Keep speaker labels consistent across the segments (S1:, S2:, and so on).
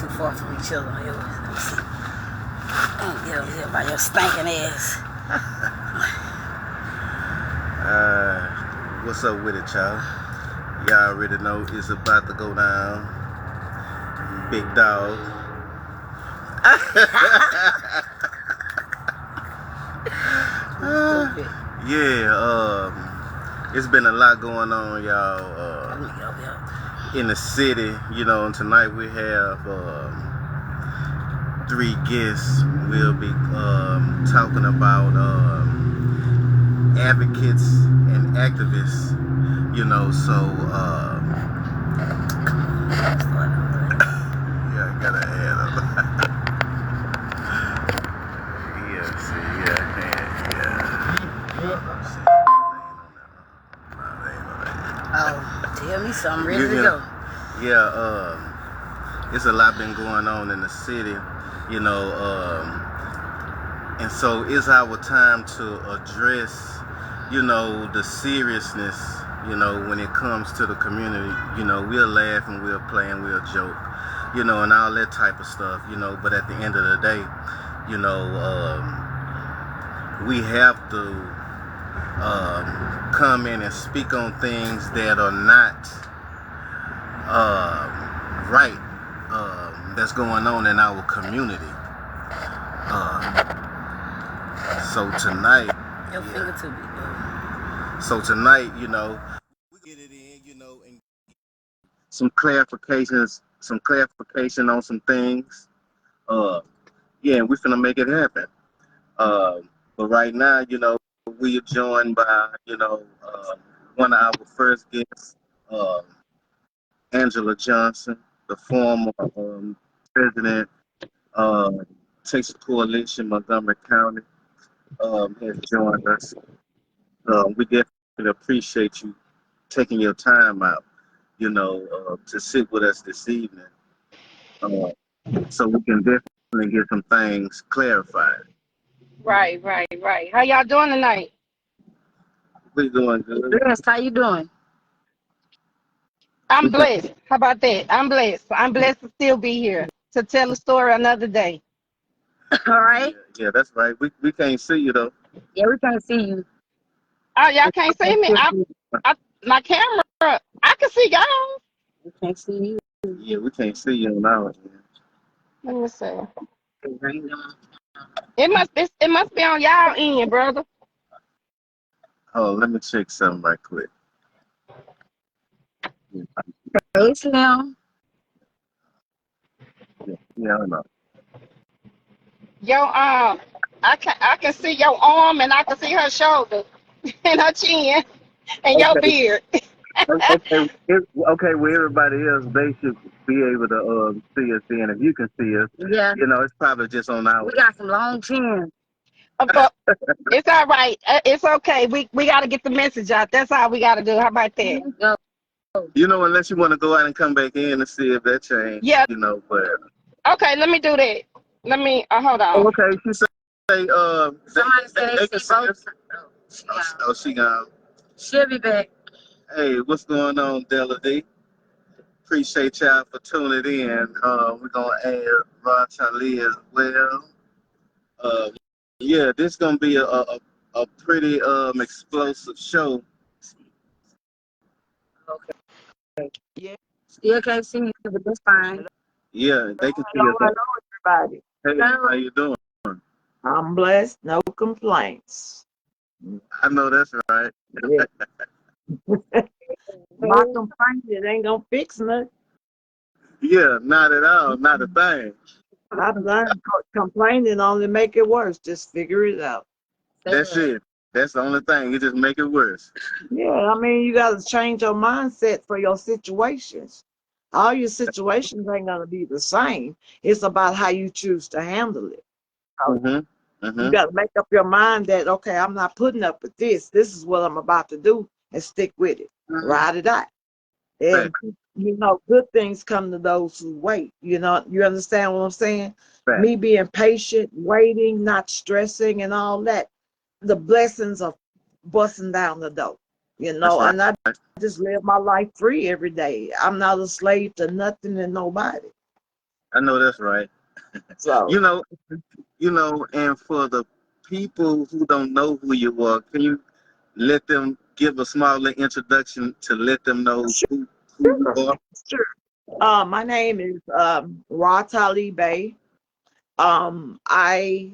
S1: too far from each other. Don't get over here by your stinking ass.
S2: What's up with it, y'all? Y'all already know it's about to go down. Big dog. It's been a lot going on, y'all, in the city, you know, and tonight we have 3 guests. We'll be talking about advocates and activists, you know, so yeah, I gotta add up.
S1: Tell me something, ready to go.
S2: It's a lot been going on in the city, you know, and so it's our time to address, you know, the seriousness, you know, when it comes to the community. You know, we'll laugh and we'll play and we'll joke, you know, and all that type of stuff, you know, but at the end of the day, you know, we have to come in and speak on things that are not right, that's going on in our community. So tonight, you know, we get it in, you know, and some clarification on some things. And we're finna make it happen. But right now, you know, we are joined by, you know, one of our first guests, Angela Johnson, the former president of Texas Coalition, Montgomery County, has joined us. We definitely appreciate you taking your time out, you know, to sit with us this evening, so we can definitely get some things clarified.
S3: Right. How y'all doing tonight?
S2: We're doing good.
S1: Yes, how you doing?
S3: I'm blessed. How about that? I'm blessed. I'm blessed to still be here to tell a story another day.
S1: All right.
S2: Yeah, that's right. We can't see you though.
S1: Yeah, we can't see you.
S3: Oh, y'all can't see me? My camera, I can see y'all.
S1: We can't see you.
S2: Yeah, we can't see you now.
S3: Let me see. It must be on y'all end, brother.
S2: Oh, let me check something right quick.
S1: Hey, Slim.
S2: Yeah, I know.
S3: I can see your arm and I can see her shoulder and her chin and your beard.
S2: Okay, well, everybody else, they should be able to see us then. If you can see us,
S1: Yeah.
S2: you know, it's probably just on our.
S1: We got some long chins.
S3: But it's all right. It's okay. We got to get the message out. That's all we got to do. How about that?
S2: You know, unless you want to go out and come back in and see if that changed.
S3: Yeah.
S2: You know, but.
S3: Okay, let me do that. Let me, hold on.
S2: Oh, okay, she said,
S1: somebody said
S2: they can see us. Oh, she gone.
S1: She'll be back.
S2: Hey, what's going on, Della D? Appreciate y'all for tuning in. We're gonna add Rod Tali as well. Yeah, this gonna be a pretty explosive show.
S1: Okay. Yeah. Still can't see you, but that's fine.
S2: Yeah, they can see us.
S4: Hello, everybody.
S2: Hey, how you doing?
S4: I'm blessed, no complaints.
S2: I know that's right.
S4: Yeah. My complaint, it ain't gonna fix nothing.
S2: Yeah, not at all, not a thing.
S4: I've learned complaining only make it worse. Just figure it out.
S2: That's it. That's the only thing. You just make it worse.
S4: Yeah, I mean, you got to change your mindset for your situations. All your situations ain't gonna be the same. It's about how you choose to handle it. You got to make up your mind that, okay, I'm not putting up with this. This is what I'm about to do, and stick with it. Ride it out. And, you know, good things come to those who wait. You know, you understand what I'm saying?
S2: Right.
S4: Me being patient, waiting, not stressing and all that, the blessings of busting down the door, you know, and I just live my life free every day. I'm not a slave to nothing and nobody.
S2: I know that's right.
S4: So
S2: You know, and for the people who don't know who you are, can you let them give a small little introduction to let them know who you
S4: sure,
S2: are?
S4: sure. My name is Ra Bay. I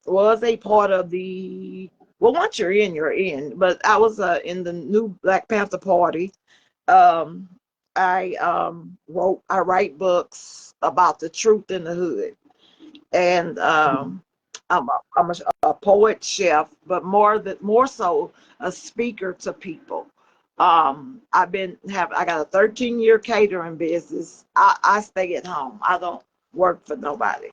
S4: was a part of the, well, once you're in, you're in. But I was in the new Black Panther Party. Um, I write books about the truth in the hood, and I'm a poet, chef, but more so a speaker to people. I got a 13-year catering business. I stay at home. I don't work for nobody.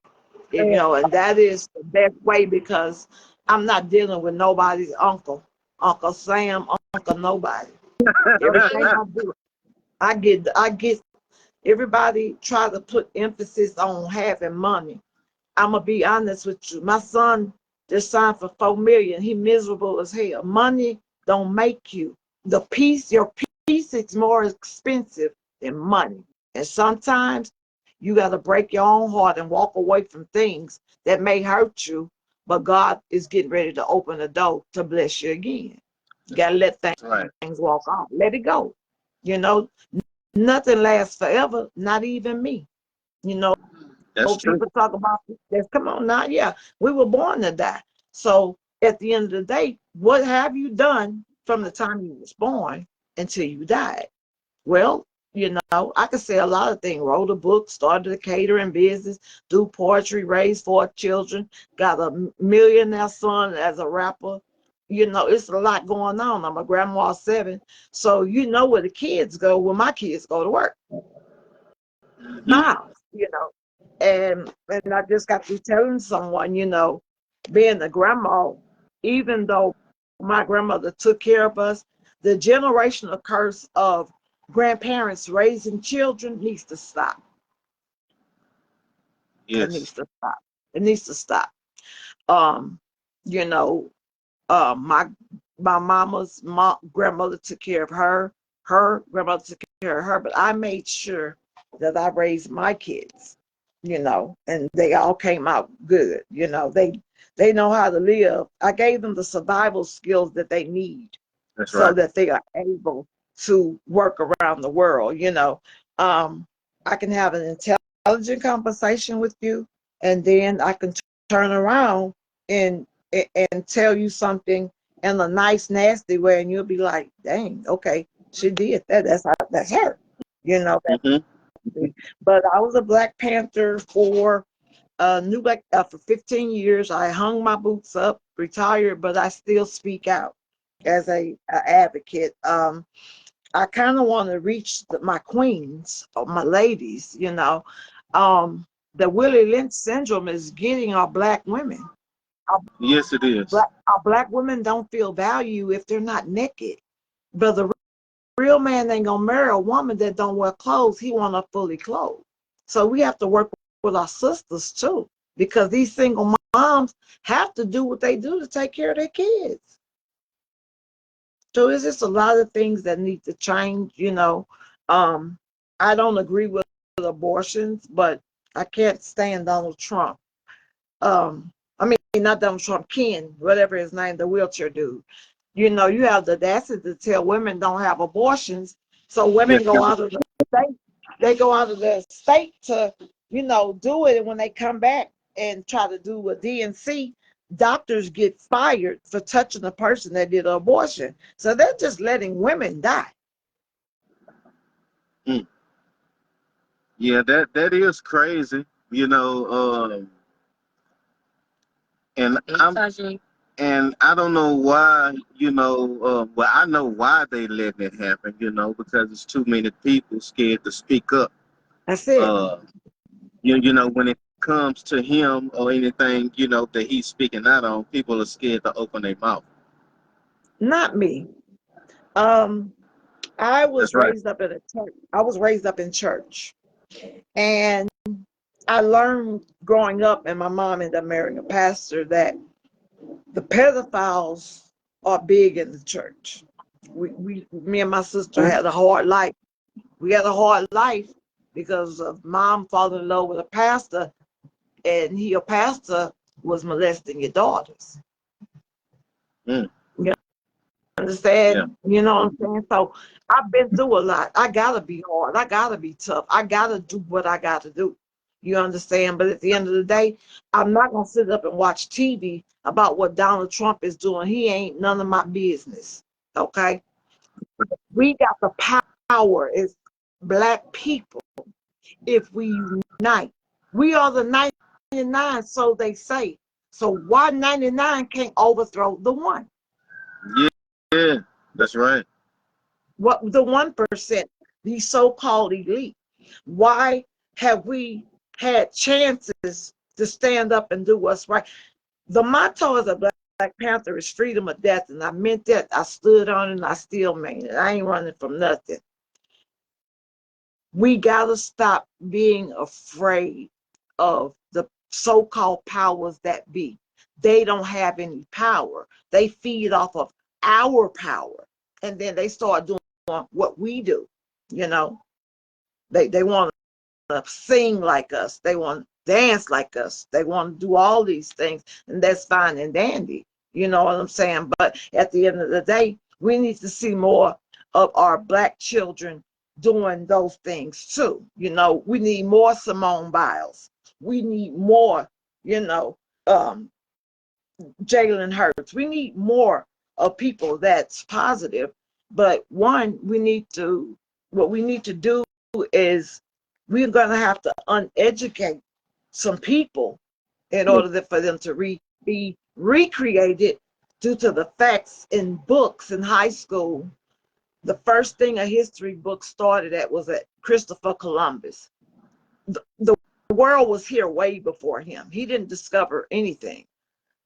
S4: And that is the best way because I'm not dealing with nobody's uncle, Uncle Sam, Uncle nobody. Everything I do, I get everybody try to put emphasis on having money. I'm gonna be honest with you. My son just signed for $4 million. He miserable as hell. Money don't make you. Your peace is more expensive than money. And sometimes you gotta break your own heart and walk away from things that may hurt you, but God is getting ready to open the door to bless you again. You gotta let
S2: Right.
S4: things walk on. Let it go. You know, nothing lasts forever, not even me. You know,
S2: That's true.
S4: people talk about this. Come on now, yeah, we were born to die. So at the end of the day, what have you done from the time you was born until you died? Well, I could say a lot of things. Wrote a book, started a catering business, do poetry, raised 4 children, got a millionaire son as a rapper. It's a lot going on. I'm a grandma of 7. So where the kids go when my kids go to work.
S2: Hmm.
S4: Miles, and I just got to telling someone, being a grandma, even though my grandmother took care of us, the generational curse of grandparents raising children needs to stop. It
S2: Yes.
S4: needs to stop. It needs to stop. Um, you know, my mama's grandmother took care of her. Her grandmother took care of her, but I made sure that I raised my kids, and they all came out good. They know how to live. I gave them the survival skills that they need
S2: That's
S4: so
S2: right.
S4: that they are able to work around the world. I can have an intelligent conversation with you, and then I can turn around and and tell you something in a nice, nasty way, and you'll be like, "Dang, okay, she did that. That's her." That's
S2: Hmm.
S4: me. But I was a Black Panther for for 15 years. I hung my boots up, retired, but I still speak out as a advocate. I kind of want to reach my queens, or my ladies. The Willie Lynch syndrome is getting our Black women. Our
S2: Yes, it is.
S4: our Black women don't feel value if they're not naked. But the real man ain't gonna marry a woman that don't wear clothes. He want her fully clothed. So we have to work with our sisters too, because these single moms have to do what they do to take care of their kids. So it's just a lot of things that need to change. I don't agree with abortions, but I can't stand Donald Trump. I mean, not Donald Trump, Ken, whatever his name, the wheelchair dude. You have the audacity to tell women don't have abortions, so
S2: Yes.
S4: women go out of the state. They go out of the state to, do it, and when they come back and try to do a DNC, doctors get fired for touching a person that did an abortion. So they're just letting women die.
S2: Mm. Yeah, that is crazy. And I don't know why. Well, I know why they letting it happen. Because it's too many people scared to speak up.
S4: That's it.
S2: Uh, when it comes to him or anything, that he's speaking out on, people are scared to open their mouth.
S4: Not me. Um, I
S2: That's
S4: was
S2: right.
S4: raised up in a church. I was raised up in church, and I learned growing up, and my mom ended up marrying a pastor, that the pedophiles are big in the church. Me and my sister had a hard life. We had a hard life, because of mom falling in love with a pastor, and a pastor was molesting your daughters.
S2: Mm.
S4: You understand?
S2: Yeah.
S4: You know what I'm saying? So I've been through a lot. I gotta be hard. I gotta be tough. I gotta do what I gotta do. You understand? But at the end of the day, I'm not gonna sit up and watch TV about what Donald Trump is doing. He ain't none of my business. Okay? We got the power as Black people if we unite. We are the 99, so they say. So why 99 can't overthrow the one?
S2: Yeah, that's right.
S4: What the 1%, these so-called elite? Why have we had chances to stand up and do what's right? The motto of the Black Panther is freedom or death, and I meant that. I stood on it, and I still mean it. I ain't running from nothing. We gotta stop being afraid of the so-called powers that be. They don't have any power. They feed off of our power, and then they start doing what we do. You know, they want to sing like us. They want to dance like us. They want to do all these things, and that's fine and dandy. You know what I'm saying? But at the end of the day, we need to see more of our Black children doing those things too. You know, we need more Simone Biles. We need more, you know, Jalen Hurts. We need more of people that's positive. But one, what we need to do is we're going to have to uneducate some people in order for them to be recreated due to the facts in books in high school. The first thing a history book started at was at Christopher Columbus. The world was here way before him. He didn't discover anything.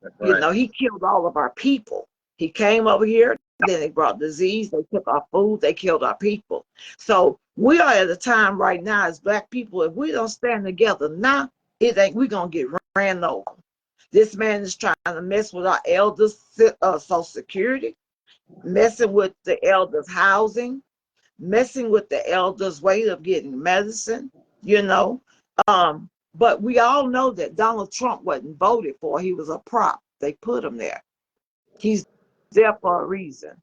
S2: That's
S4: You
S2: right.
S4: know, he killed all of our people. He came over here, then they brought disease, they took our food, they killed our people. So we are at a time right now as Black people, if we don't stand together now, we're going to get ran over. This man is trying to mess with our elders' Social Security, messing with the elders' housing, messing with the elders' way of getting medicine, you know. But we all know that Donald Trump wasn't voted for. He was a prop. They put him there. He's there for a reason.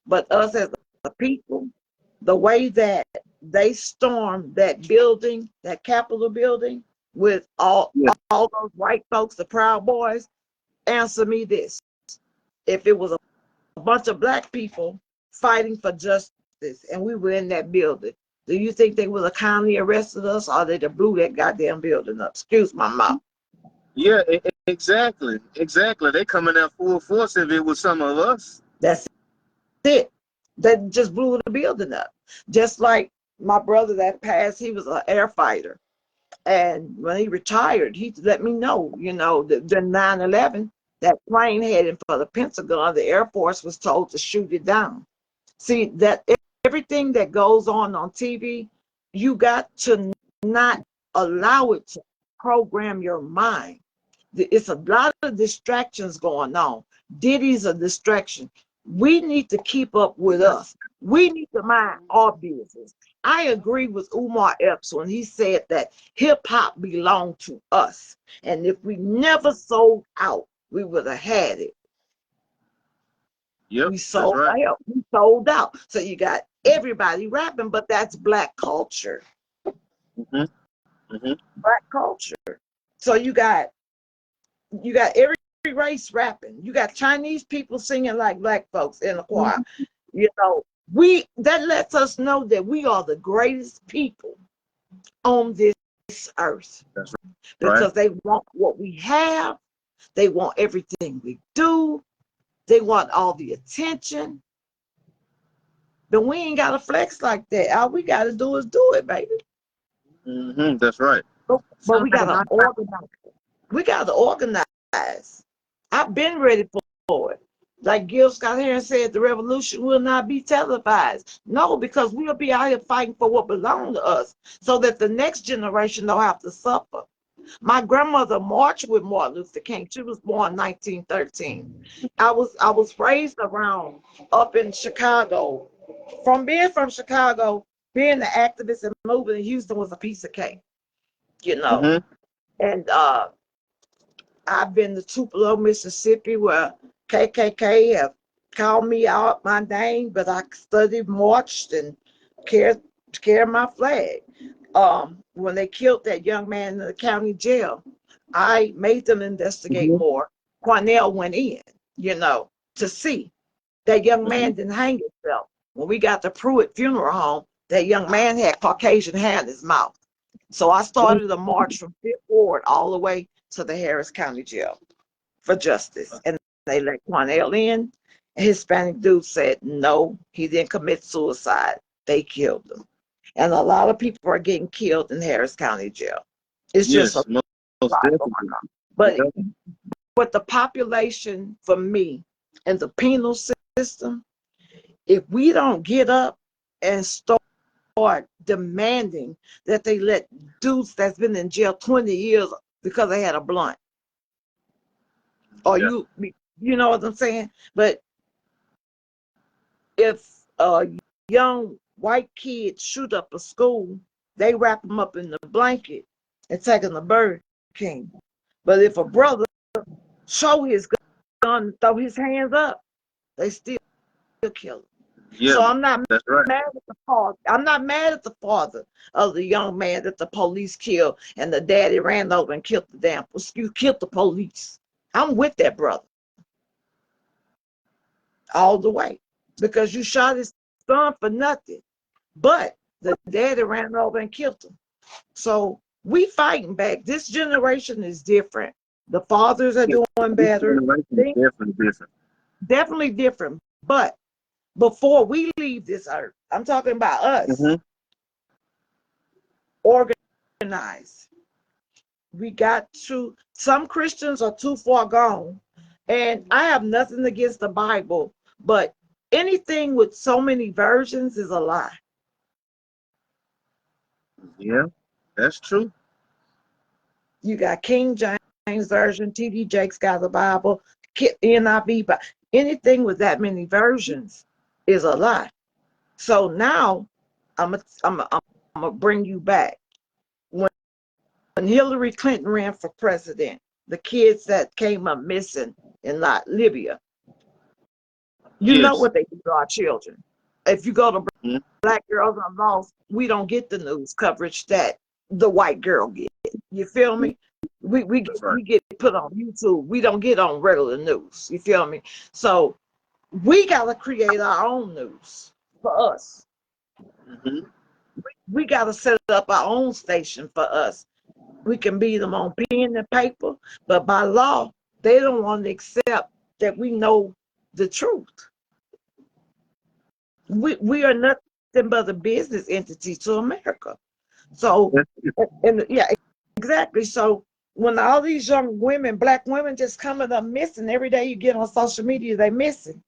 S4: But us as a people, the way that they stormed that building, that Capitol building, with all those white folks, the Proud Boys, answer me this. If it was a bunch of Black people fighting for justice and we were in that building, do you think they would have kindly arrested us, or they blew that goddamn building up? Excuse my mouth.
S2: Yeah, exactly. Exactly. They coming out full force if it was some of us.
S4: That's it. They just blew the building up. Just like my brother that passed, he was an air fighter. And when he retired, he let me know, you know, the 9/11, that plane heading for the Pentagon, the Air Force was told to shoot it down. See, that everything that goes on TV, you got to not allow it to program your mind. It's a lot of distractions going on. Diddy's a distraction. We need to keep up with us. We need to mind our business. I agree with Umar Epps when he said that hip hop belonged to us. And if we never sold out, we would have had it.
S2: Yep,
S4: We
S2: that's
S4: sold
S2: right.
S4: out. We sold out. So you got everybody rapping, but that's Black culture. Black culture. So you got every race rapping. You got Chinese people singing like Black folks in the choir. You know, that lets us know that we are the greatest people on this earth.
S2: That's
S4: Because
S2: right.
S4: they want what we have, they want everything we do, they want all the attention. But we ain't gotta flex like that. All we gotta do is do it, baby.
S2: That's right.
S4: But we gotta organize. We gotta organize. I've been ready for it. Like Gil Scott Heron said, the revolution will not be televised. No, because we'll be out here fighting for what belongs to us so that the next generation don't have to suffer. My grandmother marched with Martin Luther King. She was born in 1913. I was raised around up in Chicago. From being from Chicago, being an activist and moving in Houston was a piece of cake, you know.
S2: Mm-hmm.
S4: And I've been to Tupelo, Mississippi, where KKK have called me out my name, but I studied, marched, and carried my flag. When they killed that young man in the county jail, I made them investigate
S2: Mm-hmm.
S4: more. Cornell went in, you know, to see. That young
S2: Mm-hmm.
S4: man didn't hang himself. When we got to Pruitt Funeral Home, that young man had Caucasian hair in his mouth. So I started a march from Fifth Ward all the way to the Harris County Jail for justice. And they let Cornell in. A Hispanic dude said, no, he didn't commit suicide. They killed him. And a lot of people are getting killed in Harris County Jail. It's just a
S2: Yes, most
S4: lot
S2: definitely.
S4: going on. But
S2: Yeah.
S4: with the population, for me, and the penal system, if we don't get up and start demanding that they let dudes that's been in jail 20 years because they had a blunt, or
S2: Yeah.
S4: you know what I'm saying? But if a young white kid shoot up a school, they wrap him up in the blanket and take him to Burger King. But if a brother show his gun and throw his hands up, they still kill him.
S2: Yeah,
S4: So I'm not
S2: that's right.
S4: mad at the father. I'm not mad at the father of the young man that the police killed and the daddy ran over and killed the you killed the police. I'm with that brother all the way because you shot his son for nothing. But the daddy ran over and killed him. So we fighting back. This generation is different. The fathers are
S2: Yeah.
S4: doing
S2: This
S4: better.
S2: generation is
S4: Things
S2: definitely different.
S4: definitely different. But before we leave this earth, I'm talking about us,
S2: Mm-hmm.
S4: organize. We got to, some Christians are too far gone. And I have nothing against the Bible, but anything with so many versions is a lie.
S2: Yeah, that's true.
S4: You got King James Version, T.D. Jakes got the Bible, NIV, but anything with that many versions is a lie. So now I'm gonna bring you back. When Hillary Clinton ran for president, the kids that came up missing in Libya, you know
S2: Yes.
S4: what they do to our children. If you go to
S2: Mm-hmm.
S4: Black Girls Unlost, we don't get the news coverage that the white girl get. You feel me?
S2: That's right.
S4: We get put on YouTube. We don't get on regular news. You feel me? So we gotta create our own news for us.
S2: Mm-hmm.
S4: We gotta set up our own station for us. We can beat them on pen and paper, but by law, they don't want to accept that we know the truth. We are nothing but a business entity to America. So, and yeah, exactly. So when all these young women, Black women, just coming up missing every day, you get on social media, they missing.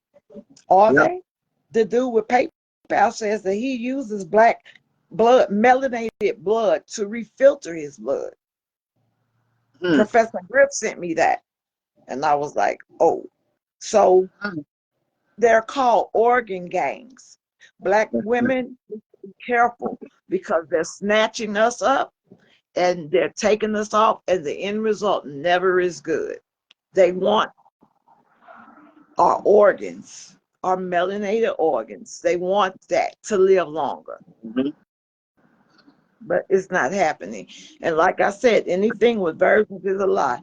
S4: Are
S2: Yep.
S4: they? The dude with PayPal says that he uses black blood, melanated blood, to refilter his blood.
S2: Mm.
S4: Professor Griff sent me that, and I was like, oh. So they're called organ gangs. Black women, be careful because they're snatching us up and they're taking us off, and the end result never is good. They want our organs, our melanated organs. They want that to live longer,
S2: Mm-hmm.
S4: but it's not happening. And like I said, anything with versions is a lie.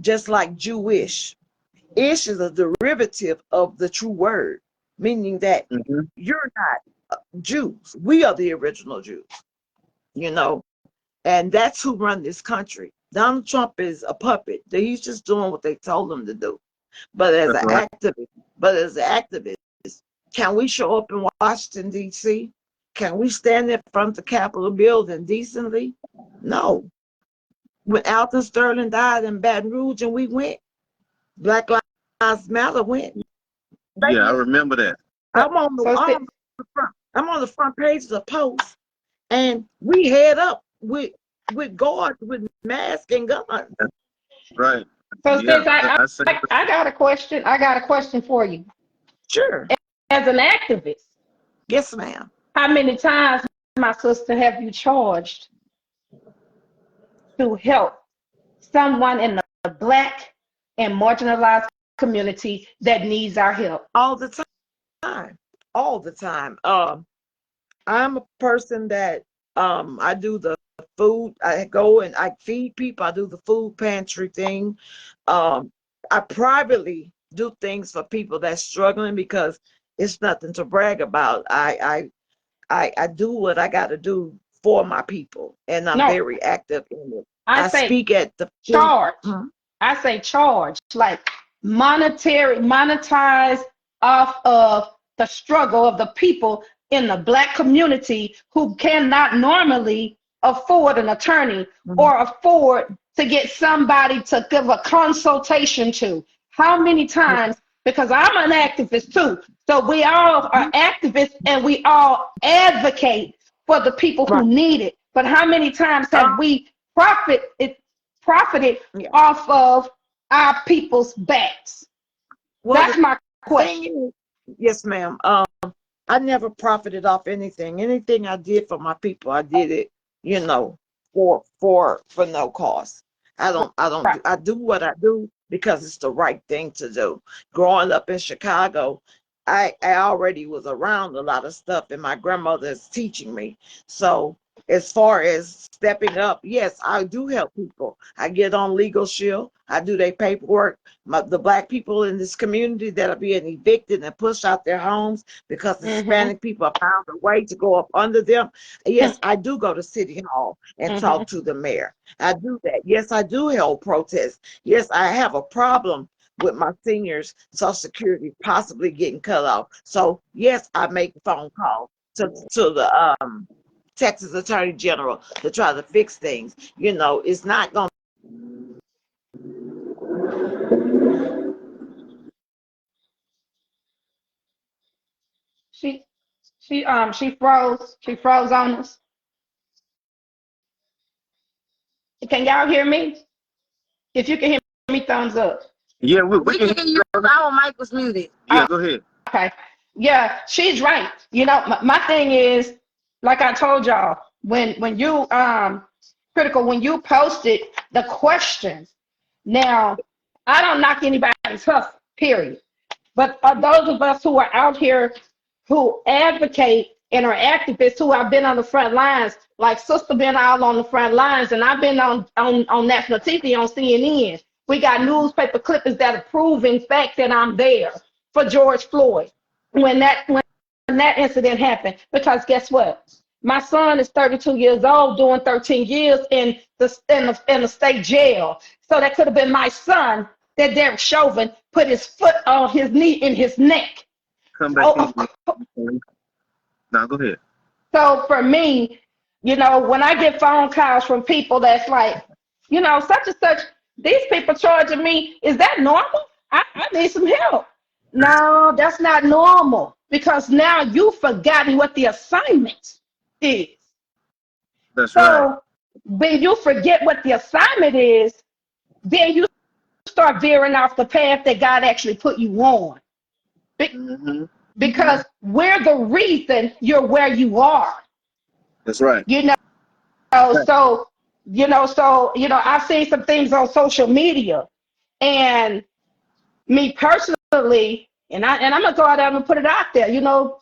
S4: Just like Jewish. Ish is a derivative of the true word, meaning that
S2: Mm-hmm.
S4: you're not Jews. We are the original Jews, you know, and that's who run this country. Donald Trump is a puppet. He's just doing what they told him to do. But as
S2: That's
S4: an
S2: right.
S4: activist, can we show up in Washington, D.C.? Can we stand in front of the Capitol building decently? No. When Alton Sterling died in Baton Rouge and we went, Black Lives Matter went. They
S2: Yeah, I
S4: went.
S2: remember that.
S4: I'm on
S3: So
S4: the front page of the Post, and we head up with guards with masks and guns.
S2: Right.
S3: so
S2: Yeah,
S3: since I,
S2: I say.
S3: I got a question. I got a question for you.
S4: Sure.
S3: As an activist,
S4: Yes, ma'am.
S3: how many times my sister, have you charged to help someone in the Black and marginalized community that needs our help?
S4: All the time. All the time. I'm a person that I do the food. I go and I feed people. I do the food pantry thing. I privately do things for people that's struggling because it's nothing to brag about. I do what I got to do for my people, and I'm
S3: No,
S4: very active in it.
S3: I
S4: I
S3: say
S4: speak at the
S3: charge.
S4: Mhm.
S3: I say charge, like monetize off of the struggle of the people in the Black community who cannot normally afford an attorney or afford to get somebody to give a consultation to. How many times, because I'm an activist too, so we all are activists and we all advocate for the people who
S4: Right.
S3: need it. But how many times have we profited
S4: Yeah.
S3: off of our people's backs?
S4: Well,
S3: That's my question.
S4: thing is, yes, ma'am. I never profited off anything. Anything I did for my people, I did it, you know, for no cost.
S3: Right.
S4: I do what I do because it's the right thing to do. Growing up in Chicago, I already was around a lot of stuff and my grandmother is teaching me. So as far as stepping up, yes, I do help people. I get on Legal Shield. I do their paperwork. The Black people in this community that are being evicted and pushed out their homes because the Hispanic people have found a way to go up under them. Yes, I do go to City Hall and talk to the mayor. I do that. Yes, I do hold protests. Yes, I have a problem with my seniors' Social Security possibly getting cut off. So yes, I make phone calls to the Texas Attorney General to try to fix things. You know, it's not going.
S3: She she froze on us. Can y'all hear me? If you can hear me, thumbs up.
S2: Yeah,
S1: We can hear you. Our mic was muted.
S2: yeah, go ahead.
S3: Okay. Yeah, she's right. You know, my thing is, like I told y'all, when you critical, when you posted the questions. Now, I don't knock anybody's hustle, period. But those of us who are out here who advocate and are activists who have been on the front lines, like Sister been all on the front lines, and I've been on national TV on CNN. We got newspaper clippings that are proving fact that I'm there for George Floyd when that incident happened. Because guess what? My son is 32 years old, doing 13 years in the state jail. So that could have been my son that Derek Chauvin put his foot on his knee in his neck.
S2: Come back in. Now go ahead.
S3: So for me, you know, when I get phone calls from people that's like, you know, such and such, these people charging me, is that normal? I need some help. No, that's not normal, because now you've forgotten what the assignment is.
S2: That's right.
S3: So when you forget what the assignment is, then you start veering off the path that God actually put you on. Because we're the reason you're where you are.
S2: That's right.
S3: You know, so I've seen some things on social media, and me personally, and I'm gonna go out there and put it out there. You know,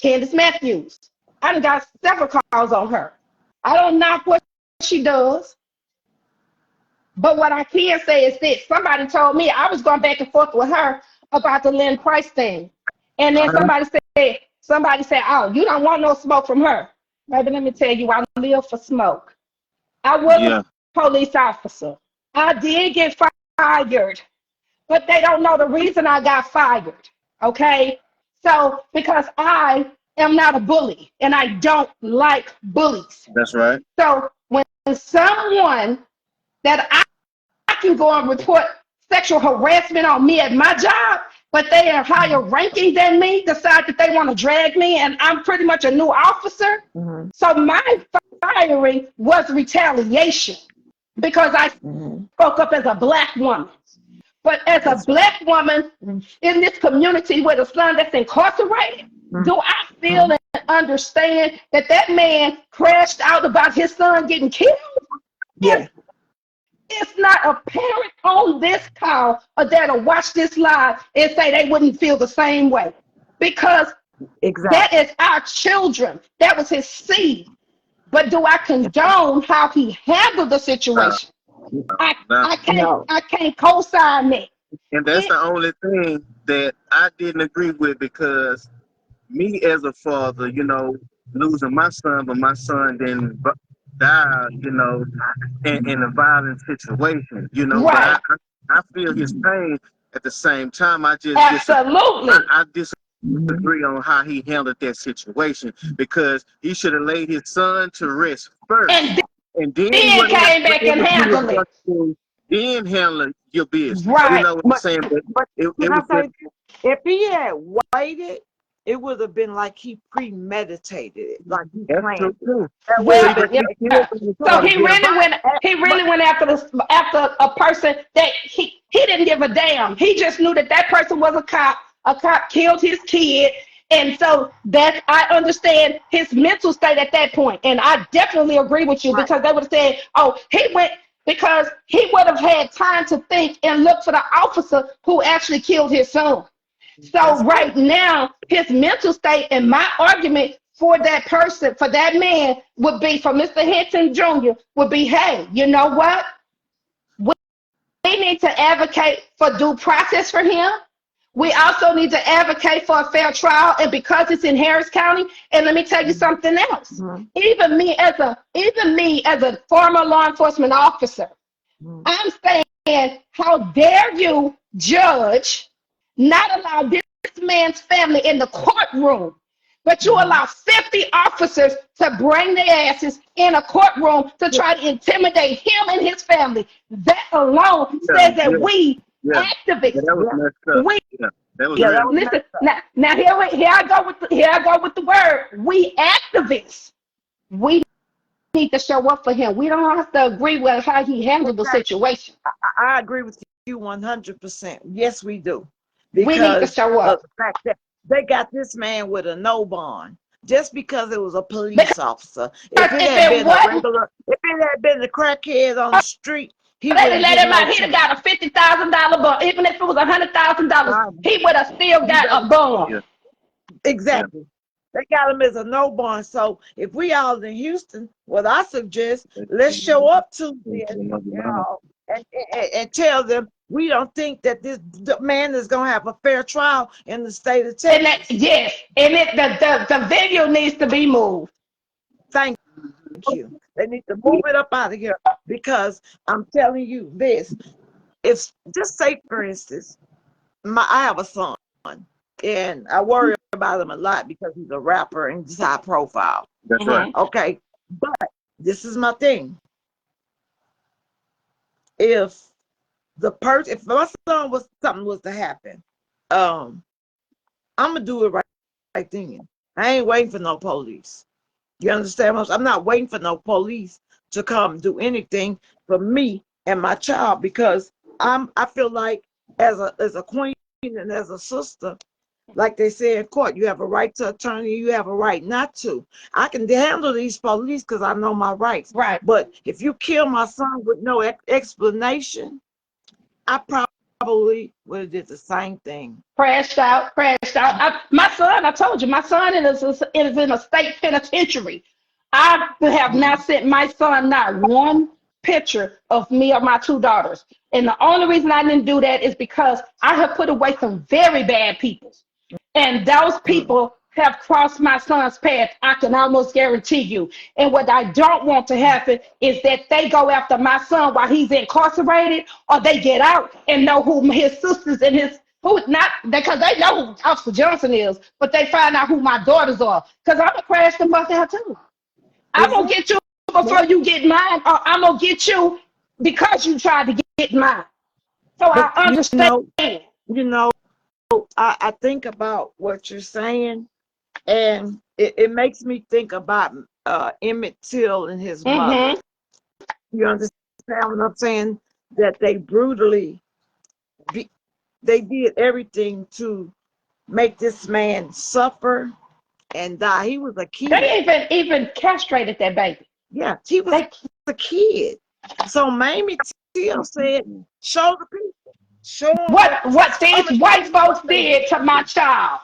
S3: Candace Matthews, I done got several calls on her. I don't knock what she does, but what I can say is this: somebody told me, I was going back and forth with her about the Lynn Price thing, and then somebody said, "Oh, you don't want no smoke from her." Baby, let me tell you, I live for smoke. I was a police officer. I did get fired, but they don't know the reason I got fired. Okay? So, because I am not a bully and I don't like bullies.
S2: That's right.
S3: So, when someone that I can go and report sexual harassment on me at my job, but they are higher ranking than me, decide that they want to drag me, and I'm pretty much a new officer. So my firing was retaliation because I spoke up as a Black woman. But as a Black woman in this community with a son that's incarcerated, do I feel understand that that man crashed out about his son getting killed?
S4: Yeah.
S3: It's not a parent on this call or that'll watch this live and say they wouldn't feel the same way, because that
S4: Exactly.
S3: is our children. That was his seed. But do I condone how he handled the
S2: Uh,
S3: situation? I
S2: now,
S3: I can't
S4: No.
S3: I can't co-sign that.
S2: and that's
S3: It
S2: the only thing that I didn't agree with, because me as a father, losing my son, but my son then died, in a violent situation, but
S3: right.
S2: I feel his pain at the same time. I just
S3: Absolutely.
S2: I
S4: Mhm.
S2: disagree on how he handled that situation, because he should have laid his son to rest first,
S3: And
S2: and then
S3: then came back and
S2: whatever you were
S3: handled
S2: going
S3: it.
S2: to do, then handle your business. You
S3: Right.
S2: know what I'm
S4: But
S2: saying? But
S4: but
S2: it
S4: can I
S2: was just
S4: say this? If he had waited, it would have been like he premeditated it, like he
S2: that's true
S4: planned it.
S2: too.
S4: That way
S2: See,
S3: Well,
S2: but
S4: it
S3: yeah.
S2: he
S4: makes
S2: killed him
S3: So
S2: before to
S3: he
S2: get him.
S3: really went.
S4: but,
S3: He
S4: but
S3: really went after this, after a person that he didn't give a damn. He just knew that that person was a cop. A cop killed his kid, and so that I understand his mental state at that point. And I definitely agree with you,
S4: right,
S3: because they would have said, "Oh, he went." Because he would have had time to think and look for the officer who actually killed his son. So
S4: that's
S3: right now, his mental state, and my argument for that person, for that man, would be, for Mr. Hinton Jr., would be, hey, you know what? We need to advocate for due process for him. We also need to advocate for a fair trial, and because it's in Harris County, and let me tell you something else.
S4: mm-hmm.
S3: Even me as a former law enforcement officer,
S4: Mm-hmm.
S3: I'm saying, how dare you, judge, not allow this man's family in the courtroom, but you
S4: Mm-hmm.
S3: allow 50 officers to bring their asses in a courtroom to
S4: Yeah,
S3: try to intimidate him and his family. That alone
S2: Yeah,
S3: says that
S2: yeah,
S3: we
S2: yeah. Yeah,
S3: activists,
S2: that was
S4: yeah,
S2: messed up.
S3: we
S2: Yeah, that was
S4: yeah,
S2: real.
S4: that was
S3: listen
S4: messed up.
S3: now here I go with the word. We activists, we need to show up for him. We don't have to agree with how he handled the
S4: Exactly.
S3: situation.
S4: I agree with you 100%. Yes, we do.
S3: We need to
S4: Because
S3: show
S4: of
S3: up.
S4: the fact that they got this man with a no bond just because it was a
S3: Because
S4: police officer. If it
S3: if
S4: had
S3: it
S4: been a
S3: wasn't,
S4: regular, if it had been the crackhead on the street, he
S3: they didn't
S4: wouldn't
S3: let
S4: get
S3: him
S4: no
S3: out. He'd have
S4: chance.
S3: got a $50,000 bond. Even if it was $100,000,
S4: Right.
S3: he would have still
S4: You
S3: got
S4: better,
S3: a bond.
S2: Yeah, yeah.
S4: exactly. They got him as a no bond. So if we all in Houston, what I suggest, let's show up to them, you know, and tell them we don't think that this man is going to have a fair trial in the state of
S3: And that,
S4: Texas.
S3: yes, and the venue needs to be moved.
S4: Thank you. They need to move it up out of here because I'm telling you this. If just say for instance, I have a son and I worry about him a lot because he's a rapper and he's high profile.
S2: That's right.
S3: Mhm.
S4: Okay, but this is my thing. If if my son was something was to happen, um, I'm gonna do it right then. I ain't waiting for no police. You understand? I'm not waiting for no police to come do anything for me and my child because I feel like as a queen and as a sister, like they say in court, you have a right to attorney, you have a right not to. I can handle these police because I know my rights.
S3: Right.
S4: But if you kill my son with no explanation, I probably would have did the same thing.
S3: Crashed out, crashed out. My son, I told you, my son is in a state penitentiary. I have not sent my son not one picture of me or my two daughters. And the only reason I didn't do that is because I have put away some very bad people. And those
S4: Mm.
S3: people have crossed my son's path, I can almost guarantee you. And what I don't want to happen is that they go after my son while he's incarcerated, or they get out and know who his sisters and his who not because they know who Officer Johnson is, but they find out who my daughters are. Because I'm gonna crash the fuck out too. I'm gonna
S4: Exactly.
S3: get you before you get mine, or I'm gonna get you because you tried to get mine. So I
S4: But
S3: understand.
S4: you know, I think about what you're saying, and it makes me think about Emmett Till and his mother.
S3: Mm-hmm.
S4: You understand what I'm saying? That they brutally, they did everything to make this man suffer and die. He was a kid.
S3: They even castrated that baby.
S4: Yeah, he was a kid. So Mamie Till said, show the people. Show them
S3: What these white folks did to my child.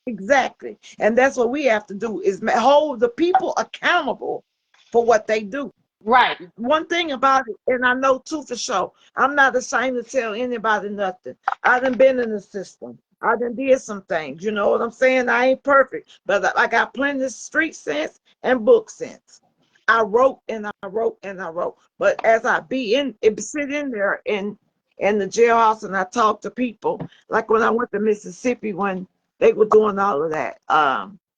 S4: Exactly. And that's what we have to do is hold the people accountable for what they do.
S3: Right.
S4: One thing about it, and I know too for sure, I'm not ashamed to tell anybody nothing. I done been in the system. I done did some things. You know what I'm saying? I ain't perfect, but I got plenty of street sense and book sense. I wrote and I wrote and I wrote. But as I sit in there in the jailhouse and I talk to people, like when I went to Mississippi when they were doing all of that,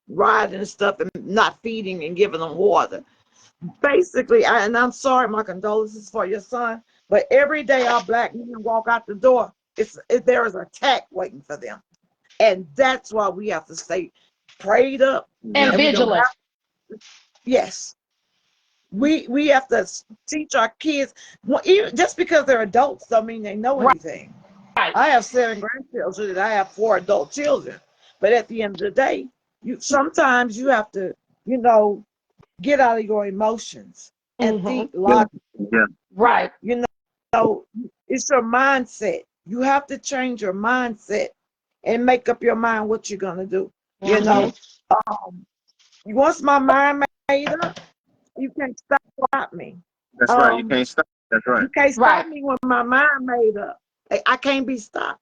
S4: riding and stuff and not feeding and giving them water. Basically, and I'm sorry, my condolences for your son, but every day our black men walk out the door, there is an attack waiting for them. And that's why we have to stay prayed up.
S3: And vigilant.
S4: Yes. We have to teach our kids, even just because they're adults don't mean they know anything.
S3: Right.
S4: I have 7 grandchildren and I have 4 adult children. But at the end of the day, sometimes you have to, get out of your emotions and think logically.
S2: Yeah.
S3: Right.
S4: It's your mindset. You have to change your mindset and make up your mind what you're gonna do. Once my mind made up, you can't stop me.
S2: That's right. You can't stop. That's right.
S4: You can't stop me when my mind made up. I can't be stopped.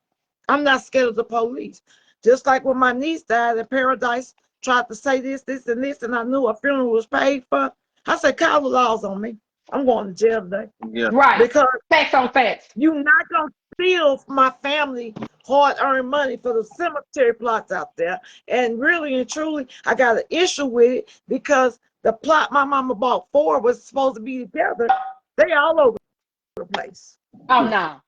S4: I'm not scared of the police. Just like when my niece died in Paradise, tried to say this, and this, and I knew a funeral was paid for. I said, call the laws on me. I'm going to jail today.
S2: Yeah.
S3: Right.
S4: Because
S3: facts on facts.
S4: You're not going to steal my family hard-earned money for the cemetery plots out there. And really and truly, I got an issue with it because the plot my mama bought 4 was supposed to be together. They all over the place.
S3: Oh, no.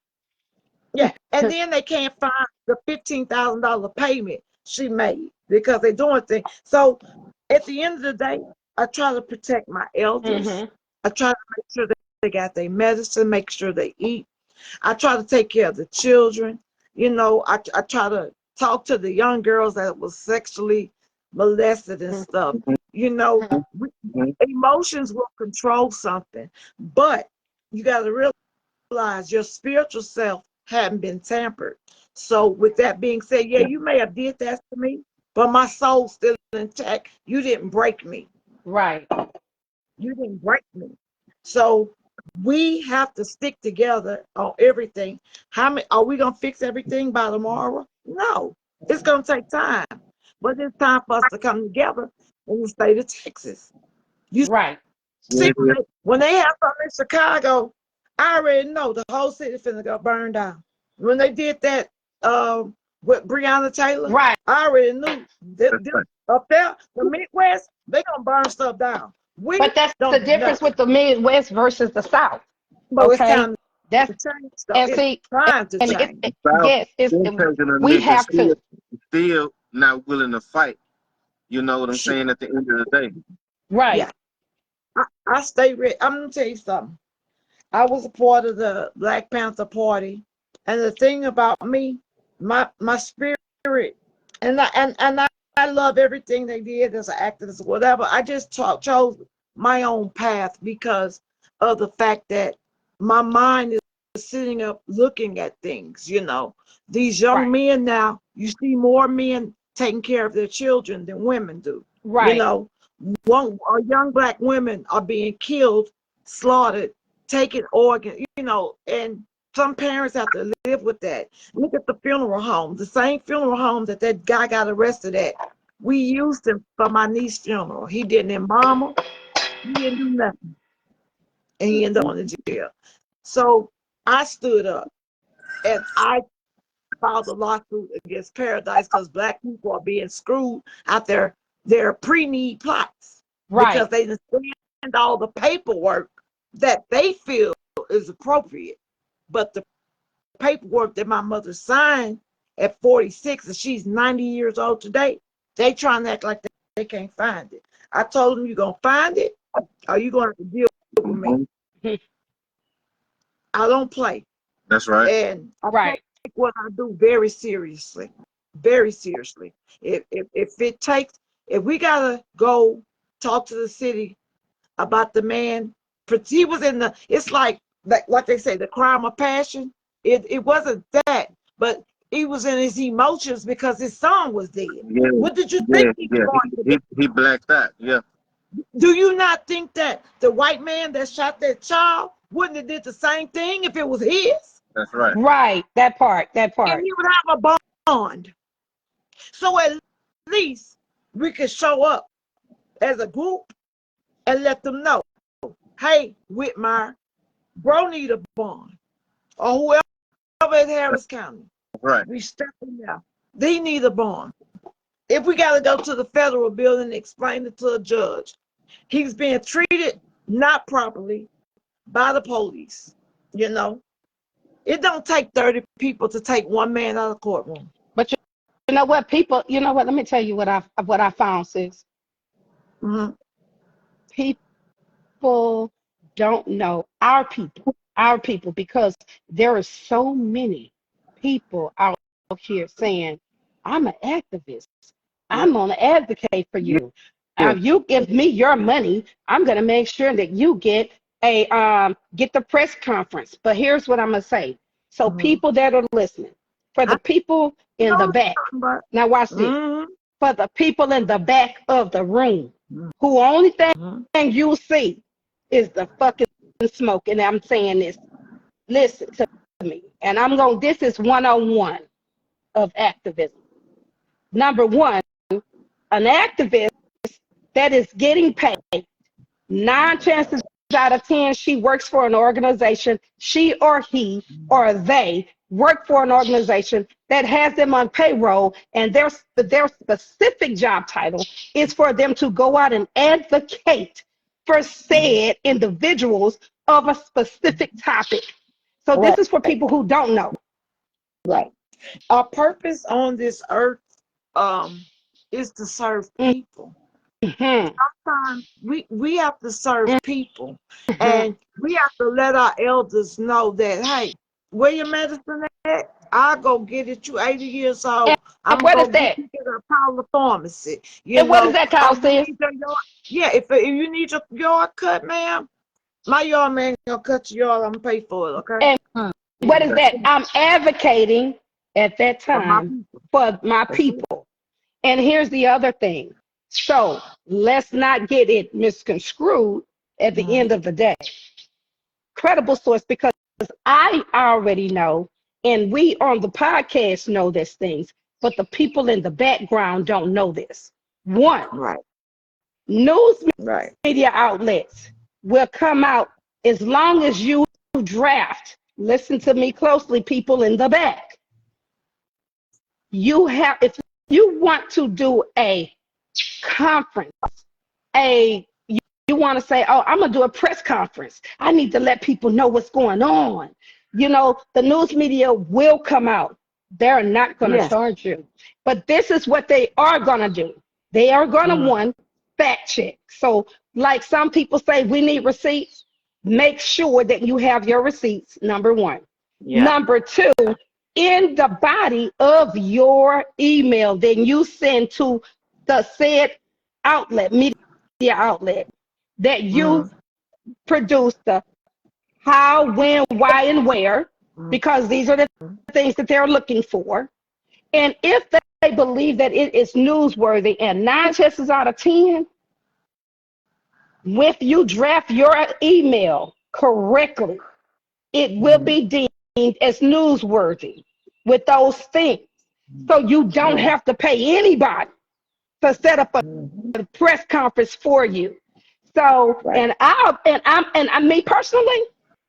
S4: Yeah, and then they can't find the $15,000 payment she made because they're doing things. So at the end of the day, I try to protect my elders. I try to make sure that they got their medicine, make sure they eat. I try to take care of the children. I try to talk to the young girls that was sexually molested and stuff. Emotions will control something, but you got to realize your spiritual self hadn't been tampered. So with that being said, yeah, you may have did that to me, but my soul's still intact. You didn't break me.
S3: Right.
S4: You didn't break me. So we have to stick together on everything. Are we gonna fix everything by tomorrow? No. It's gonna take time. But it's time for us to come together in the state of Texas.
S3: Right.
S4: See, when they have something in Chicago, I already know the whole city finna go burn down. When they did that with Breonna Taylor,
S3: right.
S4: I already knew up there, the Midwest, they gonna burn stuff down.
S3: But that's the difference with the Midwest versus the South.
S4: But it's time
S3: to
S4: change stuff.
S3: And
S4: it's
S3: see,
S4: time to change.
S3: Yes, we have to.
S2: Still not willing to fight. You know what I'm saying? At the end of the day.
S3: Right.
S4: Yeah. I stay ready. I'm gonna tell you something. I was a part of the Black Panther Party, and the thing about me, my spirit, and I love everything they did as an activist, whatever. I just chose my own path because of the fact that my mind is sitting up looking at things. These young men now, you see more men taking care of their children than women do.
S3: Right.
S4: Young Black women are being killed, slaughtered, taking organs, and some parents have to live with that. Look at the funeral home, the same funeral home that guy got arrested at. We used him for my niece's funeral. He didn't embalm her. He didn't do nothing. And he ended up in jail. So I stood up and I filed a lawsuit against Paradise because Black people are being screwed out their pre-need plots.
S3: Right.
S4: Because they didn't send all the paperwork that they feel is appropriate. But the paperwork that my mother signed at 46 and she's 90 years old today, they trying to act like they can't find it. I told them, you're going to find it or you're going to have to deal with me. I don't play.
S2: That's right.
S4: And I take what I do very seriously. Very seriously. If it takes, if we gotta go talk to the city about the man, he was in the, it's like they say, the crime of passion. It wasn't that, but he was in his emotions because his son was dead.
S2: Yeah,
S4: What did you think he was going to do?
S2: He blacked out. Yeah.
S4: Do you not think that the white man that shot that child wouldn't have did the same thing if it was his?
S2: That's right.
S3: Right. That part.
S4: And he would have a bond. So at least we could show up as a group and let them know, hey, Whitmire, bro need a bond. Or whoever in Harris County.
S2: Right.
S4: We step in there. They need a bond. If we got to go to the federal building and explain it to a judge, he's being treated not properly by the police. You know, it don't take 30 people to take one man out of the courtroom.
S3: But you know what, people, you know what, let me tell you what I found, sis.
S4: Mm-hmm.
S3: People don't know our people, because there are so many people out here saying, I'm an activist. I'm going to advocate for you. You give me your money, I'm going to make sure that you get the press conference. But here's what I'm going to say. So people that are listening, for the people in the back, now watch this. For the people in the back of the room, who only thing you see is the fucking smoke. And I'm saying this, listen to me. And this is 101 of activism. Number one, an activist that is getting paid, 9 chances out of 10, she works for an organization, she or he or they work for an organization that has them on payroll, and their specific job title is for them to go out and advocate for said individuals of a specific topic. So this is for people who don't know.
S4: Right. Our purpose on this earth is to serve people. Sometimes we have to serve people, and we have to let our elders know that, hey, where your medicine at? I'll go get it. You 80 years old. I'm
S3: what is
S4: going
S3: that?
S4: to call the pharmacy.
S3: And what is that called, sis?
S4: Yeah, if you need your yard cut, ma'am, my yard man gonna cut your yard. I'm gonna pay for it, okay?
S3: And what is that? I'm advocating at that time for my people. And here's the other thing. So let's not get it misconstrued at the end of the day. Credible source, because I already know, and we on the podcast know these things, but the people in the background don't know this. One, news media outlets will come out as long as you draft. Listen to me closely, people in the back. If you want to do a conference, you want to say, oh, I'm going to do a press conference. I need to let people know what's going on. You know, the news media will come out. They're not going to charge you. But this is what they are going to do. They are going to, one, fact check. So like some people say, we need receipts. Make sure that you have your receipts, number one. Number two, in the body of your email, then you send to the said outlet, media outlet, that you produced the how, when, why, and where, because these are the things that they're looking for. And if they believe that it is newsworthy, and 9 chances out of 10, if you draft your email correctly, it will be deemed as newsworthy with those things. So you don't have to pay anybody to set up a press conference for you. So, me personally,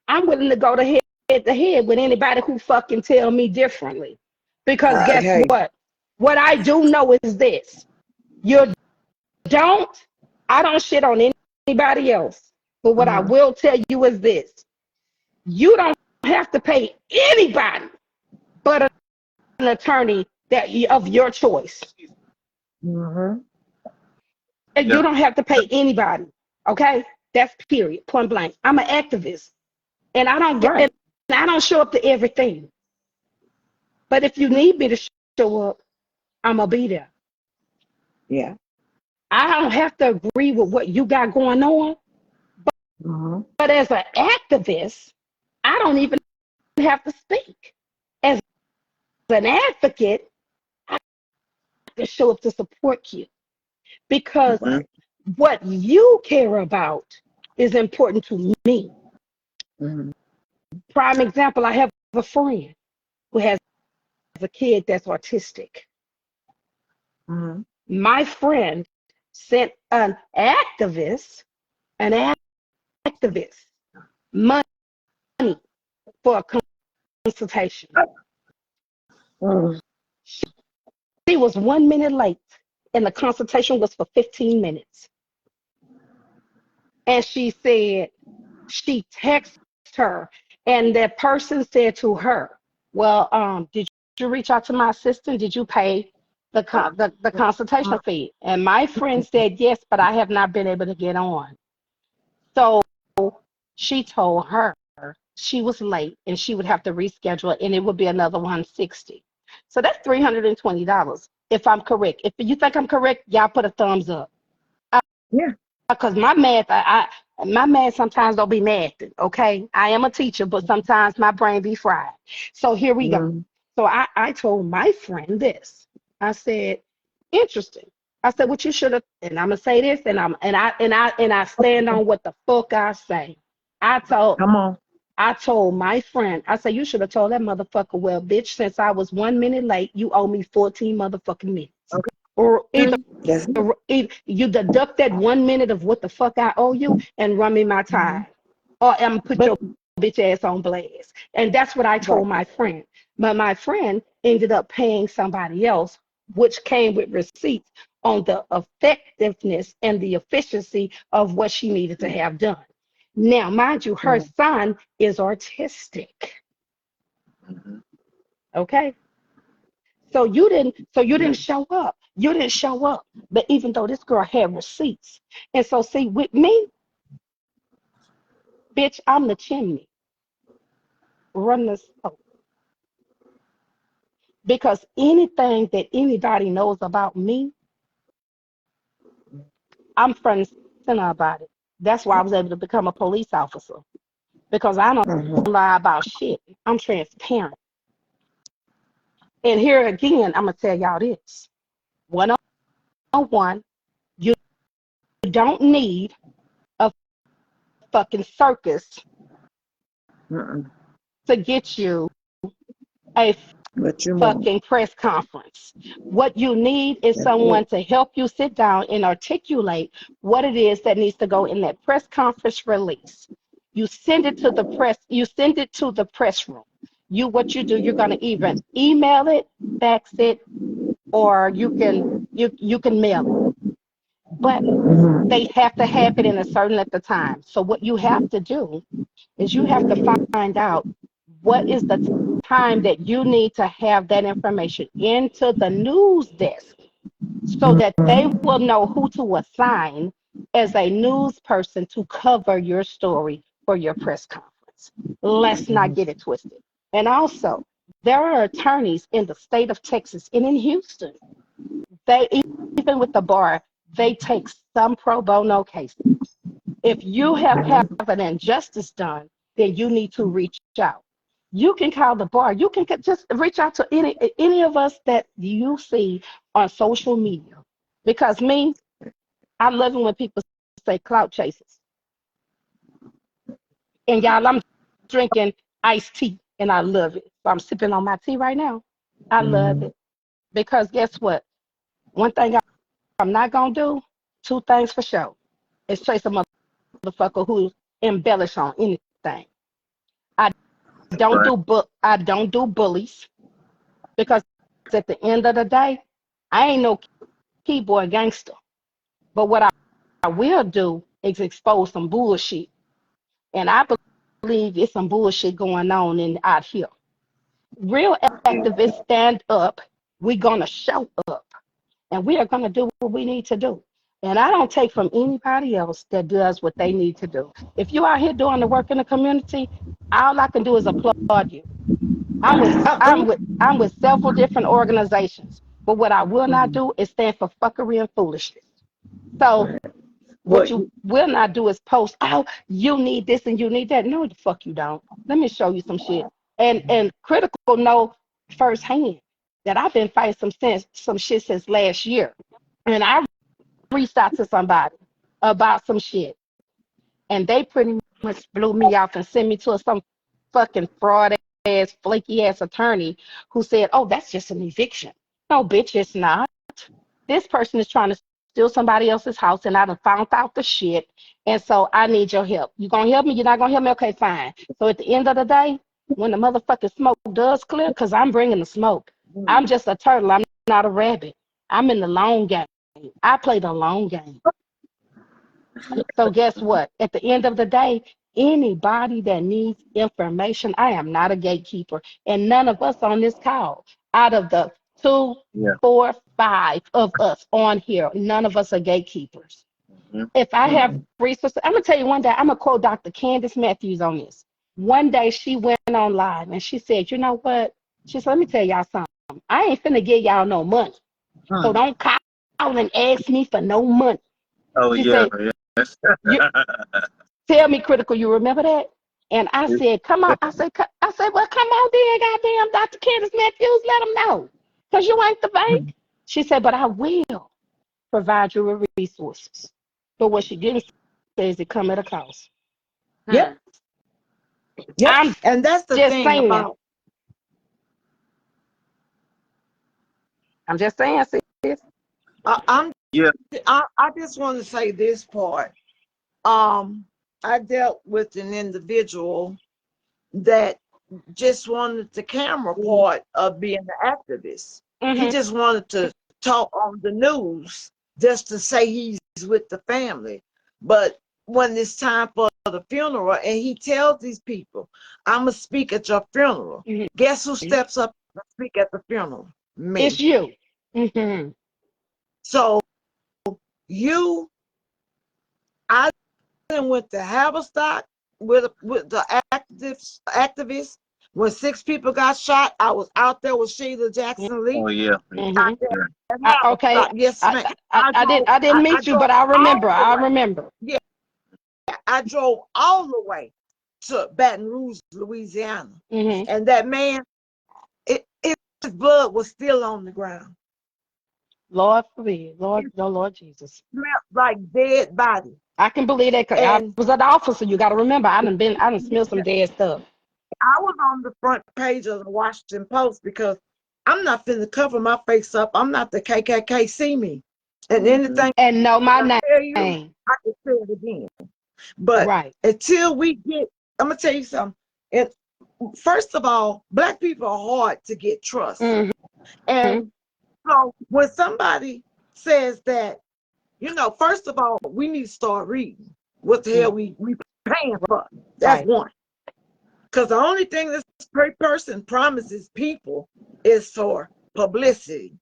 S3: I'm willing to go head to head with anybody who fucking tell me differently. Because guess what? What I do know is this. I don't shit on anybody else. But what I will tell you is this. You don't have to pay anybody but an attorney of your choice. And you don't have to pay anybody. Okay? That's period. Point blank. I'm an activist. And I don't show up to everything. But if you need me to show up, I'm gonna be there.
S4: Yeah.
S3: I don't have to agree with what you got going on, but as an activist, I don't even have to speak. As an advocate, I can show up to support you because what you care about is important to me. Prime example, I have a friend who has a kid that's autistic. My friend sent an activist money for a consultation. She was 1 minute late and the consultation was for 15 minutes. And she said, she texted her and that person said to her, well, did you reach out to my assistant? Did you pay the consultation fee? And my friend said, yes, but I have not been able to get on. So she told her she was late and she would have to reschedule it and it would be another $160. So that's $320. If I'm correct. If you think I'm correct, y'all put a thumbs up.
S4: Yeah.
S3: Because my math sometimes don't be math. Okay, I am a teacher, but sometimes my brain be fried. So here we go. So I told my friend this. I said, interesting. I said, what you should have, and I'm gonna say this, and I stand on what the fuck I say. I told my friend, I said, you should have told that motherfucker, well, bitch, since I was 1 minute late, you owe me 14 motherfucking minutes. Or either you deduct that 1 minute of what the fuck I owe you and run me my time. Or I'm put your bitch ass on blast. And that's what I told my friend. But my friend ended up paying somebody else, which came with receipts on the effectiveness and the efficiency of what she needed to have done. Now, mind you, her son is autistic. Okay. So you didn't show up. You didn't show up. But even though this girl had receipts. And so see, with me, bitch, I'm the chimney. Run the stove. Because anything that anybody knows about me, I'm front and center about it. That's why I was able to become a police officer. Because I don't lie about shit. I'm transparent. And here again, I'm gonna tell y'all this. 101, you don't need a fucking circus to get you a fucking press conference. What you need is someone to help you sit down and articulate what it is that needs to go in that press conference release. You send it to the press, you send it to the press room. What you do, you're gonna even email it, fax it, or you can mail it. But they have to have it in a certain at the time. So what you have to do is you have to find out what is the time that you need to have that information into the news desk so that they will know who to assign as a news person to cover your story for your press conference. Let's not get it twisted. And also, there are attorneys in the state of Texas and in Houston. They, even with the bar, they take some pro bono cases. If you have an injustice done, then you need to reach out. You can call the bar. You can just reach out to any of us that you see on social media. Because me, I love it when people say clout chasers. And y'all, I'm drinking iced tea and I love it. So I'm sipping on my tea right now. I love it. Because guess what? One thing I'm not going to do, two things for sure, is chase a motherfucker who embellish on anything. I don't do bullies because at the end of the day, I ain't no keyboard gangster. But what I will do is expose some bullshit. And I believe it's some bullshit going on out here. Real activists stand up. We're going to show up. And we are going to do what we need to do. And I don't take from anybody else that does what they need to do. If you out here doing the work in the community, all I can do is applaud you. I'm with several different organizations, but what I will not do is stand for fuckery and foolishness. So what
S4: What?
S3: you will not do is post, oh, you need this and you need that. No, the fuck you don't. Let me show you some shit. And critical know firsthand that I've been fighting some shit since last year. And I reached out to somebody about some shit. And they pretty much blew me off and sent me to some fucking fraud ass, flaky ass attorney who said, oh, that's just an eviction. No, bitch, it's not. This person is trying to steal somebody else's house and I done found out the shit. And so I need your help. You gonna help me? You're not gonna help me? Okay, fine. So at the end of the day, when the motherfucking smoke does clear, because I'm bringing the smoke, I'm just a turtle. I'm not a rabbit. I'm in the long game. I play the long game. So guess what? At the end of the day, anybody that needs information, I am not a gatekeeper. And none of us on this call, out of the two,
S2: Yeah.
S3: 4, 5 of us on here, none of us are gatekeepers. If I have resources, I'm gonna tell you one day, I'm gonna quote Dr. Candace Matthews on this. One day she went on live and she said, you know what? She said, let me tell y'all something. I ain't finna give y'all no money. So don't call and ask me for no money.
S2: Oh,
S3: She
S2: yeah.
S3: said, you tell me, critical, you remember that? And I said, come on. I said, well, come on then, goddamn Dr. Candace Matthews, let them know. Because you ain't the bank. She said, but I will provide you with resources. But what she didn't say is it come at a cost.
S4: Yep. Yep.
S3: I'm
S4: And that's the
S3: just
S4: thing
S3: saying.
S4: about.
S3: I'm just saying, sis.
S2: Yeah.
S4: I just want to say this part. I dealt with an individual that just wanted the camera part of being an activist. He just wanted to talk on the news just to say he's with the family. But when it's time for the funeral, and he tells these people, I'm going to speak at your funeral. Guess who steps up and speak at the funeral? Me.
S3: It's you.
S4: So I went to Haverstock with the activists. When 6 people got shot, I was out there with Sheila Jackson Lee.
S2: Oh, yeah.
S3: Okay.
S4: Yes, ma'am.
S3: I didn't meet you, but I remember.
S4: Yeah, I drove all the way to Baton Rouge, Louisiana, and that man, his blood was still on the ground.
S3: Lord forbid, Lord Jesus.
S4: Smelled like dead body.
S3: I can believe that. I was an officer. You got to remember, I done smelled some dead stuff.
S4: I was on the front page of the Washington Post because I'm not finna cover my face up. I'm not the KKK. See me, and anything
S3: and know my name.
S4: Tell you, I can say it again. But until we get, I'm gonna tell you something. And first of all, Black people are hard to get trust. And so when somebody says that, first of all, we need to start reading what the hell we paying for. That's one. Because the only thing this great person promises people is for publicity.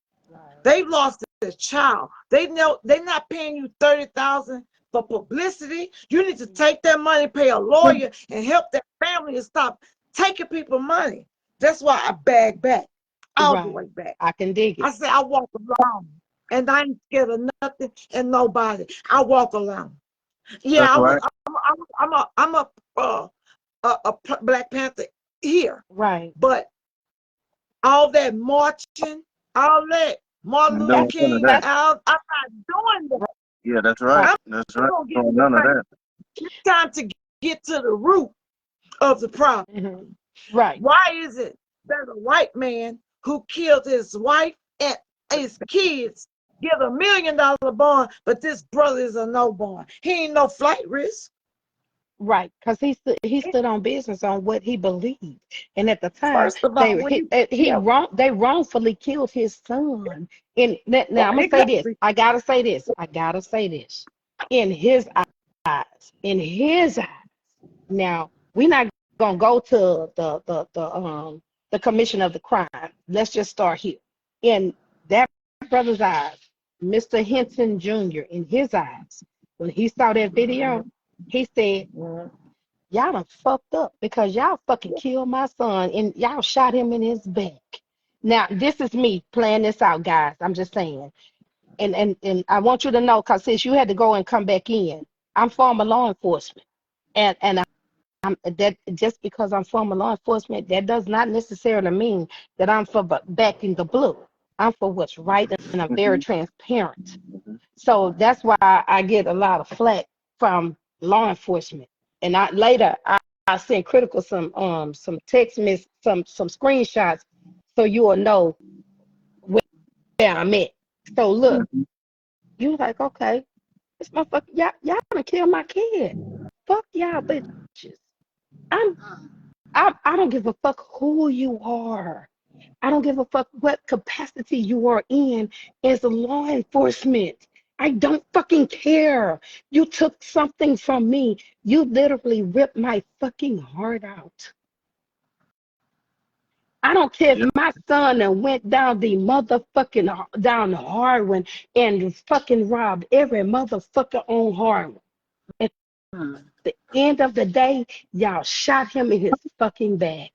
S4: They've lost their child. They're not paying you $30,000 for publicity. You need to take that money, pay a lawyer, and help that family and stop taking people money. That's why I bag back all the way back.
S3: I can dig it.
S4: I say I walk alone, and I ain't scared of nothing and nobody. I walk alone. Yeah, I'm a Black Panther here. But all that marching, all that Martin Luther King, I'm not doing that.
S2: Yeah, that's right. That's right. None of that.
S4: It's time to get to the root of the problem. Why is it that a white man who killed his wife and his kids get $1 million bond, but this brother is a no bond? He ain't no flight risk.
S3: Right, because he stood on business on what he believed, and at the time,
S4: First of all,
S3: they wrongfully killed his son. And now I'm gonna say this. I gotta say this. In his eyes. Now we're not gonna go to the commission of the crime. Let's just start here. In that brother's eyes, Mr. Hinton Jr. in his eyes, when he saw that video, he said, y'all done fucked up because y'all fucking killed my son and y'all shot him in his back. Now, this is me playing this out, guys. I'm just saying. and I want you to know, because since you had to go and come back in, I'm former law enforcement, and I'm that just because I'm former law enforcement, that does not necessarily mean that I'm for backing the blue. I'm for what's right, and I'm very transparent. So that's why I get a lot of flack from law enforcement. And I send critical some text miss some screenshots so you will know where I'm at. So look, you like, okay, this motherfucker, y'all gonna kill my kid. Fuck y'all bitches. I'm I don't give a fuck who you are. I don't give a fuck what capacity you are in as a law enforcement. I don't fucking care. You took something from me. You literally ripped my fucking heart out. I don't care if my son and went down the motherfucking down the hard one and fucking robbed every motherfucker on hard one. At the end of the day, y'all shot him in his fucking back.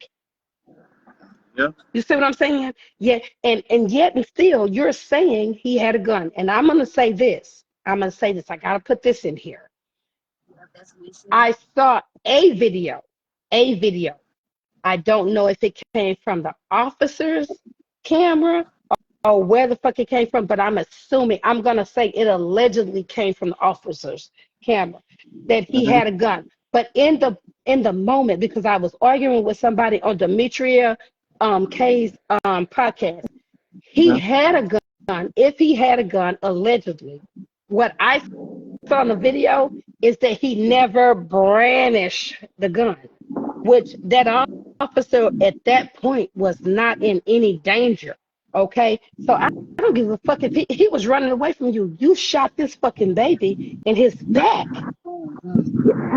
S2: Yeah.
S3: You see what I'm saying? Yeah, and yet and still you're saying he had a gun. And I'm gonna say this. I'm gonna say this. I gotta put this in here. I saw a video. A video. I don't know if it came from the officer's camera or where the fuck it came from, but I'm assuming I'm gonna say it allegedly came from the officer's camera that he had a gun. But in the moment, because I was arguing with somebody on Demetria K's podcast, he had a gun. If he had a gun, allegedly, what I saw in the video is that he never brandished the gun, which that officer at that point was not in any danger. Okay, so I don't give a fuck if he was running away from you. You shot this fucking baby in his back.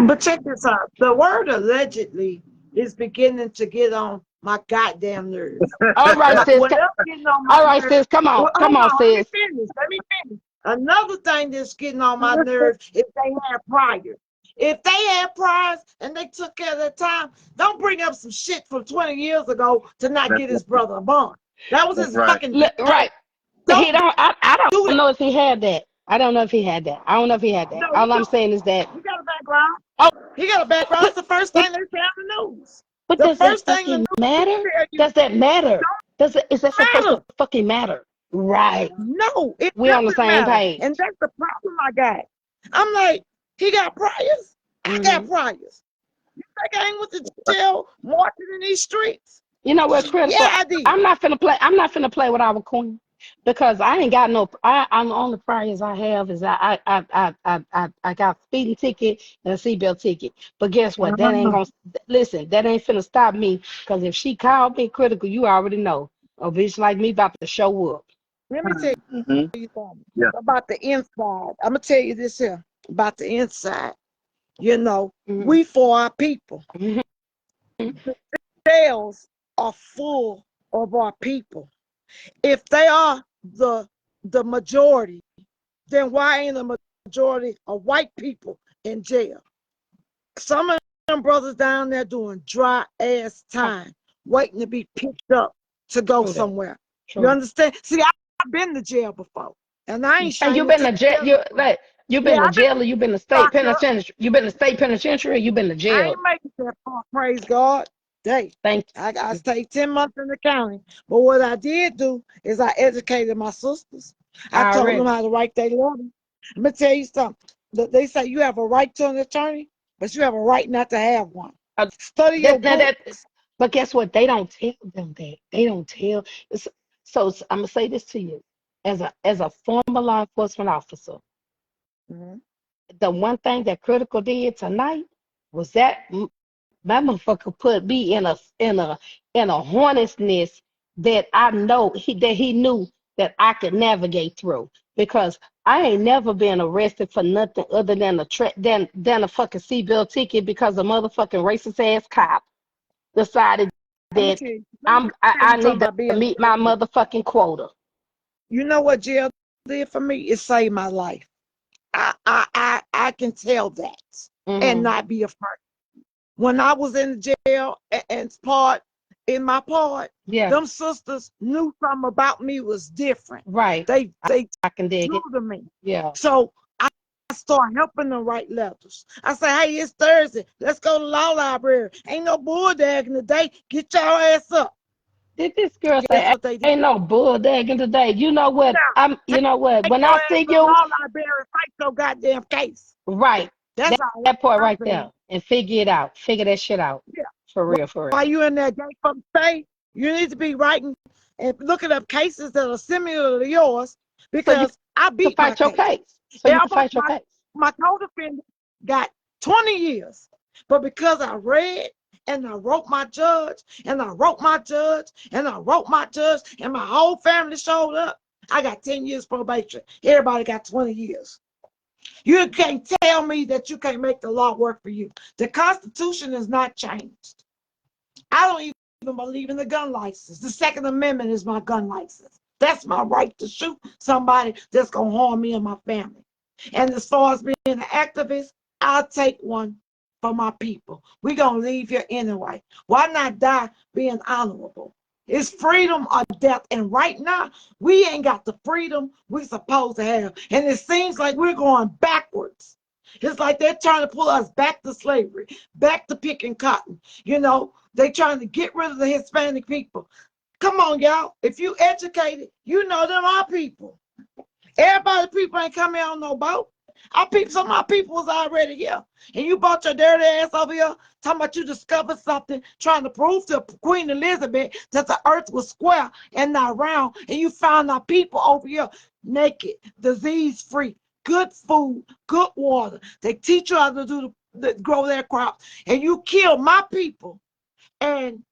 S4: But check this out. The word allegedly is beginning to get on my goddamn nerves.
S3: All right, sis.
S4: Whatever getting on my
S3: All right,
S4: nerves,
S3: sis. Come on,
S4: well,
S3: come on,
S4: let me
S3: sis.
S4: finish. Let me finish. Another thing that's getting on my nerves is they had priors. If they had priors and they took care of their time, don't bring up some shit from 20 years ago to not get his brother a bond. That was his fucking
S3: right. He
S4: Don't
S3: don't. I
S4: do
S3: don't
S4: that.
S3: know if he had that. I don't know if he had that. I don't know if he had that.
S4: No,
S3: All I'm saying is that.
S4: he got a background.
S3: Oh,
S4: He got a background. It's
S3: but
S4: the first
S3: but
S4: thing they say on the news.
S3: but
S4: The
S3: does that
S4: first thing the
S3: fucking
S4: news
S3: matter?
S4: tell you
S3: Does that matter? Does it? Is that supposed
S4: matter.
S3: to fucking matter? Right.
S4: No, it
S3: We on the
S4: doesn't
S3: same
S4: matter.
S3: page.
S4: And that's the problem I got. I'm like, he got priors. I got priors. You think I ain't with the jail marching in these streets?
S3: You know what, critical?
S4: Yeah, I did.
S3: I'm not finna play. I'm not finna play with our queen because I ain't got no. I'm the only priors I have is I got a speeding ticket and a seatbelt ticket. But guess what? That ain't gonna listen. That ain't finna stop me because if she called me critical, you already know a bitch like me about to show up.
S4: Let me tell you something about the inside. I'm gonna tell you this here about the inside. You know, we for our people. Jails are full of our people. If they are the majority, then why ain't a majority of white people in jail? Some of them brothers down there doing dry ass time, waiting to be picked up to go somewhere. You understand? See, I've been to jail before, and I ain't
S3: And
S4: ashamed
S3: you
S4: to
S3: been
S4: tell
S3: to jail? You've been to
S4: I've been
S3: jail, or you been to state
S4: locked up.
S3: penitentiary? You been to state penitentiary? Or you been to
S4: I
S3: jail?
S4: ain't making that far, praise God. Hey,
S3: Thank
S4: I
S3: you.
S4: stayed 10 months in the county. But what I did do is I educated my sisters. I told them
S3: Already.
S4: how to write their letter. Let me tell you something. They say you have a right to an attorney, but you have a right not to have one. Study your books.
S3: But guess what? They don't tell them that. They don't tell. I'm gonna say this to you, as a former law enforcement officer, the one thing that Critical did tonight was that that motherfucker put me in a hornet's nest that I know he knew that I could navigate through because I ain't never been arrested for nothing other than than a fucking seatbelt ticket because a motherfucking racist ass cop decided
S4: Let me
S3: that
S4: tell you,
S3: I
S4: something
S3: need to
S4: about being
S3: meet my motherfucking quota.
S4: You know what jail did for me? It saved my life. I can tell that and not be afraid. When I was in jail and part in my part,
S3: Yeah.
S4: them sisters knew something about me was different.
S3: Right.
S4: They
S3: I can dig
S4: true
S3: it.
S4: to me.
S3: Yeah.
S4: So I start helping them write letters. I say, hey, it's Thursday. Let's go to law library. Ain't no bulldagging today. Get your ass up.
S3: Did this girl
S4: Guess
S3: say
S4: what they did?
S3: ain't no bulldagging today? You know what? You know what?
S4: Take
S3: When
S4: your
S3: I
S4: ass
S3: see
S4: to the
S3: you,
S4: law library and fight your goddamn case.
S3: right.
S4: That's all
S3: That part
S4: I
S3: right
S4: said.
S3: there. And figure it out. Figure that shit out.
S4: Yeah.
S3: For real, for real.
S4: While you in that gate from state, you need to be writing and looking up cases that are similar to yours, because I
S3: To
S4: beat my
S3: fight your
S4: case.
S3: case. So you can
S4: Elmer,
S3: fight your case.
S4: my co-defendant got 20 years. But because I read and I wrote my judge and I wrote my judge and I wrote my judge and my whole family showed up, I got 10 years probation. Everybody got 20 years. You can't tell me that you can't make the law work for you. The Constitution is not changed. I don't even believe in the gun license. The Second Amendment is my gun license. That's my right to shoot somebody that's going to harm me and my family. And as far as being an activist, I'll take one for my people. We're going to leave here anyway. Why not die being honorable? It's freedom or death. And right now, we ain't got the freedom we're supposed to have. And it seems like we're going backwards. It's like they're trying to pull us back to slavery, back to picking cotton. You know, they trying to get rid of the Hispanic people. Come on, y'all. If you educated, you know them our people. Everybody, people ain't coming on no boat. Our people, some of our people was already here. And you brought your dirty ass over here talking about you discovered something, trying to prove to Queen Elizabeth that the earth was square and not round. And you found our people over here naked, disease-free, good food, good water. They teach you how to grow their crops. And you kill my people. And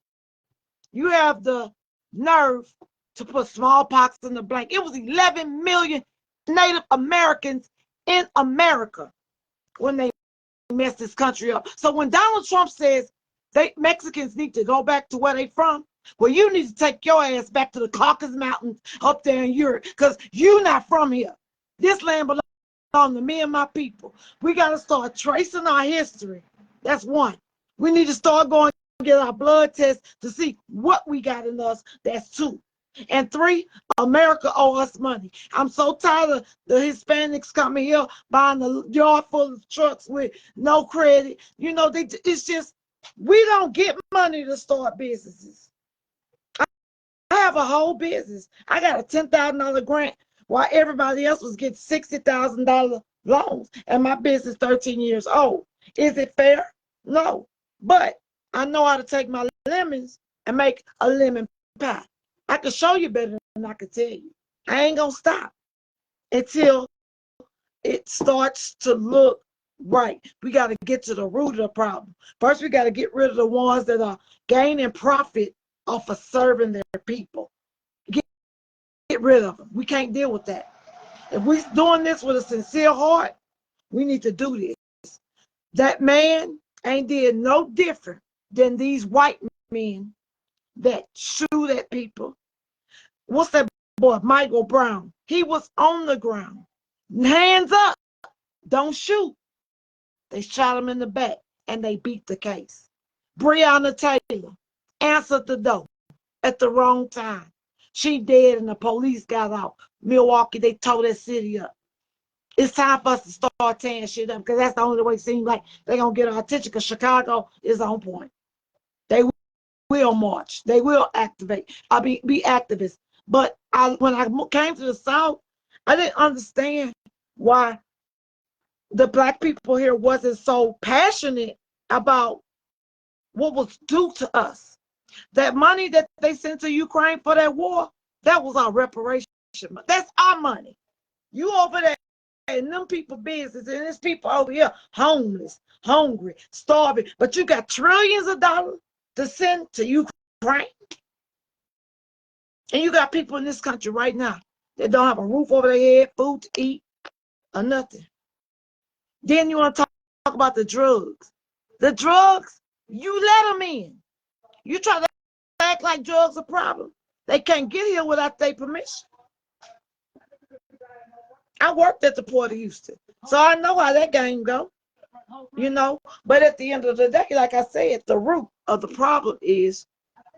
S4: you have the nerve to put smallpox in the blanket. It was 11 million Native Americans in America when they messed this country up. So when Donald Trump says Mexicans need to go back to where they from, well, you need to take your ass back to the Caucasus Mountains up there in Europe, because you're not from here. This land belongs to me and my people. We got to start tracing our history. That's one. We need to start going get our blood tests to see what we got in us. That's two. And three, America owe us money. I'm so tired of the Hispanics coming here buying a yard full of trucks with no credit. You know, it's just, we don't get money to start businesses. I have a whole business. I got a $10,000 grant while everybody else was getting $60,000 loans, and my business 13 years old. Is it fair? No. But I know how to take my lemons and make a lemon pie. I can show you better than I can tell you. I ain't gonna stop until it starts to look right. We got to get to the root of the problem. First, we got to get rid of the ones that are gaining profit off of serving their people. Get rid of them. We can't deal with that. If we're doing this with a sincere heart, we need to do this. That man ain't did no different than these white men that shoot at people. What's that boy, Michael Brown? He was on the ground. Hands up, don't shoot. They shot him in the back and they beat the case. Breonna Taylor answered the door at the wrong time. She dead and the police got out. Milwaukee, they tore that city up. It's time for us to start tearing shit up, because that's the only way it seems like they're going to get our attention, because Chicago is on point. They will march. They will activate. Be activists. But when I came to the South, I didn't understand why the Black people here wasn't so passionate about what was due to us. That money that they sent to Ukraine for that war, that was our reparation. That's our money. You over there and them people business, and there's people over here homeless, hungry, starving, but you got trillions of dollars to send to Ukraine. And you got people in this country right now that don't have a roof over their head, food to eat, or nothing. Then you want to talk about the drugs. The drugs, you let them in. You try to act like drugs are a problem. They can't get here without their permission. I worked at the Port of Houston, so I know how that game go, you know. But at the end of the day, like I said, the root of the problem is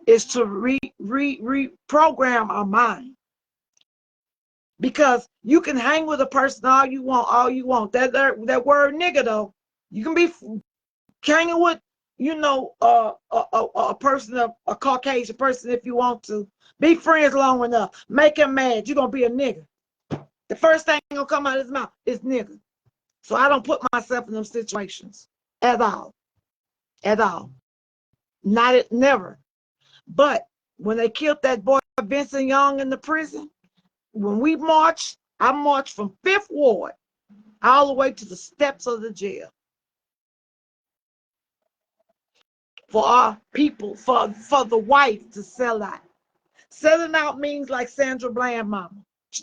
S4: is to reprogram our mind. Because you can hang with a person all you want. That word nigga though, you can be hanging with, a person, a Caucasian person if you want to. Be friends long enough. Make him mad. You're gonna be a nigga. The first thing gonna come out of his mouth is nigga. So I don't put myself in them situations at all. At all. Never. But when they killed that boy Vincent Young in the prison, when we marched, I marched from 5th Ward all the way to the steps of the jail. For our people, for the whites to sell out. Selling out means like Sandra Bland mama.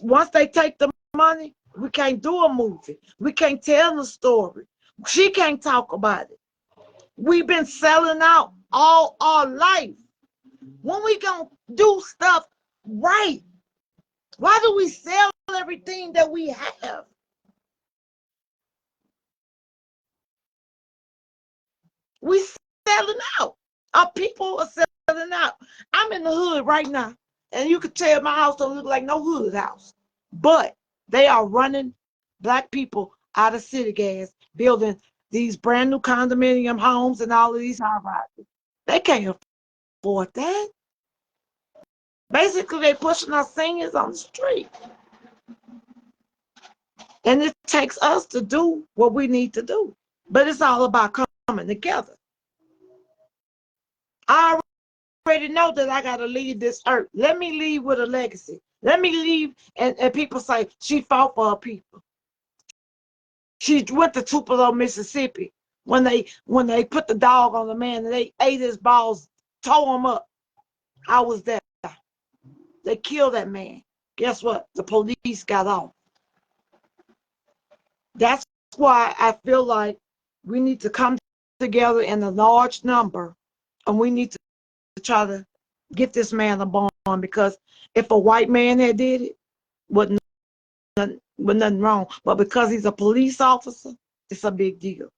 S4: Once they take the money, we can't do a movie. We can't tell the story. She can't talk about it. We've been selling out all our life. When we gonna do stuff right? Why do we sell everything that we have? We selling out. Our people are selling out. I'm in the hood right now, and you can tell my house don't look like no hood house. But they are running Black people out of city gas, building these brand new condominium homes and all of these high rises. They can't afford that. Basically, they're pushing our seniors on the street. And it takes us to do what we need to do. But it's all about coming together. I already know that I got to leave this earth. Let me leave with a legacy. Let me leave, and people say she fought for her people. She went to Tupelo, Mississippi when they put the dog on the man and they ate his balls, tore him up. I was there. They killed that man. Guess what? The police got off. That's why I feel like we need to come together in a large number, and we need to try to get this man a bond, because if a white man had did it, with nothing wrong. But because he's a police officer, it's a big deal.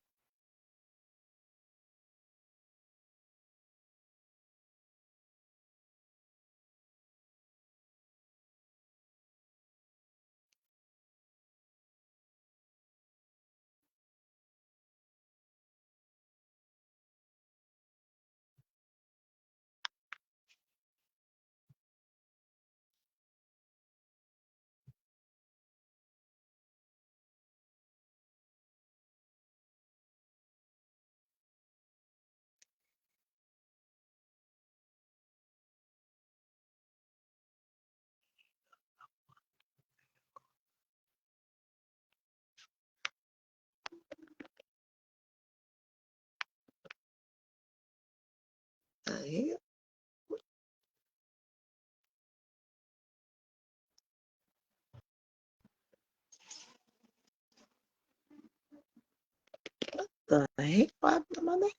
S4: The heck? What happened my name?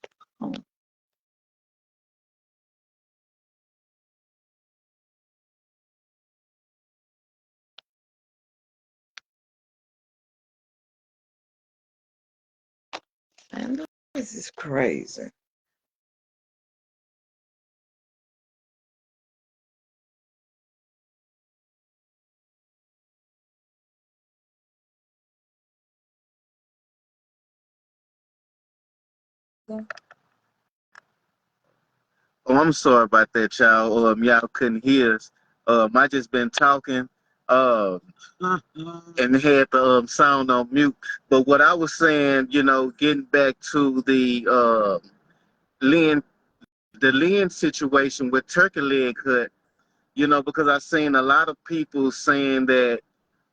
S4: Oh. And this is crazy.
S2: Oh, I'm sorry about that, child. Y'all couldn't hear us. I just been talking, and had the sound on mute. But what I was saying, getting back to Lynn, the Lynn situation with Turkey Leg Hut, because I've seen a lot of people saying that,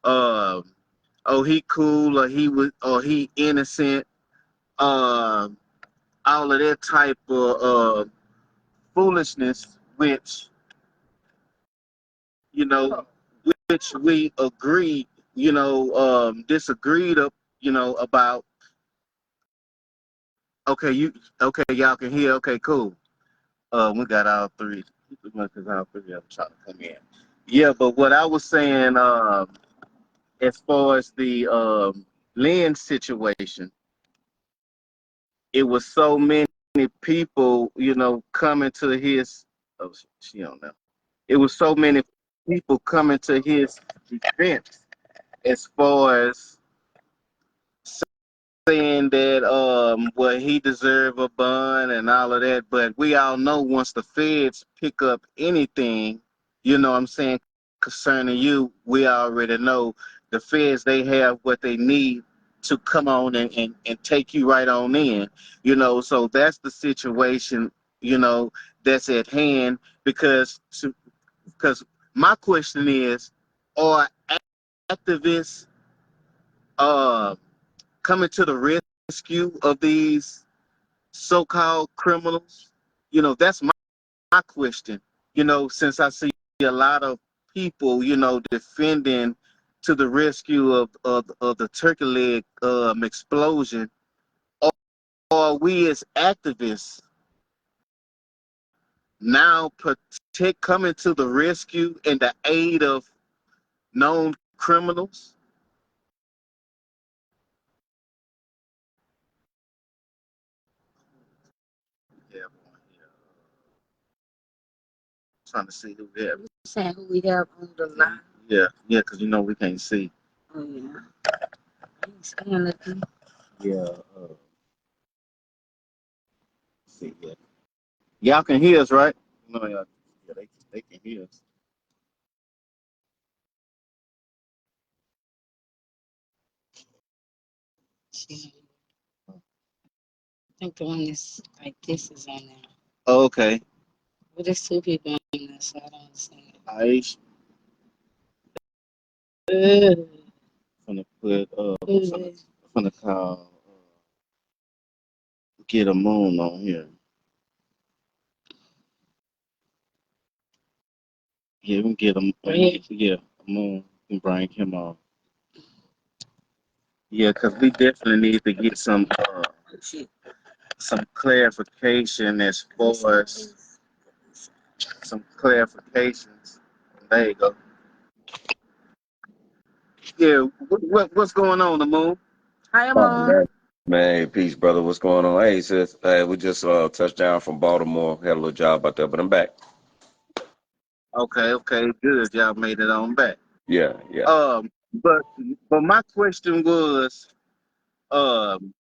S2: uh, oh, he cool, or he innocent, all of that type of foolishness, you know, which we agreed, disagreed about. Okay, y'all can hear. Okay, cool. We got all three. Because all three of them trying to come in. Yeah, but what I was saying, as far as the Lynn situation, it was so many people, coming to his Oh, she don't know. It was so many people coming to his defense as far as saying that well he deserved a bond and all of that, but we all know once the feds pick up anything, you know what I'm saying, concerning you, we already know the feds, they have what they need to come on and take you right on in, you know, so that's the situation, you know, that's at hand because my question is, are activists uh coming to the rescue of these so-called criminals? You know, that's my question. You know, since I see a lot of people, you know, defending to the rescue of the turkey leg explosion, are we as activists now coming to the rescue and the aid of known criminals? Yeah, trying to see who we have.
S1: You saying who we have on the line?
S2: Yeah, because you know we can't see.
S1: Oh yeah. I ain't saying nothing.
S2: Yeah. See, yeah. Y'all can hear us, right? No, yeah, they can hear us.
S1: See, I think the one that's like this is on there.
S2: Oh, okay.
S1: But there's two people on there, so I don't understand.
S2: I
S1: Uh,
S2: gonna put
S1: who's this?
S2: gonna call get a moon on here. Yeah, we can get him. Yeah, a moon and bring him on. Yeah, because we definitely need to get some clarification as far as some clarifications. There you go. Yeah, what's going on, the moon? Hi,
S5: Oh,
S2: Moon.
S5: man, peace, brother. What's going on? Hey, sis. Hey, we just touched down from Baltimore. Had a little job out there, but I'm back.
S2: Okay, good. Y'all made it on back.
S5: Yeah, yeah.
S2: But my question was, um,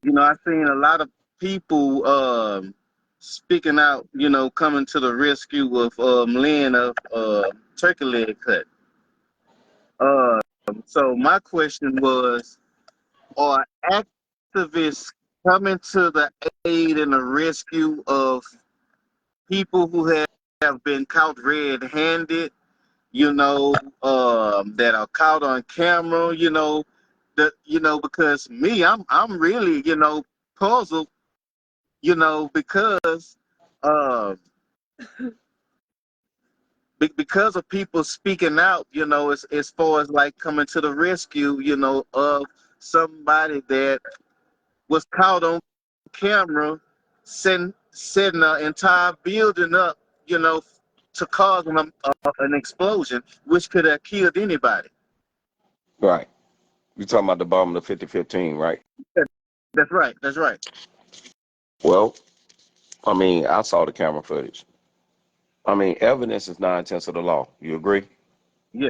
S2: you know, I've seen a lot of people speaking out, you know, coming to the rescue of Lynn of turkey leg cut. So my question was, are activists coming to the aid and the rescue of people who have been caught red-handed, you know, that are caught on camera, you know, because me, I'm really, you know, puzzled, you know, uh, because of people speaking out, you know, as far as like coming to the rescue, you know, of somebody that was caught on camera setting an entire building up, you know, to cause an explosion, which could have killed anybody.
S5: Right. You talking about the bomb of the 5015, right?
S2: That's right. That's right.
S5: Well, I mean, I saw the camera footage. I mean, evidence is 9/10 of the law. You agree?
S2: Yeah.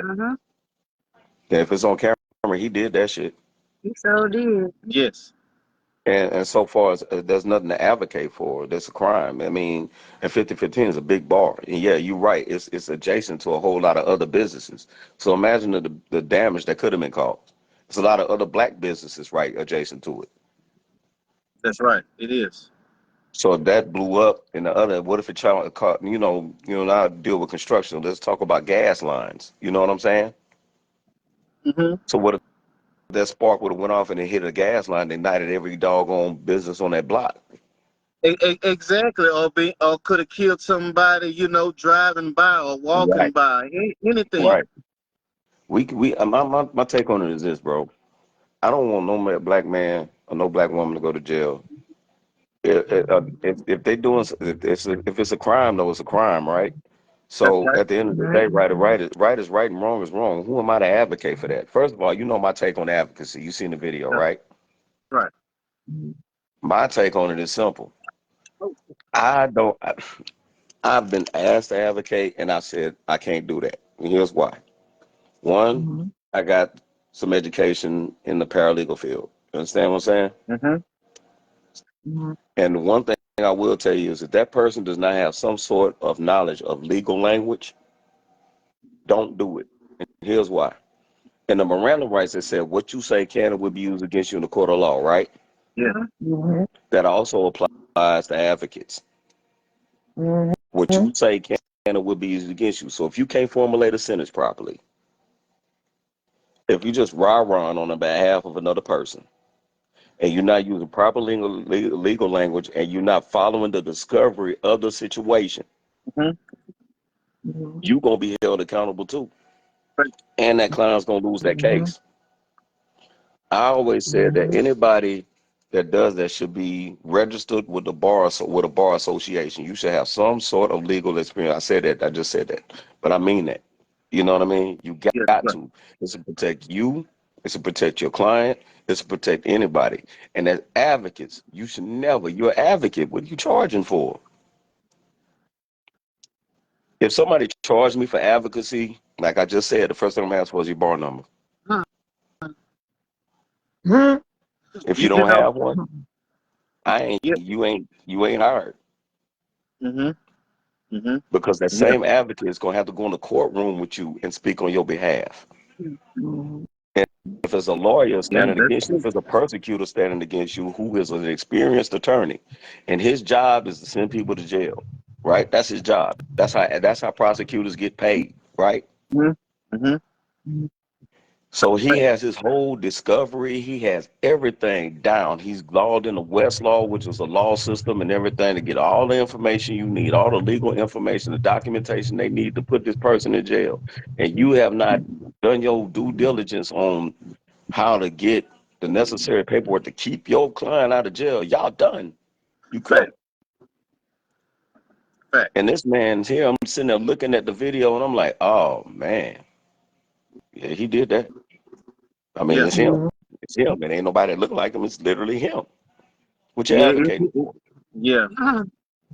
S5: Yeah, if it's on camera, he did that shit.
S1: He so did.
S2: Yes.
S5: And so far as there's nothing to advocate for, that's a crime. I mean, and 5015 is a big bar. And yeah, you're right. It's adjacent to a whole lot of other businesses. So imagine the damage that could have been caused. There's a lot of other black businesses right adjacent to it.
S2: That's right. It is.
S5: So if that blew up and the other, what if it caught, now I deal with construction. Let's talk about gas lines. You know what I'm saying?
S2: Mm-hmm.
S5: So what if that spark would have went off and it hit a gas line and ignited every doggone business on that block?
S2: Exactly. Or could have killed somebody, you know, driving by or walking
S5: Right.
S2: by. Anything.
S5: Right. My take on it is this, bro. I don't want no black man or no black woman to go to jail. If they doing if it's a crime, though, it's a crime, right?
S2: That's
S5: So
S2: right.
S5: at the end of the day, right is right and wrong is wrong. Who am I to advocate for that? First of all, you know my take on advocacy. You seen the video,
S2: That's
S5: right?
S2: right.
S5: My take on it is simple. I don't. I've been asked to advocate, and I said I can't do that. And here's why. One,
S4: Mm-hmm.
S5: I got some education in the paralegal field. You understand what I'm saying?
S2: Mm-hmm.
S4: Mm-hmm.
S5: And one thing I will tell you is if that person does not have some sort of knowledge of legal language, don't do it. And here's why. In the Miranda rights, it said what you say can and will be used against you in the court of law, right?
S2: Yeah.
S4: Mm-hmm.
S5: That also applies to advocates. What you say can and will be used against you. So if you can't formulate a sentence properly, if you just rah-rah on the behalf of another person, and you're not using proper legal language, and you're not following the discovery of the situation,
S2: Mm-hmm.
S4: Mm-hmm.
S5: you're going to be held accountable too.
S2: Right.
S5: And that client's going to lose that
S4: Mm-hmm.
S5: case. I always said that anybody that does that should be registered with the bar, with a bar association. You should have some sort of legal experience. I said that. I just said that, but I mean that. You know what I mean? You
S2: Yeah.
S5: got
S2: Right.
S5: to. It's to protect you. It's to protect your client. It's to protect anybody. And as advocates, you should never. You're an advocate. What are you charging for? If somebody charged me for advocacy, like I just said, the first thing I'm asking for is your bar number.
S1: Huh.
S4: Mm-hmm.
S5: If you
S2: You
S5: don't
S2: know.
S5: have one, I ain't.
S2: Yeah.
S5: You ain't hired.
S2: Mm-hmm. Mm-hmm.
S5: Because that
S2: Yeah.
S5: same advocate is going to have to go in the courtroom with you and speak on your behalf.
S4: Mm-hmm.
S5: And if it's a lawyer
S2: Yeah.
S5: standing
S2: That's
S5: against you,
S2: true.
S5: if it's a persecutor standing against you, who is an experienced attorney, and his job is to send people to jail, right? That's his job. That's how prosecutors get paid, right?
S2: Mm-hmm. Mm-hmm.
S5: So he
S2: Right.
S5: has his whole discovery. He has everything down. He's logged in the Westlaw, which is a law system and everything to get all the information you need, all the legal information, the documentation they need to put this person in jail. And you have not done your due diligence on how to get the necessary paperwork to keep your client out of jail. Y'all done. You
S2: Fact.
S5: cooked.
S2: Fact.
S5: And this man's here. I'm sitting there looking at the video and I'm like, oh man, yeah, he did that. I mean,
S2: Yeah.
S5: it's him. It's him. It ain't nobody that look like him. It's literally him. What you
S2: Yeah.
S5: advocating for?
S2: Yeah.
S1: Uh,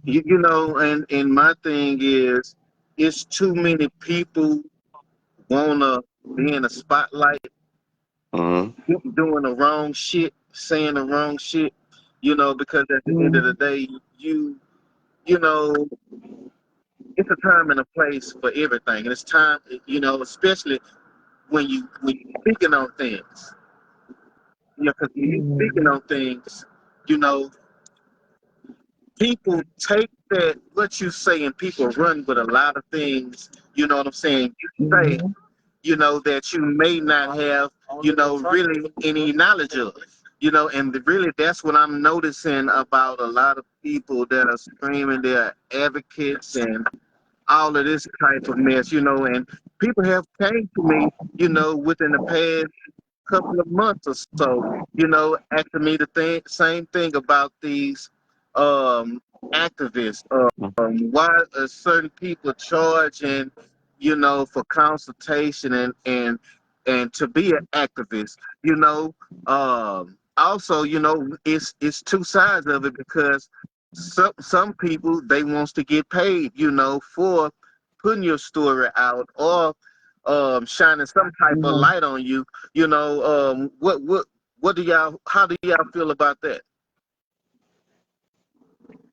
S2: You know, and my thing is, it's too many people wanna be in the spotlight,
S5: Mm-hmm.
S2: doing the wrong shit, saying the wrong shit. You know, because at the end of the day, you know, it's a time and a place for everything, and it's time. You know, especially when you speaking on things. You know, because when you speaking on things, you know, people take that what you say and people run with a lot of things. You know what I'm saying? You say, you know, that you may not have, you know, really any knowledge of. You know, and really that's what I'm noticing about a lot of people that are screaming they're advocates and all of this type of mess, you know, and people have came to me, you know, within the past couple of months or so, you know, asking me the same thing about these um, activists. Why are certain people charging, you know, for consultation and to be an activist? You know, also, you know, it's two sides of it because some people they wants to get paid, you know, for putting your story out or shining some type of light on you. You know, what do y'all? How do y'all feel about that?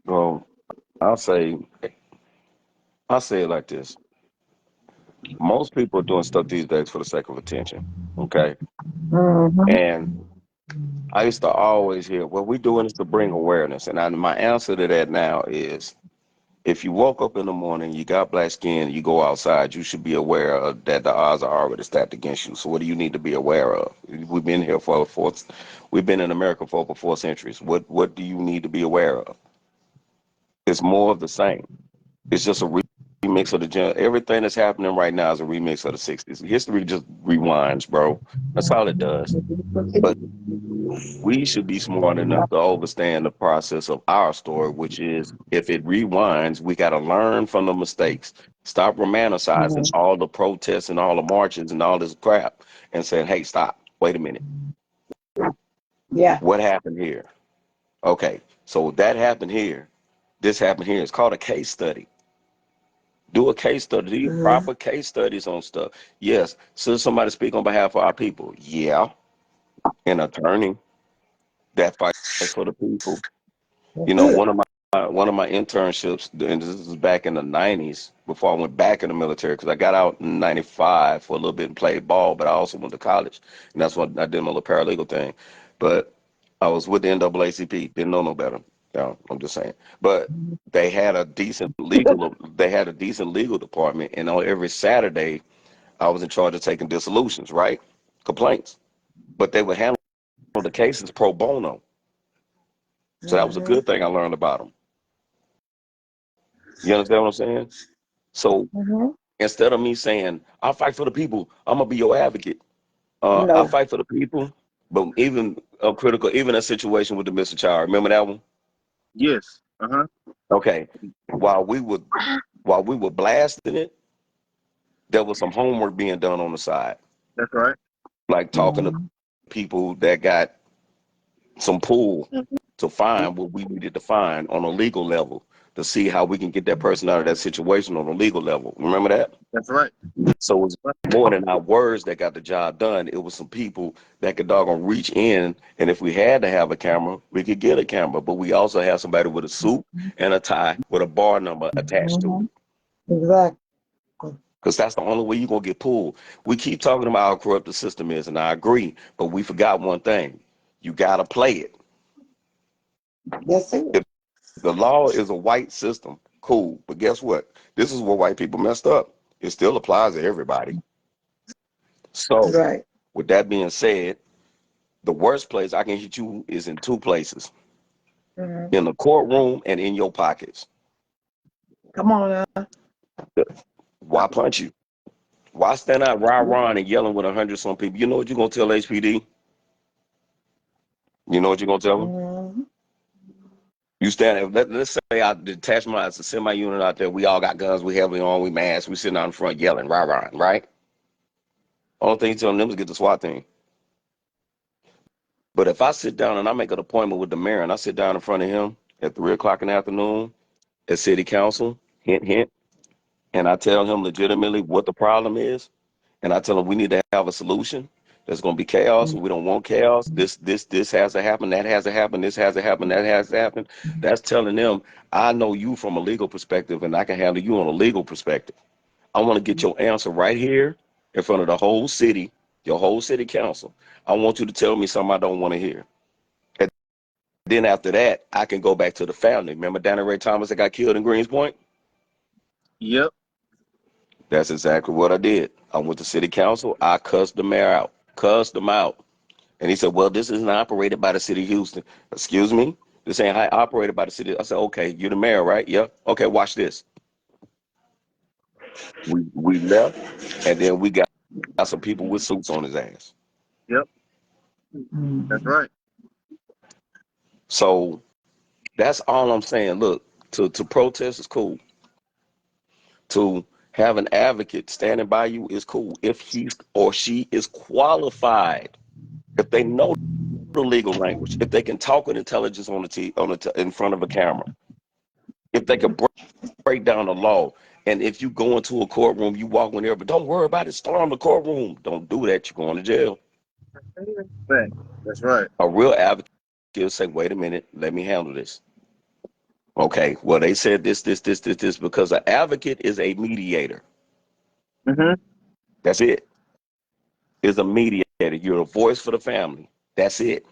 S5: Well, I'll say I'll say it like this. Most people are doing stuff these days for the sake of attention. Okay. And I used to always hear, well, we're doing this to bring awareness. And my answer to that now is if you woke up in the morning, you got black skin, you go outside, you should be aware of that the odds are already stacked against you. So what do you need to be aware of? We've been here for we've been in America for over 4 centuries. What do you need to be aware of? It's more of the same. It's just a remix of everything that's happening right now is a remix of the 60s. History just rewinds, bro. That's all it does. But we should be smart enough to understand the process of our story, which is if it rewinds, we got to learn from the mistakes. Stop romanticizing all the protests and all the marches and all this crap and saying, hey, stop. Wait a minute.
S3: Yeah.
S5: What happened here? Okay. So that happened here. This happened here. It's called a case study. Do a case study, proper case studies on stuff. Yes. So somebody speak on behalf of our people. Yeah. An attorney that fight for the people. You know, one of my internships, and this is back in the '90s before I went back in the military, because I got out in '95 for a little bit and played ball, but I also went to college, and that's what I did my little paralegal thing. But I was with the NAACP, didn't know no better. No, I'm just saying. But they had a decent legal department, and on every Saturday, I was in charge of taking dissolutions, right? Complaints, but they would handle the cases pro bono, so that was a good thing I learned about them. You understand what I'm saying? So instead of me saying, I'll fight for the people, I'm gonna be your advocate. I
S3: No.
S5: fight for the people, but even critical, even a situation with the Mr. Child. Remember that one?
S2: Yes. Uh-huh.
S5: Okay. While we were while we were blasting it, there was some homework being done on the side,
S2: That's right.
S5: like talking to people that got some pull to find what we needed to find on a legal level to see how we can get that person out of that situation on a legal level. Remember that?
S2: That's right.
S5: So it was more than our words that got the job done. It was some people that could doggone reach in, and if we had to have a camera, we could get a camera. But we also have somebody with a suit and a tie with a bar number attached to it,
S4: Exactly.
S5: because that's the only way you're gonna get pulled. We keep talking about how corrupt the system is, and I agree, but we forgot one thing: you gotta play it.
S4: Yes, it
S5: If the law is a white system, cool. But guess what? This is where white people messed up. It still applies to everybody.
S4: is.
S5: So,
S4: Right.
S5: with that being said, the worst place I can hit you is in two places: in the courtroom and in your pockets.
S4: Come on now.
S5: Why punch you? Why stand out rah-rah and yelling with 100 some people? You know what you're going to tell HPD? You know what you're going to tell them? You stand there, let's say I detach my, send my unit out there. We all got guns, we heavily on, we masked, we sitting out in front yelling, rah-rah, right? Only thing you telling them is get the SWAT team. But if I sit down and I make an appointment with the mayor and I sit down in front of him at 3 o'clock in the afternoon at city council, hint, hint, and I tell him legitimately what the problem is, and I tell him we need to have a solution. There's going to be chaos. We don't want chaos. This has to happen. That has to happen. This has to happen. That has to happen. That's telling them I know you from a legal perspective, and I can handle you on a legal perspective. I want to get your answer right here in front of the whole city, your whole city council. I want you to tell me something I don't want to hear. And then after that, I can go back to the family. Remember Danny Ray Thomas that got killed in Greens Point?
S2: Yep.
S5: That's exactly what I did. I went to city council. I cussed the mayor out, cussed him out. And he said, well, this isn't operated by the city of Houston. Excuse me? This ain't how operated by the city. I said, okay, you're the mayor, right? Yeah. Okay, watch this. We left, and then we got some people with suits on his ass.
S2: Yep. That's right.
S5: So that's all I'm saying. Look, to protest is cool. To have an advocate standing by you is cool if he or she is qualified. If they know the legal language, if they can talk with intelligence on in front of a camera, if they can break down the law, and if you go into a courtroom, you walk in there, but don't worry about it, storm the courtroom. Don't do that. You're going to jail.
S2: Fact. That's right.
S5: A real advocate will say, wait a minute, let me handle this. Okay, well, they said this, because an advocate is a mediator.
S2: Mm-hmm.
S5: That's it. Is a mediator. You're a voice for the family. That's it.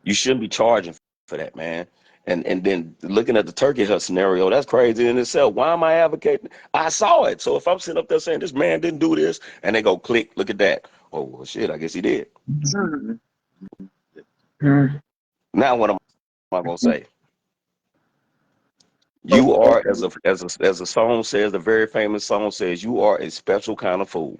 S5: You shouldn't be charging for that, man. And then looking at the turkey hut scenario, that's crazy in itself. Why am I advocating? I saw it. So if I'm sitting up there saying this man didn't do this, and they go click, look at that. Oh well, shit, I guess he did. Now what am I gonna say? You are,
S2: Okay.
S5: as a song says, the very famous song says, you are a special kind of fool,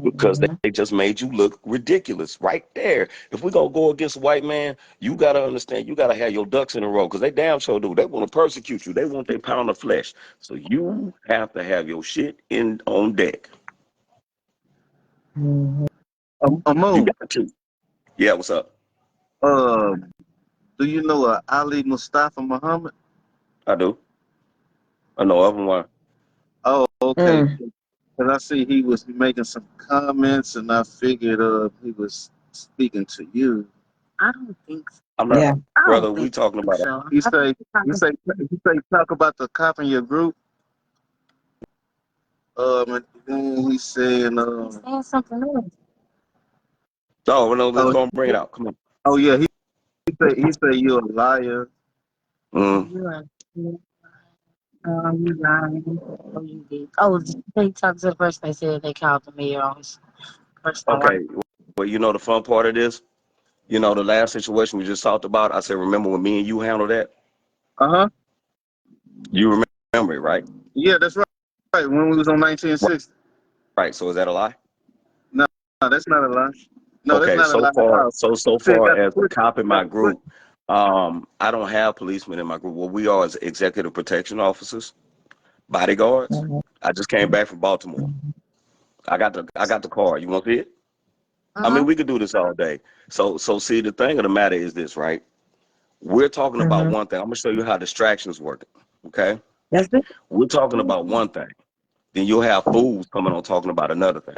S5: because they just made you look ridiculous right there. If we're gonna go against a white man, you gotta understand, you gotta have your ducks in a row, because they damn sure do. They want to persecute you. They want their pound of flesh. So you have to have your shit in on deck. You
S2: Moon.
S5: got to. Yeah, what's up?
S2: Um, do you know Ali Mustafa Muhammad?
S5: I do. I know of one.
S2: Oh, okay.
S3: Mm.
S2: Cause I see he was making some comments, and I figured he was speaking to you.
S1: I don't think so.
S5: I'm not,
S3: Yeah.
S1: I don't
S5: brother. We
S1: think
S5: talking about
S1: so.
S2: You
S1: I think
S2: say
S1: he's
S2: you
S1: talking
S2: say you say talk about the cop in your group. And then he's saying
S1: he's saying something else.
S5: Oh no, let's
S2: oh
S5: go and bring it out. Come on.
S2: oh yeah, he say you're a liar.
S5: Mm.
S1: You are. You lying. Oh, you did. Oh, they talked to the person. They said they called the mayor on his personal life.
S5: Okay. Well, you know the fun part of this. You know the last situation we just talked about. I said, remember when me and you handled that?
S2: Uh-huh.
S5: You remember it, right?
S2: Yeah, that's right. Right when we was on
S5: Right.
S2: 1960.
S5: Right. So is that a lie?
S2: No, no, that's not a lie. No, that's
S5: Okay.
S2: not a
S5: So
S2: lie at
S5: far,
S2: all.
S5: so
S2: See,
S5: far
S2: got the
S5: as the
S2: push,
S5: cop in
S2: got
S5: my
S2: the push.
S5: group, I don't have policemen in my group. What we are is executive protection officers, bodyguards.
S3: Mhm.
S5: I just came back from Baltimore. I got the car. You want to see it? I
S1: Uh-huh.
S5: mean, we could do this all day. So see, the thing of the matter is this, right? We're talking about
S3: Mhm.
S5: one thing. I'm gonna show you how distractions work. Okay,
S3: That's it.
S5: we're talking about one thing. Then you'll have fools coming on talking about another thing.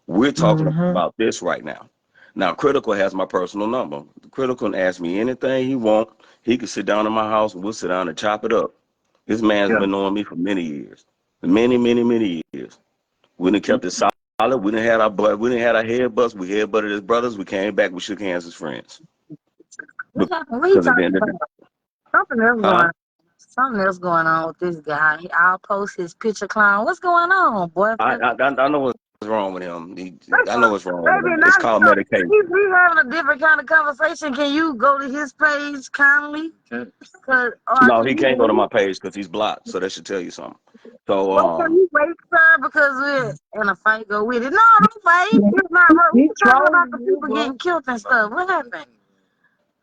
S5: We're talking
S3: Mhm.
S5: about this right now. Now, Critical has my personal number. Critical can ask me anything he want. He can sit down in my house and we'll sit down and chop it up. This man's
S2: Yeah.
S5: been knowing me for many years, many years. We done kept it solid. We didn't had our butt. We didn't had our head bust. We head butted as brothers. We came back. We shook hands as friends.
S1: What are you
S5: Because at the
S1: talking
S5: end of the
S1: about? Something else
S5: huh?
S1: going. Something else going on with this guy. I'll post his picture, clown. What's going on,
S5: I,
S1: boyfriend?
S5: I I know what's wrong with him.
S1: That's
S5: I know
S1: what,
S5: what's wrong with
S1: baby.
S5: him. It's
S1: Not
S5: called
S1: so.
S5: medication.
S1: We having a different kind of conversation. Can you go to his page kindly?
S2: Okay.
S1: Cause or
S5: No,
S1: can
S5: he
S1: you
S5: can't go to
S1: wait?
S5: my page because he's blocked. So that should tell you something. So
S1: Well, can you wait, sir? Because we're in a fight. Go with it. No, don't fight. It's not right. We
S4: He
S1: were talking about
S4: trolling
S1: the
S4: you,
S1: people
S4: boy.
S1: getting killed and stuff. What happened?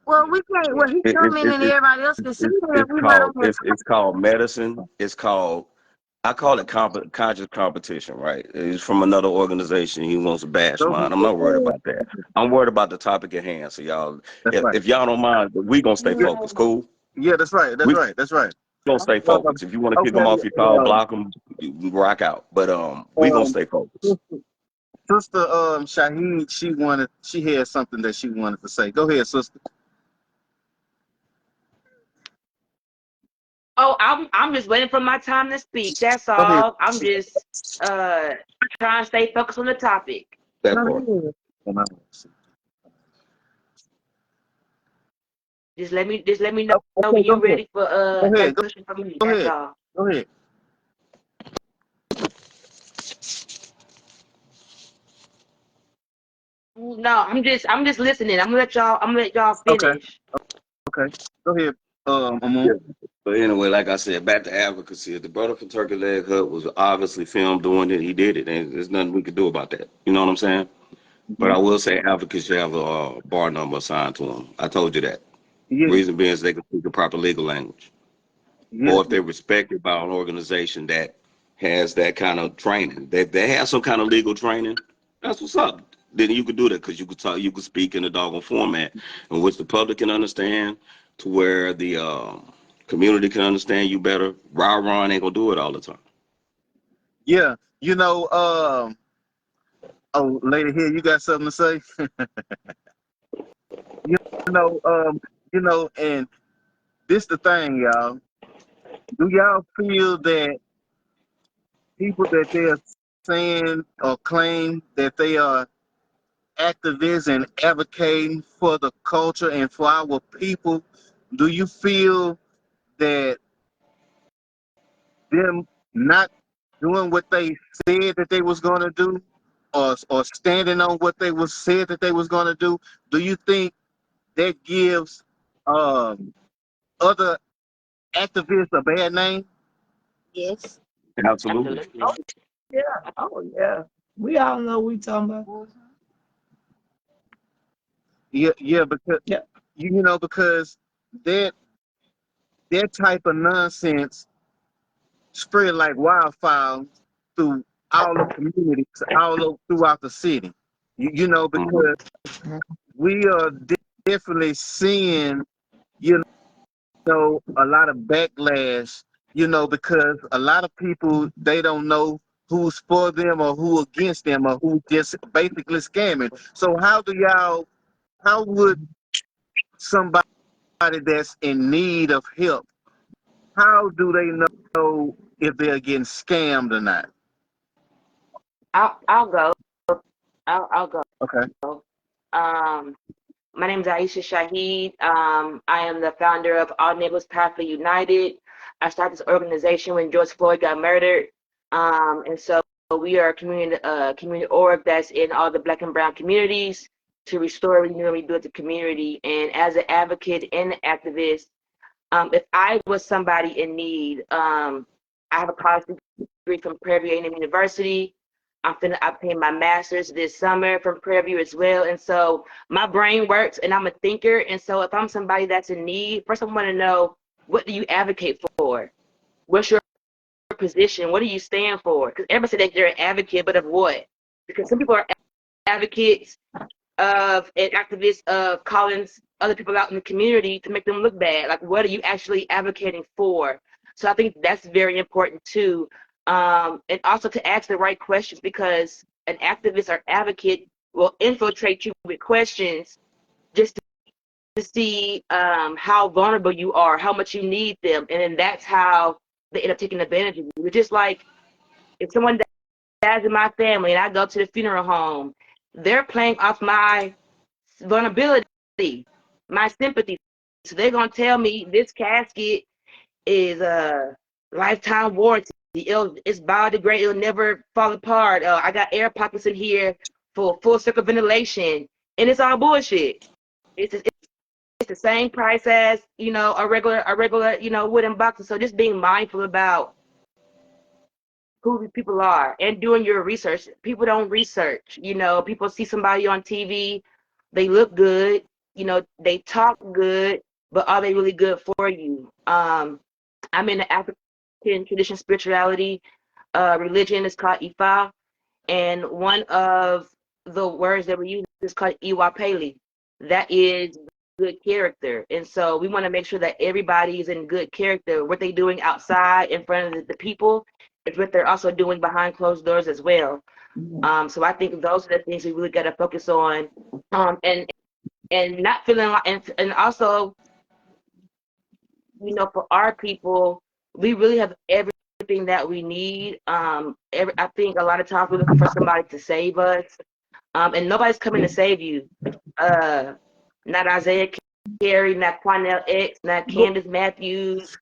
S1: Well, we can't. Well, he
S5: it, it,
S1: coming
S5: it,
S1: and
S5: it,
S1: everybody else can see that
S5: it's
S1: we not
S5: called
S1: on here
S5: it's called medicine. It's called I call it conscious competition, right? It's from another organization. He wants to bash
S2: So
S5: mine. I'm not worried about that. I'm worried about the topic at hand. So y'all,
S2: that's right.
S5: if y'all don't mind, we gonna stay
S2: Yeah,
S5: focused. Cool.
S2: yeah, that's right. That's
S5: We
S2: right. That's right.
S5: gonna stay
S2: Um,
S5: focused. If you want to kick them
S2: okay.
S5: off your call, block them, rock out. But we gonna
S2: Um,
S5: stay focused.
S2: sister Shaheen, she had something that she wanted to say. Go ahead, sister.
S3: Oh, I'm just waiting for my time to speak. That's
S2: Go ahead.
S3: all. I'm just uh trying to stay focused on the topic.
S5: That
S1: Go
S5: part.
S1: ahead.
S3: Just let me know when
S2: Okay, go
S3: you're
S2: ahead.
S3: ready for
S2: Go
S3: a
S2: ahead.
S3: question from me.
S2: Go
S3: That's
S2: ahead.
S3: all.
S2: Go ahead.
S3: No, I'm just listening. I'm gonna let y'all
S2: Okay.
S3: finish.
S2: Okay. Go ahead.
S5: Yeah.
S2: Amun.
S5: But anyway, like I said, back to advocacy. The brother from Turkey Leg Hut was obviously filmed doing it. He did it, and there's nothing we could do about that. You know what I'm saying? But
S2: Mhm.
S5: I will say advocates should have a bar number assigned to them. I told you that.
S2: Yeah.
S5: Reason being is they can speak the proper legal language,
S2: Yeah.
S5: or if they're respected by an organization that has that kind of training, they have some kind of legal training. That's what's up. Then you could do that because you could talk, you could speak in a doggone format in which the public can understand, to where the community can understand you better. Rah rah ain't gonna do it all the time.
S2: Yeah. Oh, lady here, you got something to say? you know, and this the thing, y'all. Do y'all feel that people that they're saying or claim that they are activists and advocating for the culture and for our people, do you feel that them not doing what they said that they was going to do, or standing on what they was said that they was going to do you think that gives um, other activists a bad name?
S1: Yes.
S5: Absolutely.
S3: Absolutely.
S4: Yeah. Oh, yeah. We all know what we talking about.
S1: Mhm.
S2: Yeah, yeah, because
S4: Yeah.
S2: because that that type of nonsense spread like wildfire through all the communities, throughout the city.
S5: Mhm.
S2: Because we are definitely seeing, a lot of backlash because a lot of people, they don't know who's for them or who against them or who just basically scamming. So how would somebody that's in need of help, how do they know if they're getting scammed or not?
S3: I'll go. I'll go.
S2: Okay.
S3: Um, my name is Aisha Shaheed. I am the founder of All Neighbors Powerfully United. I started this organization when George Floyd got murdered. And so we are a community org that's in all the Black and Brown communities to restore, renew, and rebuild the community. And as an advocate and an activist, if I was somebody in need, I have a college degree from Prairie View A&M University. I'm finna obtain my master's this summer from Prairie View as well. And so my brain works and I'm a thinker. And so if I'm somebody that's in need, first I want to know, what do you advocate for? What's your position? What do you stand for? Because everybody said that they're an advocate, but of what? Because some people are advocates of and activists of calling other people out in the community to make them look bad. Like, what are you actually advocating for? So I think that's very important too. And also to ask the right questions, because an activist or advocate will infiltrate you with questions just to see how vulnerable you are, how much you need them. And then that's how they end up taking advantage of you. It's just like if someone dies in my family and I go to the funeral home, they're playing off my vulnerability, my sympathy. So they're gonna tell me this casket is a lifetime warranty. It's biodegradable. It'll never fall apart. I got air pockets in here for full circle ventilation, and it's all bullshit. It's the same price as a regular wooden box. So just being mindful about who these people are and doing your research. People don't research. People see somebody on TV, they look good, they talk good, but are they really good for you? I'm in the African tradition spirituality. Religion is called Ifa, and one of the words that we use is called Iwapeli. That is good character. And so we want to make sure that everybody is in good character. What they're doing outside in front of the people is what they're also doing behind closed doors as well. So I think those are the things we really got to focus on. And not feeling like, and also, for our people, we really have everything that we need. I think a lot of times we're looking for somebody to save us, and nobody's coming to save you. Not Isaiah Carey, not Quanell X, not Candace Matthews,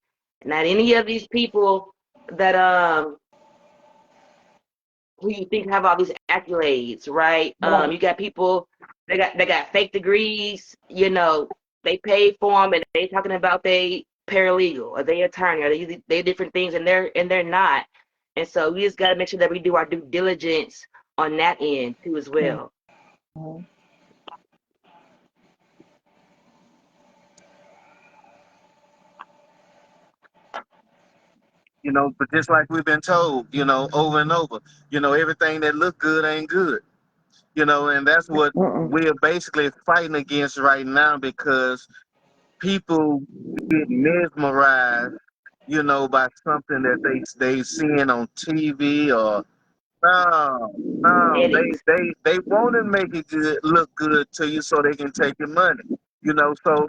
S3: not any of these people that who you think have all these accolades, right? You got people they got fake degrees, they paid for them and they talking about they paralegal or they attorney or they different things and they're not. And so we just got to make sure that we do our due diligence on that end too as well.
S2: But just like we've been told, over and over, everything that look good ain't good. And that's what we're basically fighting against right now, because people get mesmerized, by something that they seeing on TV, or no,
S3: Headaches.
S2: they want to make it look good to you so they can take your money. So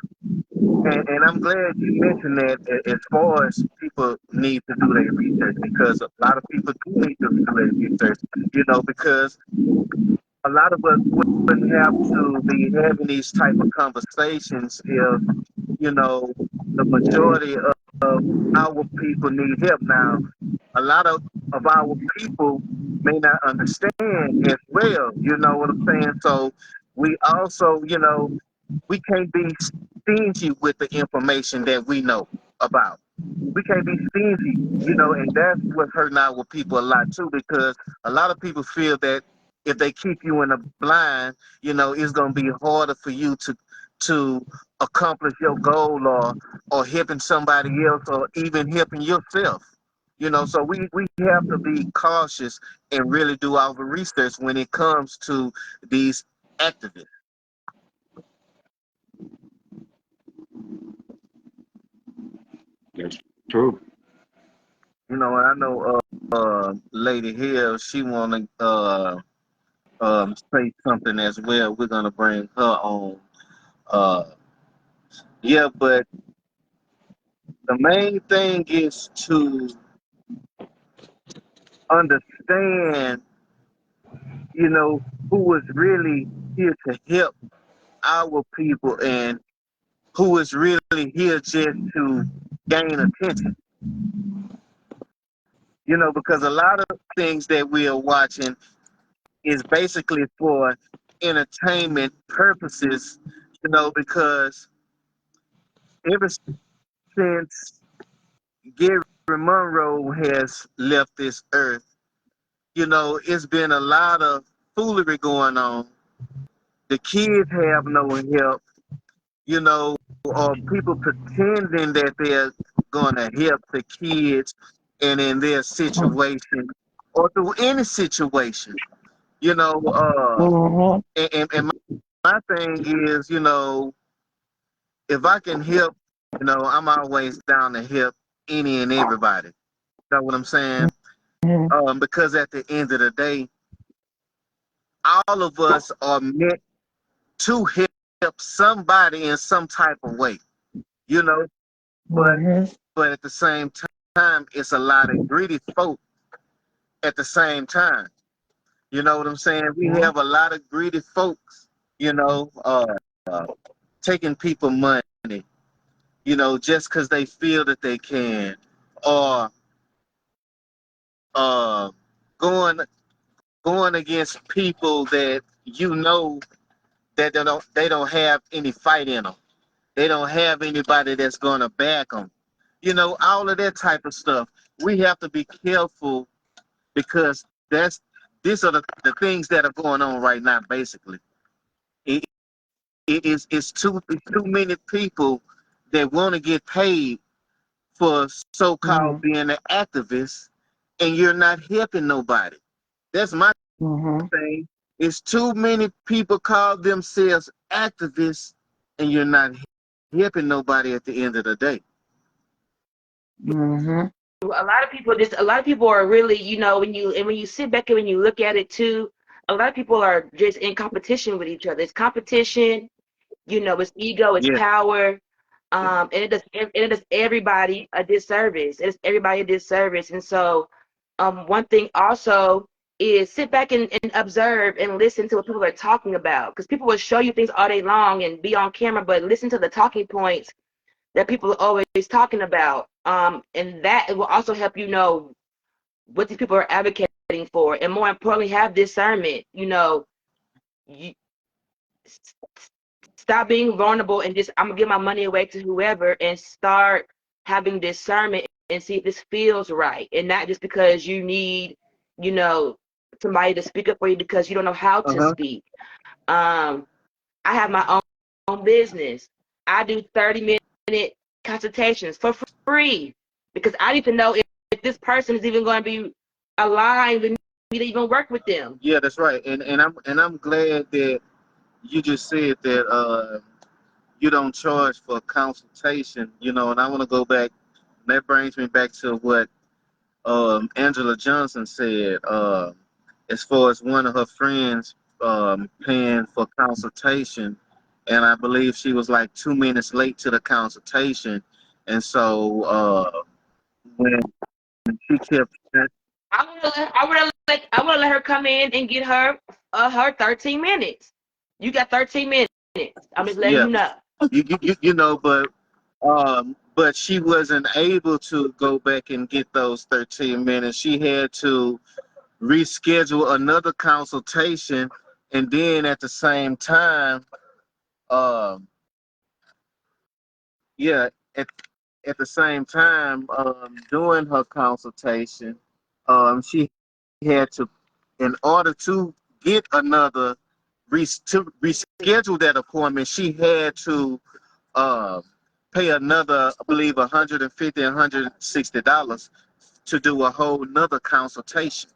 S2: and I'm glad you mentioned that, as far as people need to do their research, because a lot of people do need to do their research, because a lot of us wouldn't have to be having these type of conversations if, the majority of our people need help. Now, a lot of our people may not understand as well, you know what I'm saying? So we also, we can't be stingy with the information that we know about. We can't be stingy, and that's what's hurting our people a lot too, because a lot of people feel that if they keep you in a blind, it's gonna be harder for you to accomplish your goal, or helping somebody else, or even helping yourself. So we have to be cautious and really do our research when it comes to these activists.
S5: That's true.
S2: I know Lady Hill, she wanna say something as well. We're gonna bring her on. Uh, yeah, but the main thing is to understand, who is really here to help our people and who is really here just to gain attention. Because a lot of things that we are watching is basically for entertainment purposes, because ever since Gary Monroe has left this earth, it's been a lot of foolery going on. The kids have no help, or people pretending that they're going to help the kids and in their situation or through any situation, you know. And my thing is, if I can help, I'm always down to help any and everybody. You know what I'm saying? Because at the end of the day, all of us are meant to help somebody in some type of way, you know. But but at the same time, it's a lot of greedy folk at the same time. You know what I'm saying? We have a lot of greedy folks, you know, taking people money, just because they feel that they can, or uh, going going against people that that they don't have any fight in them. They don't have anybody that's gonna back them. All of that type of stuff. We have to be careful because these are the things that are going on right now. Basically, it, it's too many people that want to get paid for so-called being an activist, and you're not helping nobody. That's my thing. It's too many people call themselves activists, and you're not helping nobody at the end of the day.
S3: A lot of people are really, when you sit back and when you look at it too, a lot of people are just in competition with each other. It's competition, it's ego, it's
S2: Yeah.
S3: power, and it does everybody a disservice. It's everybody a disservice. And so, one thing also is sit back and observe and listen to what people are talking about, because people will show you things all day long and be on camera, but listen to the talking points that people are always talking about. And that will also help what these people are advocating for, and more importantly, have discernment. You, stop being vulnerable and just, I'm gonna give my money away to whoever, and start having discernment and see if this feels right, and not just because you need, you know, somebody to speak up for you because you don't know how to
S2: Uh-huh.
S3: speak. I have my own business. I do 30-minute consultations for free because I need to know if this person is even going to be aligned with me to even work with them.
S2: Yeah, that's right. And I'm glad that you just said that you don't charge for consultation, and I want to go back. That brings me back to what Angela Johnson said, as far as one of her friends paying for consultation, and I believe she was like 2 minutes late to the consultation, and so when she kept,
S3: I would let her come in and get her 13 minutes. You got 13 minutes. I'm just letting
S2: yeah,
S3: you know.
S2: but she wasn't able to go back and get those 13 minutes. She had to reschedule another consultation, and then at the same time, um, yeah, at the same time, during her consultation, she had to, in order to get another, to reschedule that appointment, she had to uh, pay another, I believe, $150 and $160 to do a whole nother consultation.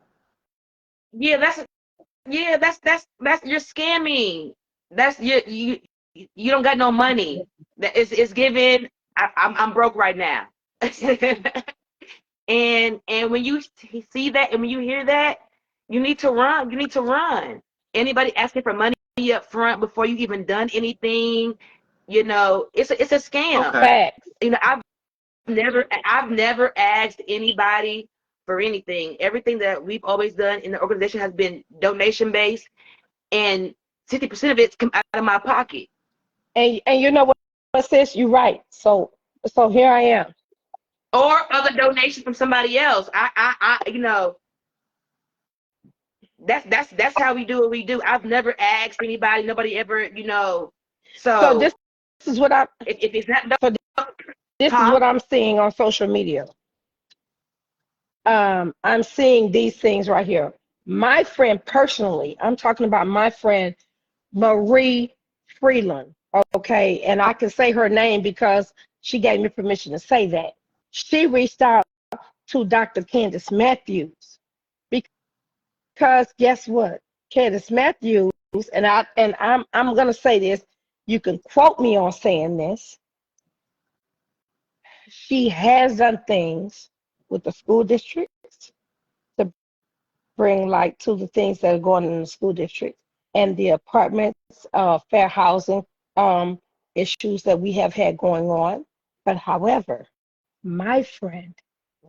S3: Yeah, that's you're scamming. That's you don't got no money. That is given. I'm broke right now. And when you see that and when you hear that, you need to run. You need to run. Anybody asking for money up front before you even done anything, it's a scam.
S2: Okay.
S3: Facts. I've never asked anybody for anything. Everything that we've always done in the organization has been donation based, and 60% of it's come out of my pocket.
S6: And you know what, sis, you're right. So here I am.
S3: Or other donations from somebody else. That's how we do what we do. I've never asked anybody. Nobody ever,
S6: So
S3: So
S6: this is what
S3: if it's not,
S6: so this is what I'm seeing on social media. I'm seeing these things right here. My friend personally, I'm talking about my friend Marie Freeland. Okay, and I can say her name because she gave me permission to say that. She reached out to Dr. Candace Matthews because guess what? Candace Matthews, and I'm gonna say this, you can quote me on saying this. She has done things with the school districts to bring light to the things that are going on in the school district and the apartments, fair housing issues that we have had going on. But however, my friend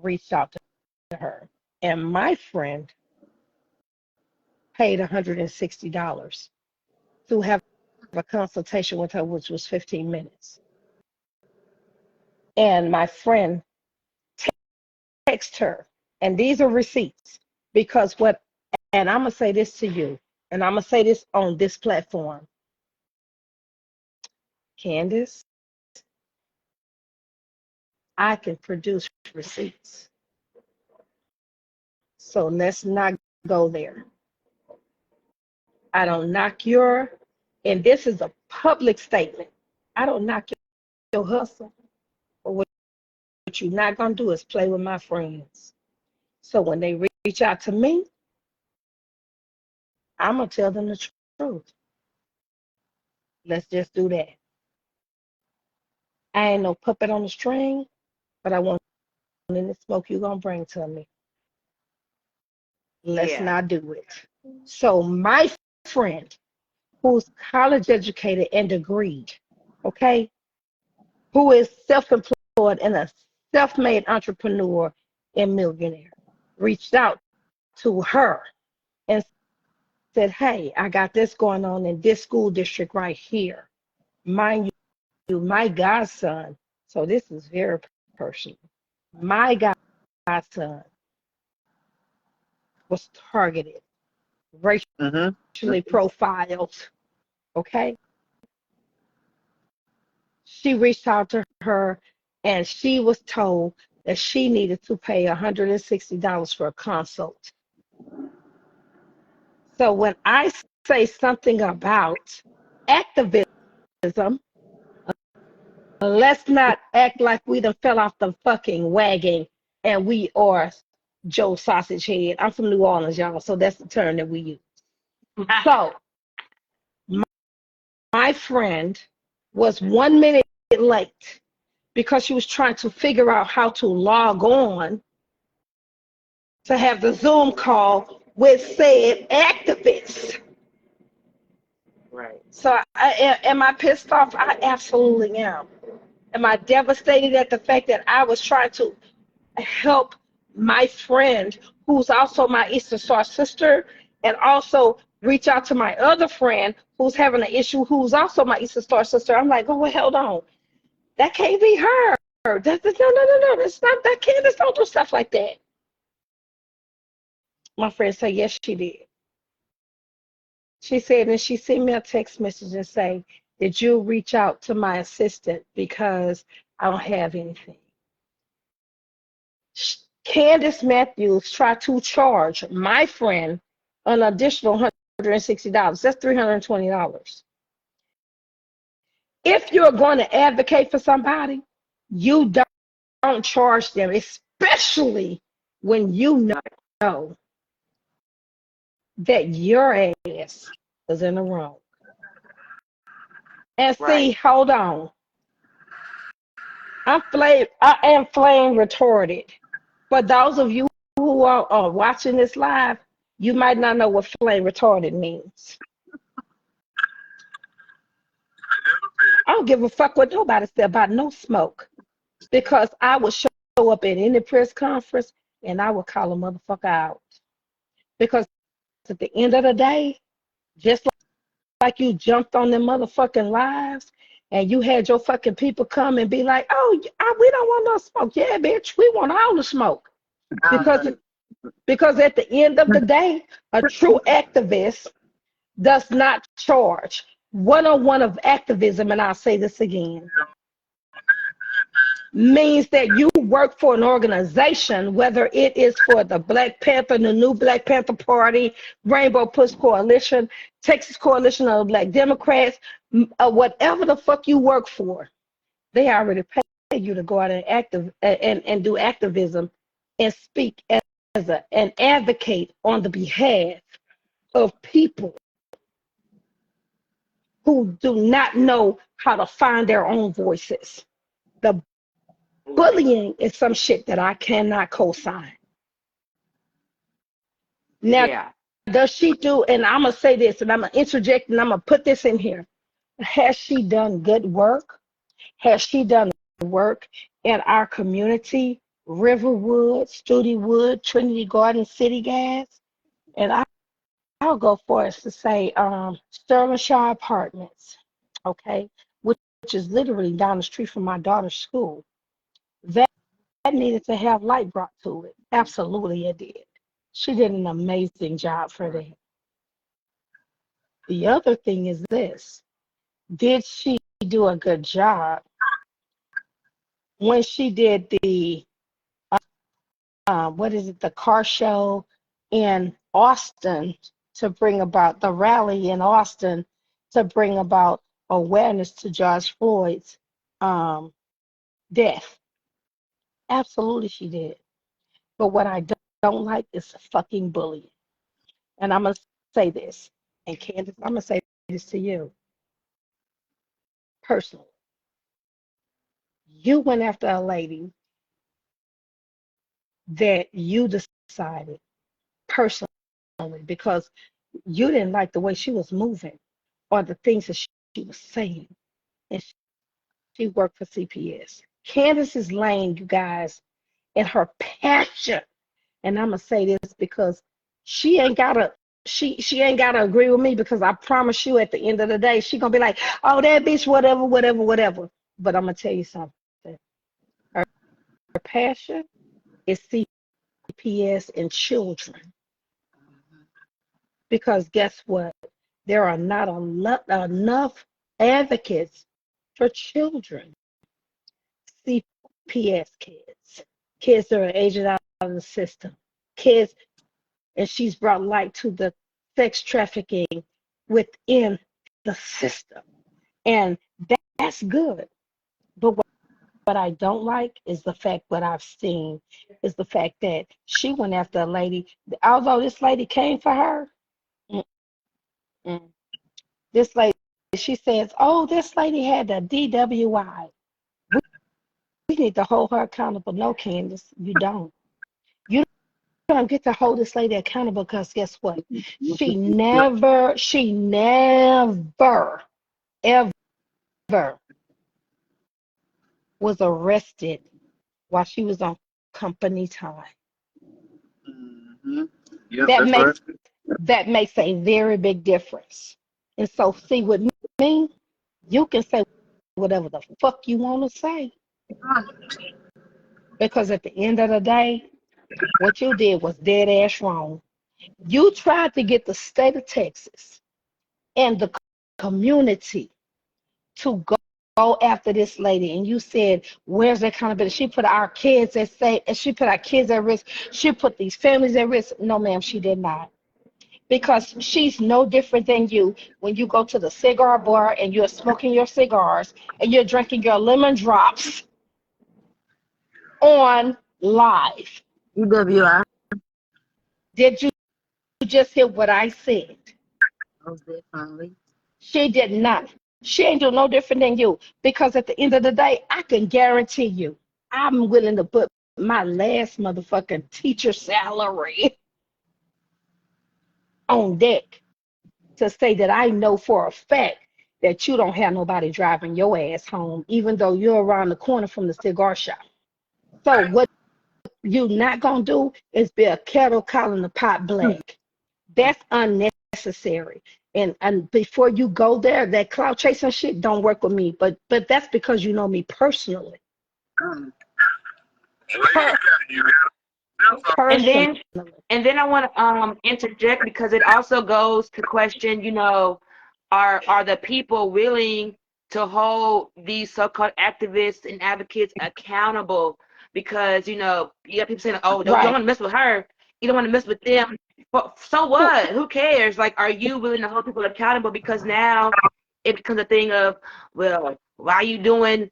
S6: reached out to her, and my friend paid $160 to have a consultation with her, which was 15 minutes. And my friend texted her, and these are receipts, because and I'm going to say this to you, and I'm going to say this on this platform. Candace, I can produce receipts. So let's not go there. I don't knock and this is a public statement. I don't knock your hustle. But what you're not going to do is play with my friends. So when they reach out to me, I'm going to tell them the truth. Let's just do that. I ain't no puppet on the string, but I want any smoke you're going to bring to me. Let's not do it. So my friend, who's college educated and degreed, okay, who is self-employed and a self-made entrepreneur and millionaire, reached out to her and said, hey, I got this going on in this school district right here. Mind you, my godson, so this is very personal, my godson was targeted, racially profiled, okay? She reached out to her and she was told that she needed to pay $160 for a consult. So when I say something about activism, let's not act like we done fell off the fucking wagon and we are Joe Sausage Head. I'm from New Orleans, y'all, so that's the term that we use. So my friend was 1 minute late because she was trying to figure out how to log on to have the Zoom call with said activists.
S3: Right.
S6: So am I pissed off? I absolutely am. Am I devastated at the fact that I was trying to help my friend, who's also my Eastern Star sister, and also reach out to my other friend who's having an issue, who's also my Eastern Star sister? I'm like, oh, well, hold on. That can't be her. No. That's not that. Candace don't do stuff like that. My friend said, yes, she did. She said, and she sent me a text message and say, did you reach out to my assistant because I don't have anything? Candace Matthews tried to charge my friend an additional $160. That's $320. If you're going to advocate for somebody, you don't charge them, especially when you know that your ass is in the wrong. And see, hold on. I am flame retarded. For those of you who are watching this live, you might not know what flame retardant means. I don't give a fuck what nobody said about no smoke, because I would show up at any press conference and I would call a motherfucker out. Because at the end of the day, just like you jumped on them motherfucking lives and you had your fucking people come and be like, oh, we don't want no smoke. Yeah, bitch, we want all the smoke. Because at the end of the day, a true activist does not charge. One-on-one of activism, and I'll say this again, means that you work for an organization, whether it is for the Black Panther, the new Black Panther Party, Rainbow Push Coalition, Texas Coalition of Black Democrats, whatever the fuck you work for, they already pay you to go out and do activism and speak and advocate on the behalf of people who do not know how to find their own voices. The bullying is some shit that I cannot co-sign. Now,
S3: Yeah.
S6: does she do, and I'm going to say this, and I'm going to interject, and I'm going to put this in here. Has she done good work? Has she done work in our community, Riverwood, Studywood, Trinity Garden, City Gas? And I'll go for us to say Sterling Shaw Apartments, okay, which is literally down the street from my daughter's school. That needed to have light brought to it. Absolutely, it did. She did an amazing job for that. The other thing is this: did she do a good job when she did the the car show in Austin to bring about the rally in Austin to bring about awareness to George Floyd's death? Absolutely, she did. But what I don't like is fucking bullying. And I'm gonna say this, and Candace, I'm gonna say this to you personally. You went after a lady that you decided personally because you didn't like the way she was moving or the things that she was saying. And she worked for CPS. Candace's lane, you guys, and her passion. And I'm gonna say this because she ain't gotta she ain't gotta agree with me, because I promise you at the end of the day, she gonna be like, oh, that bitch, whatever, whatever, whatever. But I'm gonna tell you something. Her passion is CPS and children. Because guess what? There are not enough advocates for children. CPS kids that are aged out of the system, kids, and she's brought light to the sex trafficking within the system. And that's good. But what I don't like is the fact, what I've seen is the fact that she went after a lady, although this lady came for her, mm-mm. This lady, she says, oh, this lady had a DWI. We need to hold her accountable. No, Candace, you don't. You don't get to hold this lady accountable, because guess what? She never, ever was arrested while she was on company time.
S2: Mm-hmm. Yep,
S6: That
S2: that's right.
S6: makes a very big difference. And so, see, with me, you can say whatever the fuck you want to say, because at the end of the day, what you did was dead ass wrong. You tried to get the state of Texas and the community to go after this lady, and you said, where's the accountability? She put our kids at stake, and she put our kids at risk. She put these families at risk. No, ma'am, she did not. Because she's no different than you when you go to the cigar bar and you're smoking your cigars and you're drinking your lemon drops on live.
S3: EWI.
S6: Did you just hear what I said?
S1: Most definitely.
S6: She did not. She ain't do no different than you, because at the end of the day, I can guarantee you, I'm willing to put my last motherfucking teacher salary on deck to say that I know for a fact that you don't have nobody driving your ass home, even though you're around the corner from the cigar shop. So what you not gonna do is be a kettle calling the pot black. That's unnecessary. And before you go there, that cloud chasing shit don't work with me. But that's because you know me personally. Per-
S3: And
S6: personally.
S3: then I want to interject because it also goes to question, are the people willing to hold these so-called activists and advocates accountable? Because you got people saying, "Oh, you don't
S6: Right.
S3: want to mess with her, you don't want to mess with them." But so
S6: Who
S3: what? Who cares? Like, are you willing to hold people accountable? Because now it becomes a thing of, well, why are you doing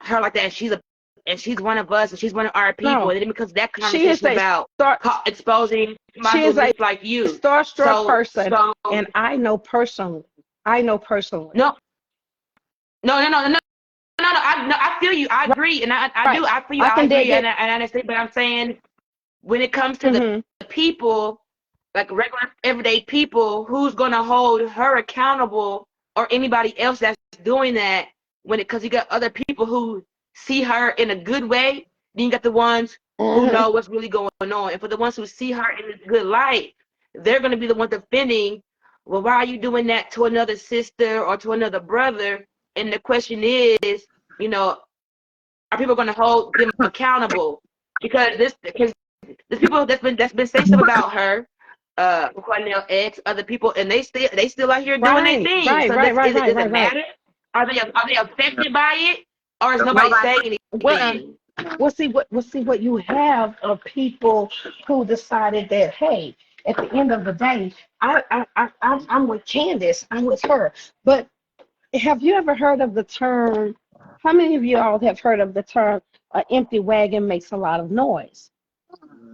S3: her like that? And she's one of us, and she's one of our people,
S6: no.
S3: and then because that
S6: She is
S3: conversation
S6: a
S3: about
S6: star
S3: exposing somebody
S6: she
S3: who
S6: is a
S3: looks like you.
S6: starstruck
S3: So
S6: person, and I know personally. I know personally.
S3: no, no. I feel you. I agree, and I
S6: Right.
S3: do. I feel you.
S6: I
S3: I
S6: can dig
S3: agree, and
S6: it.
S3: I understand. But I'm saying, when it comes to the
S6: Hmm.
S3: people, like regular everyday people, who's gonna hold her accountable or anybody else that's doing that? Because you got other people who see her in a good way, then you got the ones who
S6: Hmm.
S3: know what's really going on, and for the ones who see her in a good light, they're gonna be the ones defending. Well, why are you doing that to another sister or to another brother? And the question is, you know, are people going to hold them accountable? Because there's people that's been saying stuff about her, Cornell X, other people, and they still out here doing their
S6: Right,
S3: thing.
S6: right,
S3: So
S6: right, right, right,
S3: does
S6: right,
S3: it
S6: right.
S3: matter? Are they affected by it, or is nobody
S4: Nobody.
S3: saying
S6: Well,
S3: anything?
S6: what you have of people who decided that, hey, at the end of the day, I'm with Candace, I'm with her. But have you ever heard of the term? How many of you all have heard of the term? An empty wagon makes a lot of noise.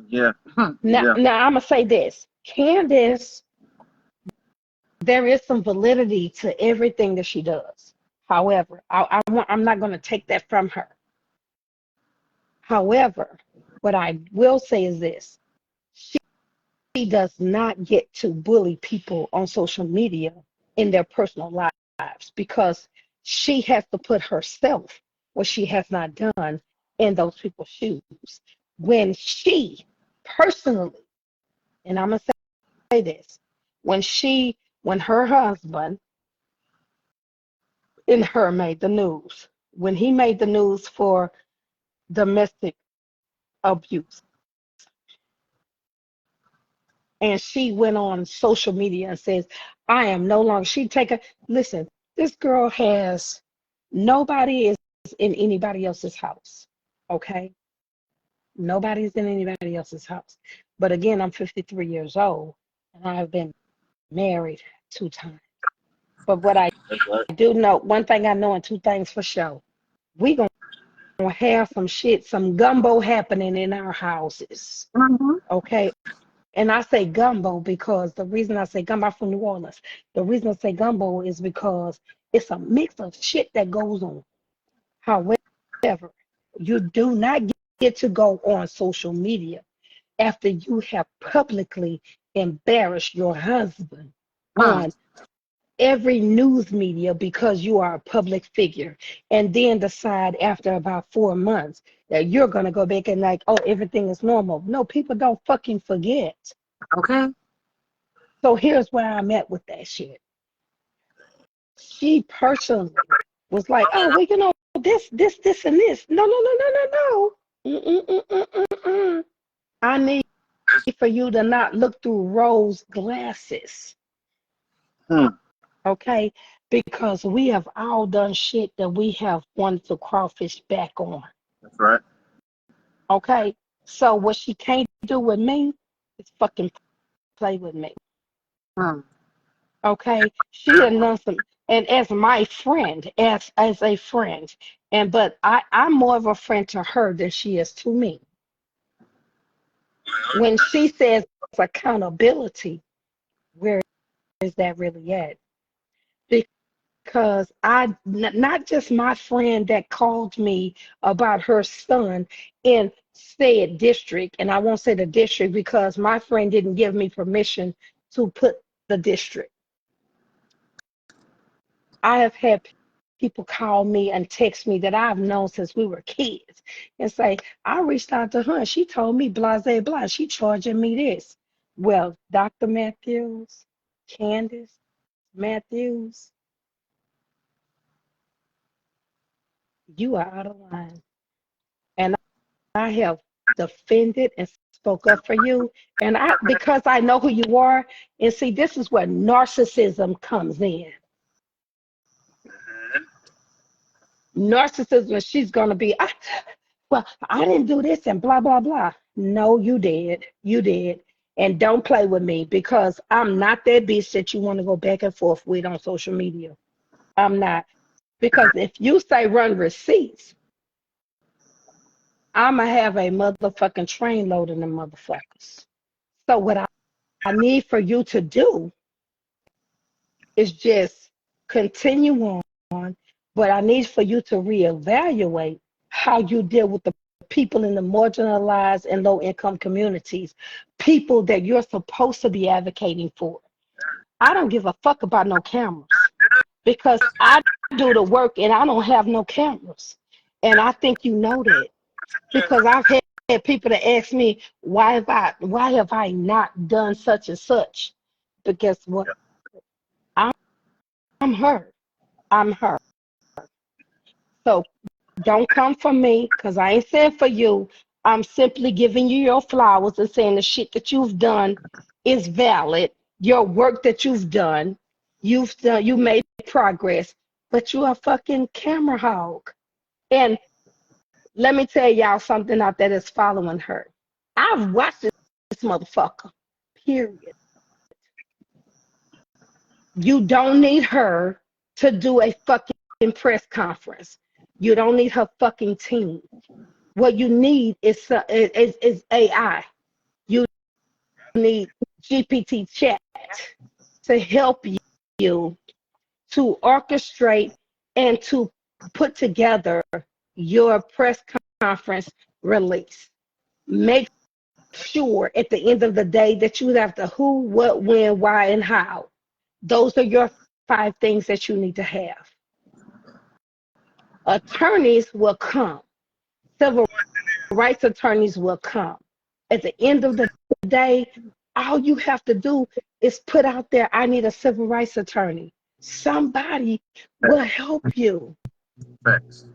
S2: Yeah,
S6: Now,
S2: yeah.
S6: now I'm gonna say this, Candace. There is some validity to everything that she does. However, I'm not going to take that from her. However, what I will say is this: she does not get to bully people on social media in their personal lives because she has to put herself, what she has not done, in those people's shoes. When she personally, and I'm going to say this, when her husband and her made the news, when he made the news for domestic abuse, and she went on social media and says, I am no longer, she take a, listen, this girl has, nobody is in anybody else's house, okay? Nobody's in anybody else's house. But again, I'm 53 years old, and I have been married 2 times. But what I
S2: That's right.
S6: do know, one thing I know and two things for sure, we gonna have some shit, some gumbo happening in our houses,
S4: Mm-hmm.
S6: okay? And I say gumbo because the reason I say gumbo, I'm from New Orleans. The reason I say gumbo is because it's a mix of shit that goes on. However, you do not get to go on social media after you have publicly embarrassed your husband
S4: Mm.
S6: on every news media because you are a public figure, and then decide after about 4 months that you're going to go back and like, oh, everything is normal. No, people don't fucking forget.
S4: Okay.
S6: So here's where I'm at with that shit. She personally was like, oh, well, this, and this. No, no, no, no, no, no. Mm-mm-mm-mm-mm-mm. I need for you to not look through rose glasses,
S2: Hmm.
S6: okay? Because we have all done shit that we have wanted to crawfish back on,
S2: That's right.
S6: okay? So what she can't do with me is fucking play with me.
S4: Mm.
S6: Okay, she had done some, and as my friend, as a friend, and but I'm more of a friend to her than she is to me. When she says accountability, where is that really at? Because not just my friend that called me about her son in said district, and I won't say the district because my friend didn't give me permission to put the district. I have had people call me and text me that I've known since we were kids and say, I reached out to her and she told me blah, blah, blah. She charging me this. Well, Dr. Matthews, Candace Matthews, you are out of line. And I have defended and spoke up for you. And because I know who you are, and see, this is where narcissism comes in. Narcissism, she's gonna be, well, I didn't do this and blah blah blah. No, you did. You did. And don't play with me because I'm not that bitch that you want to go back and forth with on social media. I'm not. Because if you say run receipts, I'ma have a motherfucking train load of them motherfuckers. So what I need for you to do is just continue on, but I need for you to reevaluate how you deal with the people in the marginalized and low income communities, people that you're supposed to be advocating for. I don't give a fuck about no cameras because I do the work and I don't have no cameras. And I think you know that because I've had people that ask me, why have I not done such and such? But guess what? I'm her. I'm her. So don't come for me because I ain't saying for you. I'm simply giving you your flowers and saying the shit that you've done is valid. Your work that you made progress, but you're a fucking camera hog. And let me tell y'all something out there that's following her. I've watched this motherfucker. Period. You don't need her to do a fucking press conference. You don't need her fucking team. What you need is AI. You need GPT chat to help you to orchestrate and to put together your press conference release. Make sure at the end of the day that you have the who, what, when, why, and how. Those are your 5 things that you need to have. Attorneys will come. Civil rights attorneys will come. At the end of the day, all you have to do is put out there, I need a civil rights attorney. Somebody will help you.
S2: Facts.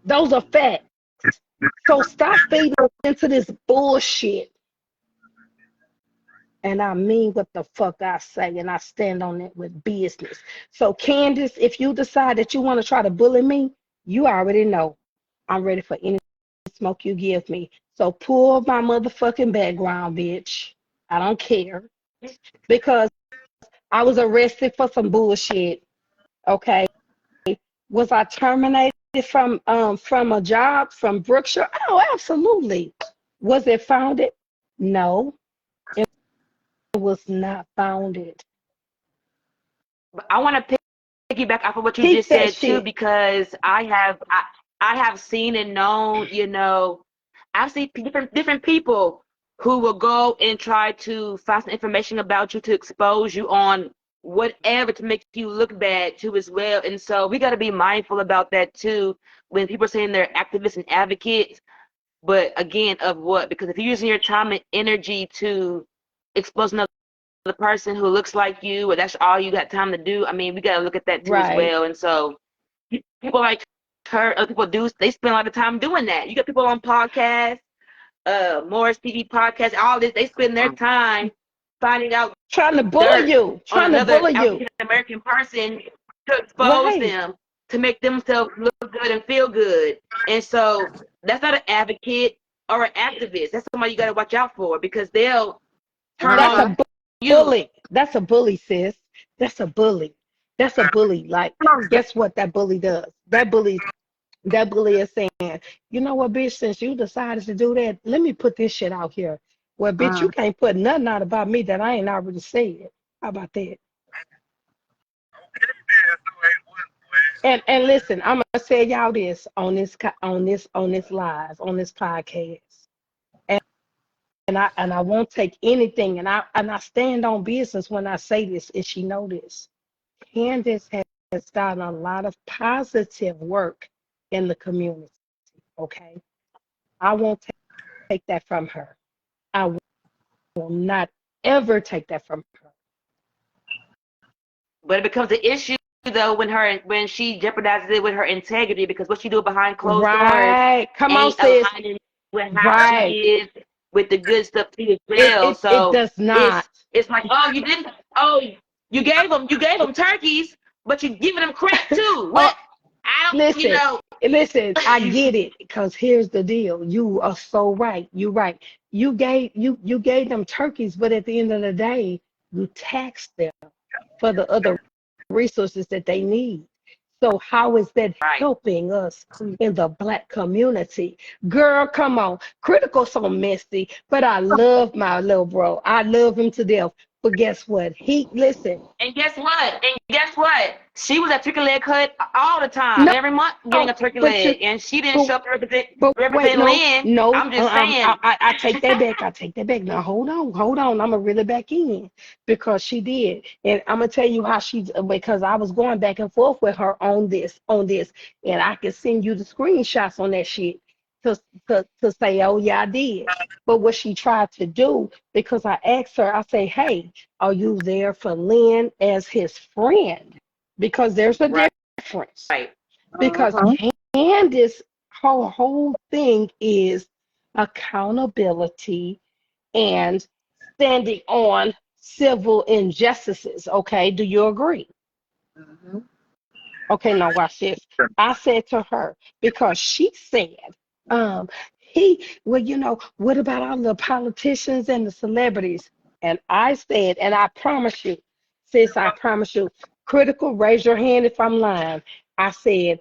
S6: Those are facts. So stop feeding into this bullshit. And I mean what the fuck I say, and I stand on it with business. So Candace, if you decide that you want to try to bully me, you already know I'm ready for any smoke you give me. So pull my motherfucking background, bitch. I don't care. Because I was arrested for some bullshit. Okay. Was I terminated from a job from Brookshire? Oh, absolutely. Was it founded? No, it was not founded.
S7: I want to piggyback off of what you
S6: Keep
S7: just
S6: that
S7: said too,
S6: shit.
S7: because I have seen and known, I've seen different people who will go and try to find some information about you to expose you on whatever to make you look bad too as well. And so we got to be mindful about that too when people are saying they're activists and advocates. But again, of what? Because if you're using your time and energy to expose another person who looks like you, or that's all you got time to do, I mean, we got to look at that too as
S6: Right.
S7: well. And so people like her, other people do, they spend a lot of time doing that. You got people on podcasts, Morris TV podcast, all this, they spend their time finding out
S6: Trying to bully
S7: dirt
S6: you.
S7: on
S6: Trying to
S7: another
S6: bully you.
S7: African American person to expose
S6: Right.
S7: them, to make themselves look good and feel good. And so that's not an advocate or an activist. That's somebody you got to watch out for, because they'll turn
S6: That's
S7: on
S6: a
S7: you.
S6: bully. That's a bully, sis. That's a bully. That's a bully. Like, guess what that bully does? That bully is saying, you know what, bitch, since you decided to do that, let me put this shit out here. Well, bitch, you can't put nothing out about me that I ain't already said. How about that? And listen, I'm gonna tell y'all this on this live on this podcast, and I won't take anything, and I stand on business when I say this, and she know this. Candace has done a lot of positive work in the community. Okay, I won't take that from her. I will not ever take that from her.
S7: But it becomes an issue though when she jeopardizes it with her integrity, because what she do behind closed doors
S6: Right? Come on,
S7: ain't
S6: sis.
S7: aligning with how
S6: Right.
S7: she is with the good stuff too as
S6: It
S7: well.
S6: it it
S7: So
S6: does not.
S7: it's like, oh, you didn't, oh, you gave them turkeys, but you giving them crack too.
S6: Oh,
S7: What? I don't,
S6: listen, listen. I get it because here's the deal. You are so right. You're right. You gave them turkeys, but at the end of the day, you taxed them for the other resources that they need. So how is that
S7: right.
S6: helping us in the Black community? Girl, come on. Critical so messy, but I love my little bro. I love him to death. But guess what? He listen.
S7: And guess what? She was at turkey leg cut all the time,
S6: No,
S7: every month getting a turkey
S6: but you
S7: leg, and she didn't
S6: but
S7: show up to represent
S6: But wait,
S7: represent
S6: no,
S7: Lynn.
S6: no.
S7: I'm just saying.
S6: I take that back. I take that back. Now hold on. I'm gonna reel it back in because she did, and I'm gonna tell you how she. Because I was going back and forth with her on this, and I can send you the screenshots on that shit to to say, oh yeah, I did. But what she tried to do, because I asked her, I say, hey, are you there for Lynn as his friend? Because there's a
S7: Right.
S6: difference.
S7: Right.
S6: Because
S4: Uh-huh.
S6: Candace, her whole thing is accountability and standing on civil injustices. Okay, do you agree?
S4: Mhm.
S6: Okay, now watch this. I said to her, because she said, well, what about all the politicians and the celebrities? And I said, and I promise you, sis, I promise you, critical, raise your hand if I'm lying. I said,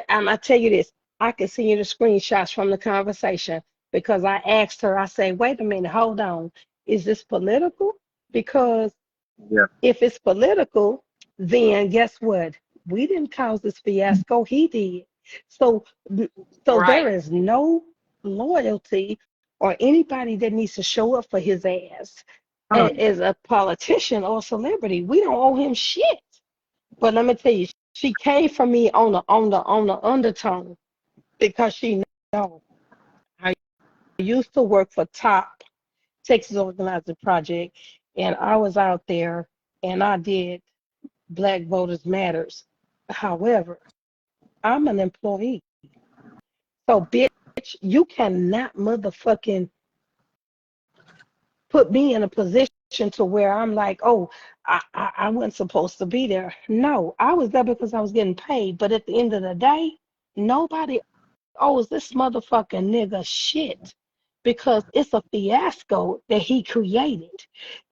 S6: I tell you this, I can send you the screenshots from the conversation because I asked her, I say, wait a minute, hold on. Is this political? Because
S2: Yeah.
S6: if it's political, then guess what? We didn't cause this fiasco. He did. So, so there
S7: Right.
S6: is no loyalty or anybody that needs to show up for his ass as a politician or celebrity. We don't owe him shit. But let me tell you, she came for me on the undertone because she know I used to work for Top Texas Organizing Project, and I was out there and I did Black Voters Matters. However, I'm an employee. So, bitch, you cannot motherfucking put me in a position to where I'm like, oh, I wasn't supposed to be there. No, I was there because I was getting paid. But at the end of the day, nobody owes this motherfucking nigga shit because it's a fiasco that he created.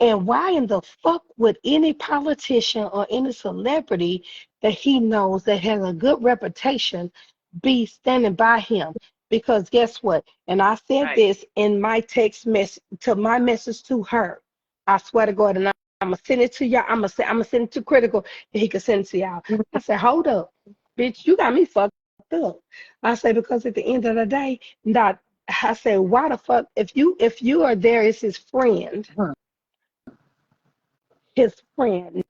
S6: And why in the fuck would any politician or any celebrity that he knows that has a good reputation be standing by him? Because guess what? And I said
S7: Right.
S6: this in my text message to my message to her. I swear to God, and I'm gonna send it to y'all. I'm gonna send it to Critical, and he can send it to y'all. I said, hold up, bitch, you got me fucked up. I say because at the end of the day, not. I say, why the fuck if you are there as his friend,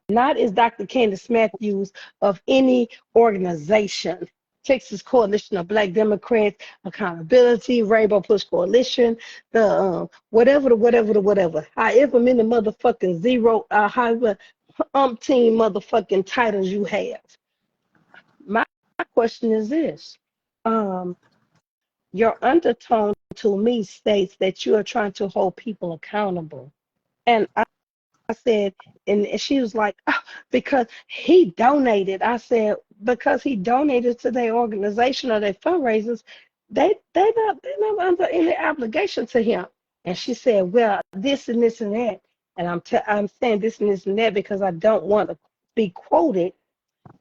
S6: not as Dr. Candace Matthews of any organization. Texas Coalition of Black Democrats, Accountability, Rainbow Push Coalition, the whatever. However many motherfucking however umpteen motherfucking titles you have. My question is this. Um, your undertone to me states that you are trying to hold people accountable. And I said, and she was like, oh, because he donated. I said, because he donated to their organization or their fundraisers, they're not under any obligation to him. And she said, well, this and this and that. And I'm saying this and this and that because I don't want to be quoted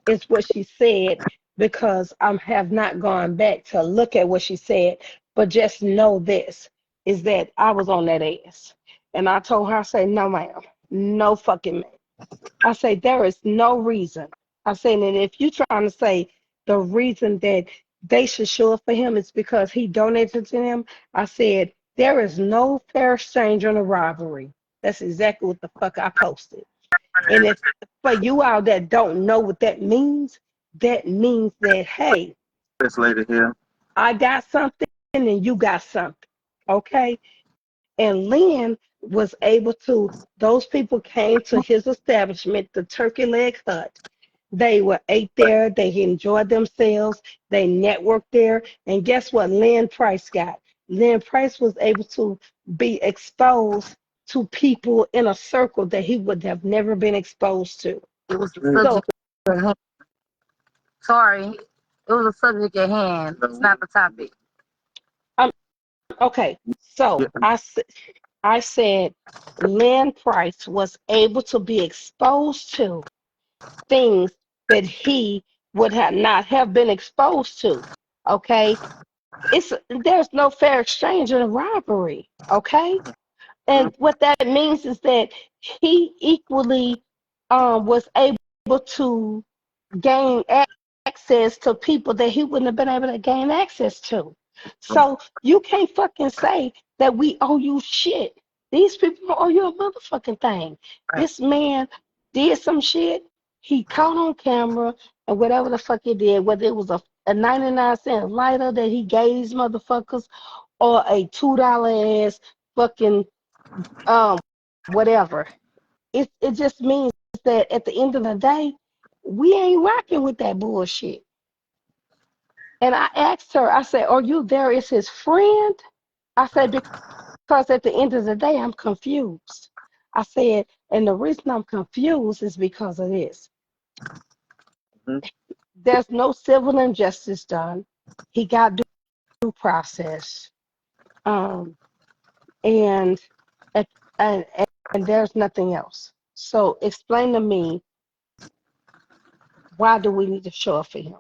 S6: is what she said because I have not gone back to look at what she said, but just know this is that I was on that ass. And I told her, I say, no, ma'am, no fucking man. I say, there is no reason. I say, and if you're trying to say the reason that they should show up for him is because he donated to them. I said, there is no fair exchange on a robbery. That's exactly what the fuck I posted. And if for you all that don't know what that means that, hey,
S2: This lady here.
S6: I got something and you got something. Okay? And Lynn was able to, those people came to his establishment, the Turkey Leg Hut. They were ate there, they enjoyed themselves, they networked there. And guess what Lynn Price got? Lynn Price was able to be exposed to people in a circle that he would have never been exposed to.
S1: It was the
S6: So,
S1: subject at hand. Sorry, it was a subject at hand. It's not the topic.
S6: okay, so I said Lynn Price was able to be exposed to things that he would have not have been exposed to. Okay, there's no fair exchange in a robbery. Okay, and what that means is that he equally was able to gain access to people that he wouldn't have been able to gain access to. So you can't fucking say that we owe you shit. These people don't owe you a motherfucking thing. This man did some shit. He caught on camera and whatever the fuck he did, whether it was a 99-cent lighter that he gave these motherfuckers or a $2 ass fucking um whatever. It just means that at the end of the day, we ain't rocking with that bullshit. And I asked her, I said, are you there as his friend? I said, because at the end of the day, I'm confused. I said, and the reason I'm confused is because of this.
S2: Mm-hmm.
S6: There's no civil injustice done. He got due process. Um, and, and, and, and there's nothing else. So explain to me, why do we need to show up for him?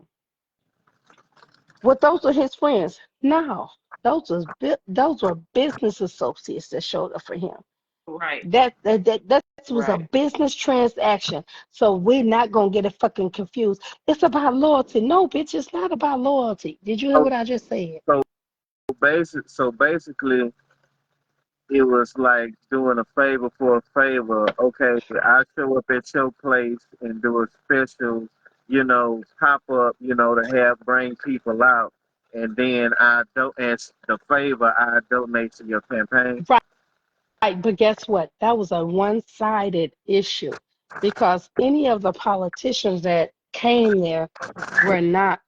S6: Well, those are his friends. No, those were business associates that showed up for him.
S7: Right.
S6: That was a
S7: Right.
S6: business transaction. So we're not gonna get it fucking confused. It's about loyalty. No, bitch, it's not about loyalty. Did you hear
S2: So,
S6: what I just said?
S2: so basically, it was like doing a favor for a favor. Okay, I show up at your place and do a special, pop up, to have bring people out, and then I don't. And the favor I donate to your campaign.
S6: Right, but guess what? That was a one-sided issue because any of the politicians that came there were not,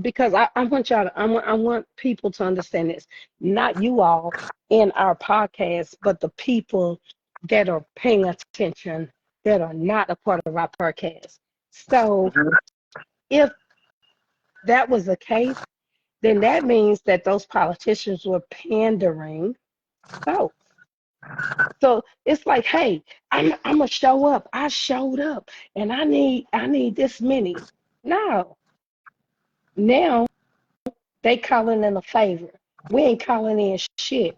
S6: because I want y'all to, I want people to understand this. Not you all in our podcast, but the people that are paying attention that are not a part of our podcast. So
S2: Mhm.
S6: if that was the case, then that means that those politicians were pandering folks. So it's like, hey, I'm gonna show up. I showed up, and I need this many. No, now they calling in a favor. We ain't calling in shit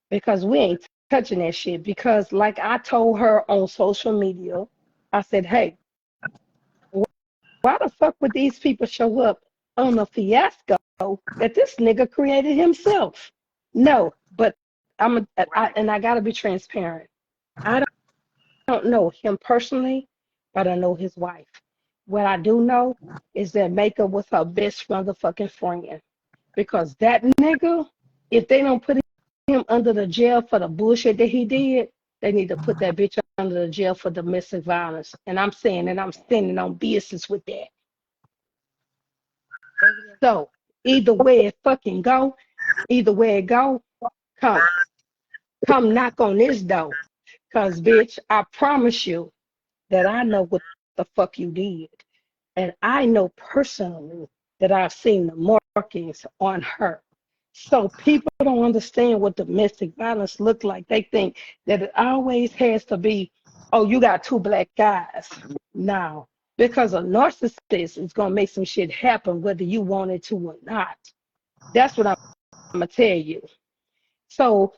S6: because we ain't touching that shit. Because like I told her on social media, I said, hey, why the fuck would these people show up on a fiasco that this nigga created himself? No, but I gotta be transparent. I don't know him personally, but I know his wife. What I do know is that Maker was her best motherfucking friend. Because that nigga, if they don't put him under the jail for the bullshit that he did, they need to put that bitch under the jail for domestic violence. And I'm saying that I'm standing on business with that. So either way it fucking go, either way it go, come. Come knock on this door. Cause bitch, I promise you that I know what the fuck you did. And I know personally that I've seen the markings on her. So people don't understand what domestic violence look like. They think that it always has to be, oh, you got two black guys. No, because a narcissist is gonna make some shit happen whether you want it to or not. That's what I'm gonna tell you. So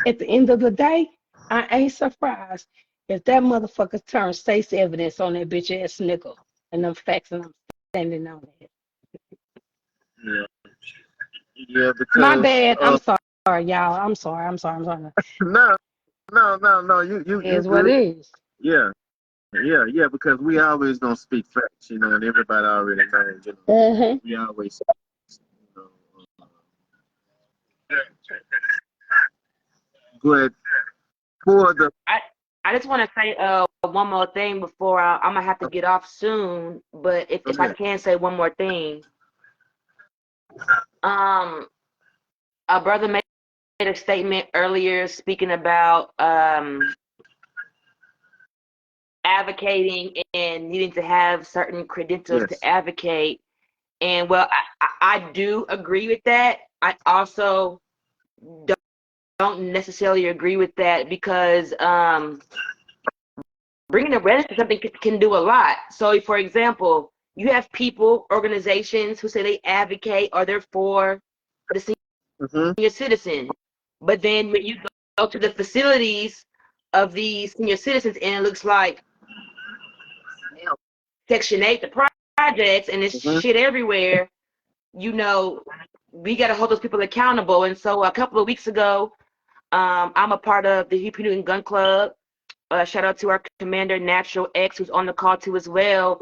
S6: at the end of the day, I ain't surprised if that motherfucker turns state's evidence on that bitch ass nigga and them facts, and I'm standing on it.
S2: Yeah, yeah,
S6: My
S2: because
S6: bad. I'm sorry, y'all. I'm sorry.
S2: no, no,
S6: It
S2: you
S6: is what
S2: good.
S6: it is.
S2: Yeah, yeah, because we always gonna speak facts, you know, and everybody already knows, you know.
S6: Mm-hmm.
S2: We always, you know, but for the
S7: I just want to say one more thing before I'm gonna have to get off soon. But if I
S2: okay,
S7: can say one more thing, um, a brother made a statement earlier speaking about advocating and needing to have certain credentials to
S2: yes,
S7: advocate. And well, I do agree with that. I also don't necessarily agree with that because bringing awareness to something can do a lot. So, for example, you have people, organizations who say they advocate or they're for the
S2: mm-hmm,
S7: senior citizen, but then when you go to the facilities of these senior citizens and it looks like Section 8, the projects, and there's
S2: mm-hmm,
S7: shit everywhere, we got to hold those people accountable. And so a couple of weeks ago, I'm a part of the Houston Newton Gun Club. Shout out to our commander, Natural X, who's on the call too as well.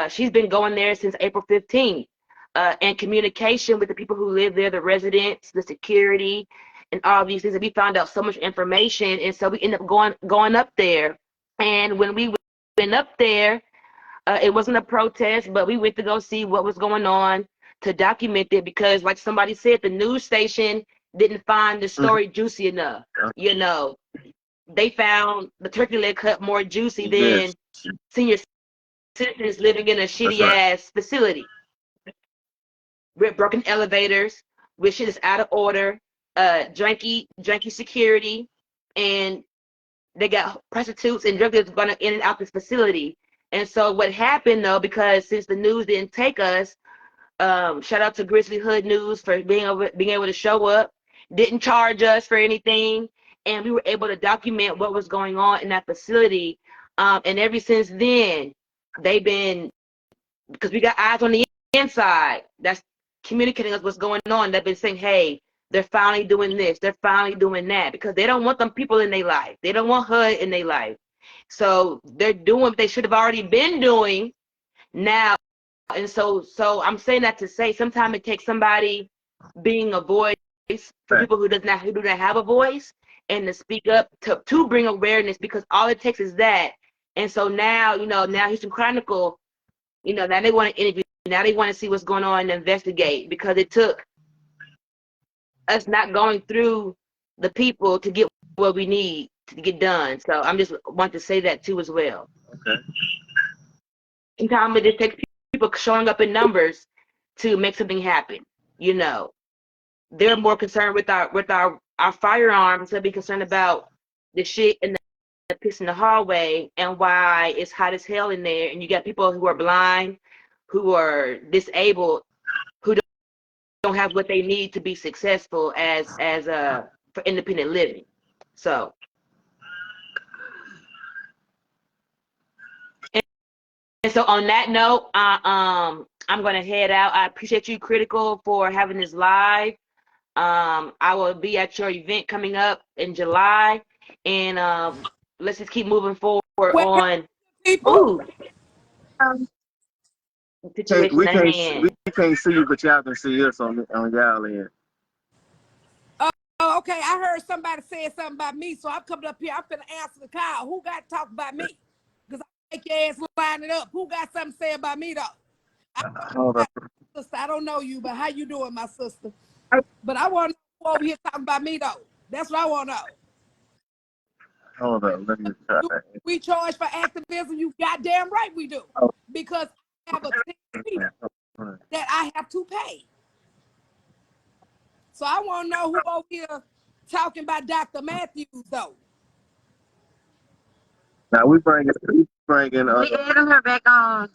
S7: She's been going there since April 15th. And communication with the people who live there, the residents, the security, and all these things. And we found out so much information, and so we ended up going up there. And when we went up there, it wasn't a protest, but we went to go see what was going on to document it because, like somebody said, the news station didn't find the
S2: mm-hmm,
S7: story juicy enough. You know, they found the turkey leg cut more juicy
S2: yes,
S7: than senior citizens living in a
S2: that's
S7: shitty
S2: right.
S7: ass facility with broken elevators, with shit is out of order, janky security, and they got prostitutes and drug dealers going in and out this facility. And so what happened though, because since the news didn't take us, shout out to Grizzly Hood News for being able to show up, didn't charge us for anything, and we were able to document what was going on in that facility. And ever since then, they've been, because we got eyes on the inside that's communicating us what's going on. They've been saying, hey, they're finally doing this, they're finally doing that, because they don't want them people in their life. They don't want HUD in their life. So they're doing what they should have already been doing now. And so I'm saying that to say sometimes it takes somebody being a voice for
S2: Right.
S7: people who do not have a voice, and to speak up to bring awareness, because all it takes is that. And so now, now Houston Chronicle, now they want to interview, now they want to see what's going on and investigate, because it took us not going through the people to get what we need to get done. So I'm just want to say that too as well.
S2: Okay.
S7: Sometimes it just takes people showing up in numbers to make something happen. They're more concerned with our firearms instead of being concerned about the shit and the piss in the hallway and why it's hot as hell in there. And you got people who are blind, who are disabled, who don't have what they need to be successful as for independent living. So, and so on that note, I'm gonna head out. I appreciate you, Critical, for having this live. I will be at your event coming up in July, and let's just keep moving forward
S8: Well,
S7: on
S8: people,
S7: situation at
S2: We
S7: hand.
S2: can't see you, but y'all can see us on y'all end.
S8: oh, okay, I heard somebody say something about me, so I'm coming up here. I'm finna answer the call. Who got to talk about me? Because I make your ass line it up. Who got something to say about me, though?
S2: Hold up,
S8: Sister, I don't know you, but how you doing, my sister? But I want to know who over here talking about me, though. That's what I want to know.
S2: hold up. Let me try.
S8: Do we charge for activism? You goddamn right we do.
S2: Oh,
S8: Because I have a team of people
S2: man.
S8: that I have to pay. So I want to know who over here talking about Dr. Matthews, though.
S2: Now we bringing
S1: We added her back on.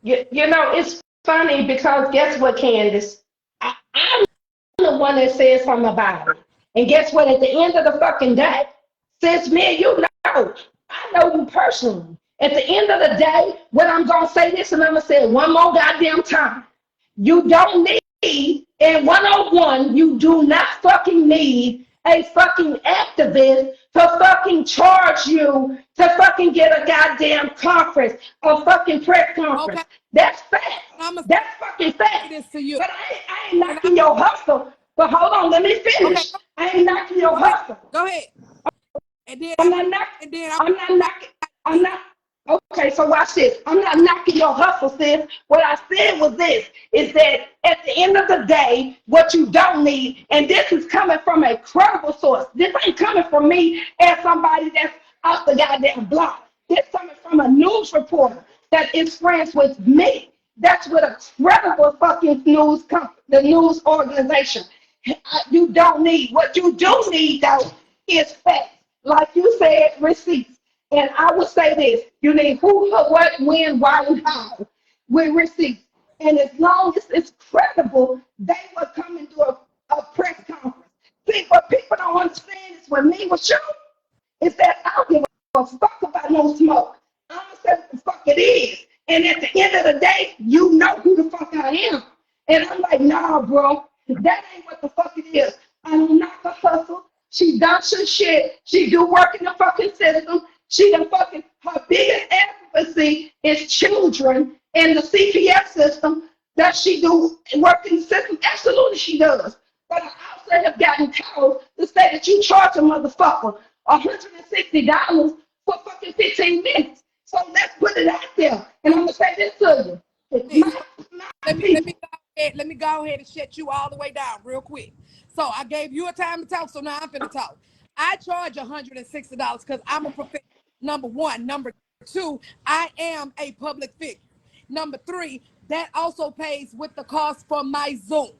S6: It's funny because guess what, Candace? I'm the one that said something about it. And guess what? At the end of the fucking day, since me and you know, I know you personally. At the end of the day, when I'm going to say this and I'm going to say it one more goddamn time,
S3: You don't need, in 101, you do not fucking need a fucking activist to fucking charge you to fucking get a goddamn conference, a fucking press conference.
S8: Okay.
S3: That's fact.
S8: I'm gonna
S3: That's fucking fact.
S8: say this to you.
S3: But I ain't
S8: And
S3: knocking your hustle. But hold on, let me
S8: okay,
S3: finish. I ain't knocking your
S8: go ahead.
S3: hustle.
S8: Go ahead. And then
S3: I'm not knocking.
S8: and then
S3: I'm not knocking. I'm not. Okay, so watch this. I'm not knocking your hustle, sis. What I said was this, is that at the end of the day, what you don't need, and this is coming from a credible source. This ain't coming from me as somebody that's off the goddamn block. This coming from a news reporter that is friends with me. That's with a credible fucking the news organization. You don't need, what you do need though is facts. Like you said, receipts. And I would say this, you need who, what, when, why, and how with receipts. And as long as it's credible, they will come and do a press conference. See, what people don't understand is with me, with you, is that I don't give a fuck about no smoke. I'm going to say what the fuck it is. And at the end of the day, you know who the fuck I am. And I'm like, nah, bro, that ain't what the fuck it is. I don't knock her hustle. She done some shit. She do work in the fucking system. She done fucking, her biggest advocacy is children in the CPS system. Does she do work in the system? Absolutely she does. But I also have gotten calls to say that you charge a motherfucker $160 for fucking 15 minutes. So let's put it out there. And I'm gonna say this to you.
S8: Let me go ahead and shut you all the way down real quick. So I gave you a time to talk, so now I'm finna talk. I charge $160 because I'm a professional. Number one. Number two, I am a public figure. Number three, that also pays with the cost for my Zoom.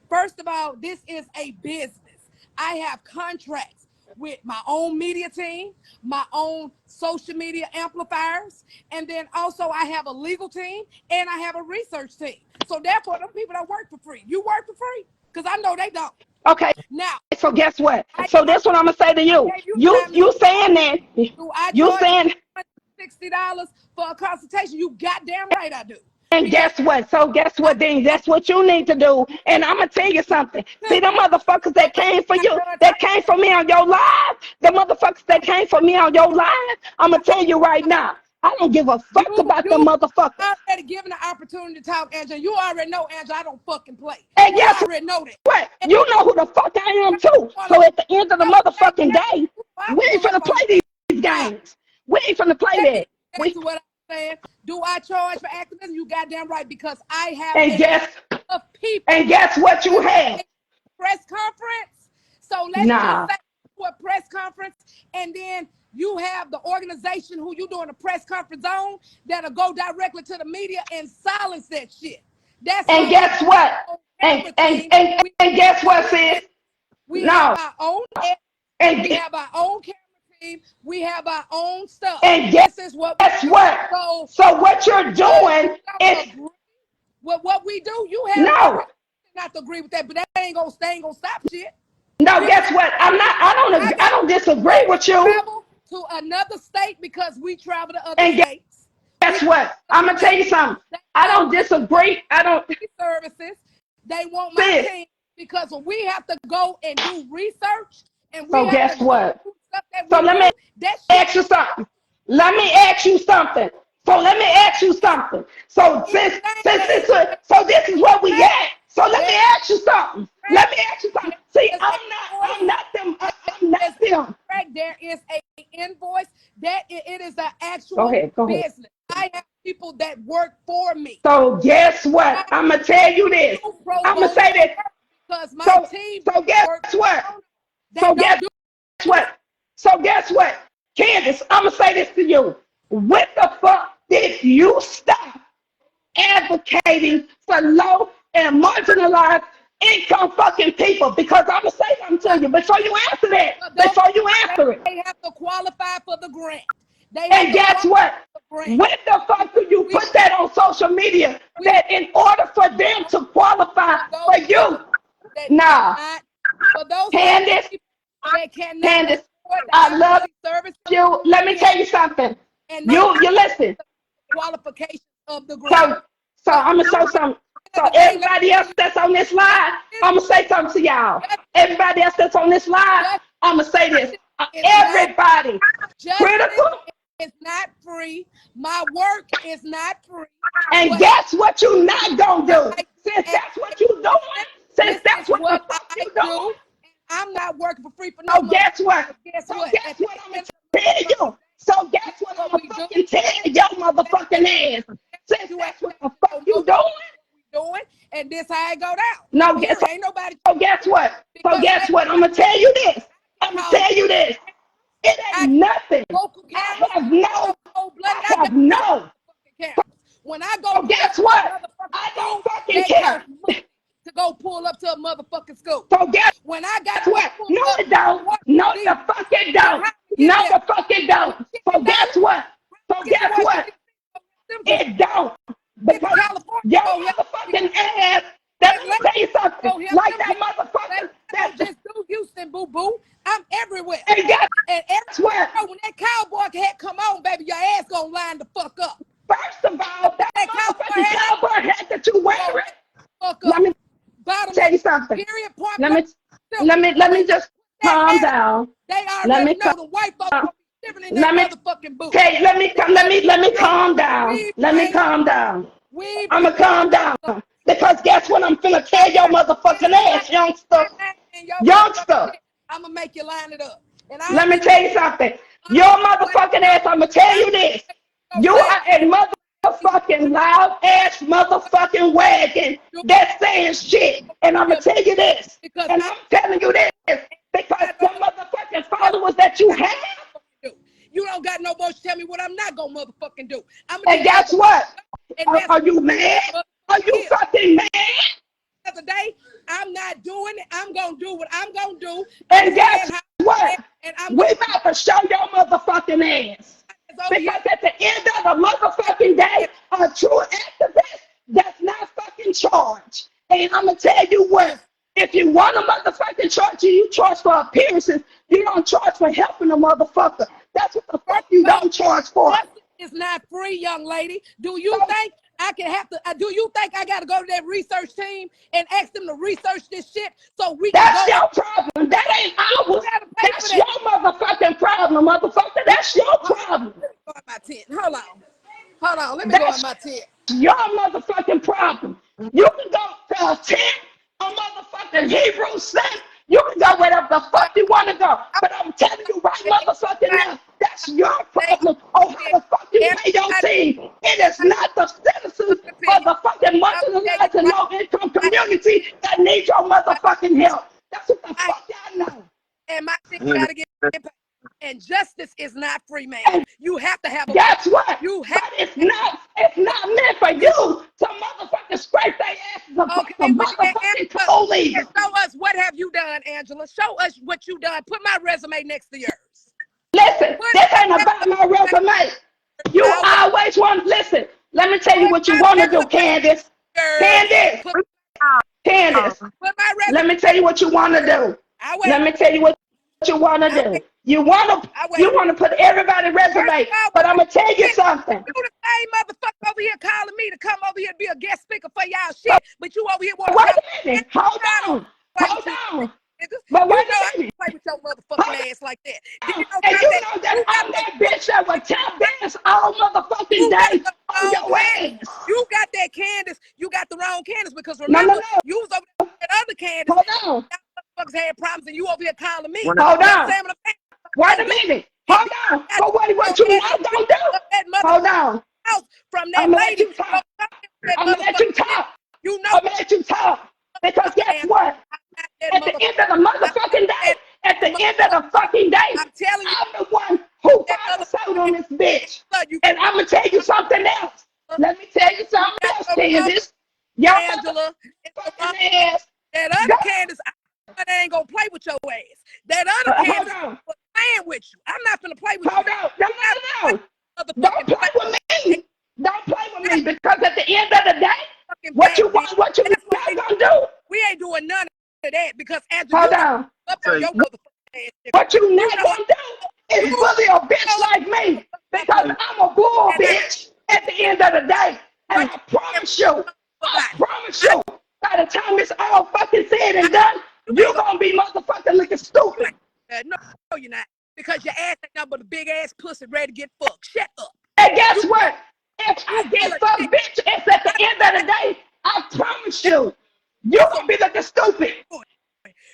S8: First of all, this is a business. I have contracts with my own media team, my own social media amplifiers, and then also I have a legal team and I have a research team. So therefore, them people don't work for free. You work for free? Because I know they don't.
S3: Okay,
S8: Now,
S3: so guess what? So that's what I'm gonna say to you. You saying that?
S8: do I
S3: You
S8: charge
S3: saying?
S8: $60 for a consultation? You goddamn right I do.
S3: And guess what? So guess what, Dean? That's what you need to do. And I'm gonna tell you something. See them motherfuckers that came for you, that came for me on your live, the motherfuckers that came for me on your live, I'm gonna tell you right now. I don't give a fuck about the motherfuckers.
S8: Already given the opportunity to talk, Angela. You already know, Angela, I don't fucking play.
S3: And
S8: You
S3: guess
S8: already know that.
S3: what? You know who the fuck I am too. So at the end of the motherfucking day, we ain't finna play these games. We ain't finna play that.
S8: Back to what I'm saying. Do I charge for activism? You goddamn right, because I have
S3: And guess
S8: people.
S3: and guess what you have?
S8: Press conference. So let's just say a press conference, and then you have the organization who you doing a press conference on that'll go directly to the media and silence that shit. That's
S3: and guess what? And guess what, sis?
S8: We have our own we have our own camera team, we have our own stuff.
S3: And
S8: this is what
S3: guess what? So what you're doing is
S8: what we do. You have not to agree with that, but that ain't gonna stop shit.
S3: No, guess what? I don't disagree with you.
S8: Travel to another state because we travel to other states.
S3: Guess what? I'm gonna tell you something. I don't disagree. I don't
S8: services. They want my team because when we have to go and do research and we
S3: so
S8: have
S3: guess
S8: to
S3: what? So let me ask you something. Let me ask you something. So let me ask you something. So since so this is what we at. So let me ask you something. Let me ask you something. See, I'm not them. I'm not them.
S8: There is an invoice that it is an actual business. I have people that work for me.
S3: So guess what? I'm gonna tell you this. I'm gonna say this.
S8: Because my team.
S3: So guess what? So guess what? So guess what? Candace, I'm gonna say this to you. What the fuck did you stop advocating for low and marginalized income fucking people? Because I'm gonna say something to you before you answer that. Before you answer it.
S8: They have to qualify for the grant.
S3: And guess what? When the fuck do you put that on social media that in order for them to qualify for you? Nah.
S8: For those
S3: Candace, I love you. Let me tell you something. You listen.
S8: Qualification of the grant.
S3: So I'm gonna show something. So everybody else that's on this line, I'm going to say something to y'all. Everybody else that's on this line, I'm going to say this. Everybody, critical.
S8: It's not free. My work is not free.
S3: And guess what you not going to do? Since that's what you doing, since that's what the fuck you doing.
S8: I'm not working for free for no
S3: So guess what?
S8: Guess
S3: so
S8: what?
S3: guess what I'm going to tell you? So guess what I'm going to fucking tell your motherfucking ass? Since that's what the fuck you doing?
S8: And this how it go down.
S3: No,
S8: Here, ain't nobody.
S3: So guess what? So guess what? I'm going to tell you this. I'm going to tell you this. It ain't nothing. I have no. I have no.
S8: When I go,
S3: So guess what? I don't fucking care.
S8: To go pull up to a motherfucking school.
S3: So guess
S8: when I got
S3: what? No, it don't. No, the fuck it don't. No, the fuck it don't. So guess what? So guess what? It don't. Because your motherfucking ass, let me tell you something. Like that motherfucker.
S8: That just do Houston, boo boo. I'm everywhere.
S3: And guess what?
S8: When that cowboy hat come on, baby, your ass gonna line the fuck up.
S3: First of all, that motherfucking cowboy hat that you wearing. Let me tell you something. Let me just calm down.
S8: They already know the white folks living in that motherfucking booth.
S3: Okay, let me calm down. Let me calm down. I'ma calm down. Because guess what I'm finna tell your motherfucking ass, youngster. Youngster.
S8: I'ma make you line it up.
S3: Let me tell you something. Your motherfucking ass, I'ma tell you this. You are a motherfucking loud ass motherfucking wagon that's saying shit. And I'ma tell you this. And I'm telling you this. Because the motherfucking followers that you have.
S8: You don't got no more to tell me what I'm not gonna motherfucking do.
S3: And guess what? Are you mad? Are you fucking mad?
S8: The day I'm not doing it, I'm gonna do what I'm gonna do.
S3: And guess what? We about to show your motherfucking ass. Because at the end of the motherfucking day, a true activist does not fucking charge. And I'm gonna tell you what. If you want a motherfucking charge, you charge for appearances. You don't charge for helping a motherfucker. That's what the fuck you don't charge for.
S8: It's not free, young lady. Do you think I can have to? Do you think I got to go to that research team and ask them to research this shit so we can
S3: That's your problem. That ain't ours. That's your motherfucking problem, motherfucker. That's your problem.
S8: Go in my tent. Hold on. Let me go in my tent.
S3: Your motherfucking problem. You can go to a tent, a motherfucking Hebrew set. You can go wherever the fuck you want to go. But I'm telling you right motherfucking now, that's your problem on how the fuck you pay your team. It is not the citizens or the fucking marginalized and low-income community that need your motherfucking help. That's what the fuck y'all know.
S8: And my shit gotta get paid. And justice is not free, man. You have to have a
S3: guess what? But it's not meant for you to motherfucking scrape their asses about the motherfucking police.
S8: Show us what have you done, Angela. Show us what you done. Put my resume next to yours.
S3: Listen, this ain't about my resume. You always want to listen. Let me tell you what you want to do, Candace. Candace. Let me tell you what you want to do. Let me tell you what you want to do. You want to put everybody's resume, but I'm gonna tell you something.
S8: You the same motherfucker over here calling me to come over here to be a guest speaker for y'all shit, but you over here want to
S3: wait a minute. Hold on. But wait a minute.
S8: Play with your motherfucking ass like that.
S3: And you know that I'm that bitch that would tap dance all motherfucking day on your ass.
S8: You got that Candace. You got the wrong Candace because remember, you was over there with that other Candace.
S3: Hold on.
S8: Motherfuckers had problems and you over here calling me.
S3: Hold on. Wait a minute. Hold on. But what you not gonna do? Hold on.
S8: From that lady.
S3: I'm gonna let you talk.
S8: You know.
S3: I'm gonna let you talk. Because guess what? At the end of the motherfucking day, at the end of the fucking day, I'm the one who got the soda on this bitch. And I'm gonna tell you something else. Let me tell you something else, Candace. Your
S8: Angela,
S3: fucking ass.
S8: That other Candace, I ain't gonna play with your ass. That other Candace was playing with you. I'm not gonna play with you.
S3: Hold on. No. Don't play with me. Don't play with me because at the end of the day, what you want, what you not gonna do.
S8: We ain't doing none of that because after
S3: hold on. What you not gonna do is bully a bitch like me because I'm a bull bitch at the end of the day. And I promise you, I
S8: somebody.
S3: promise you, by the time it's all fucking said and done,
S8: You
S3: you're
S8: ain't gonna
S3: gonna be motherfucking looking stupid.
S8: no, you're not. Because your ass ain't nothing but a big ass pussy ready to get fucked. Shut up.
S3: And
S8: You
S3: guess what? If
S8: you
S3: I
S8: full of
S3: get fucked,
S8: shit.
S3: bitch, it's at the end of the day, I promise you, you're
S8: That's
S3: gonna
S8: some
S3: be looking stupid.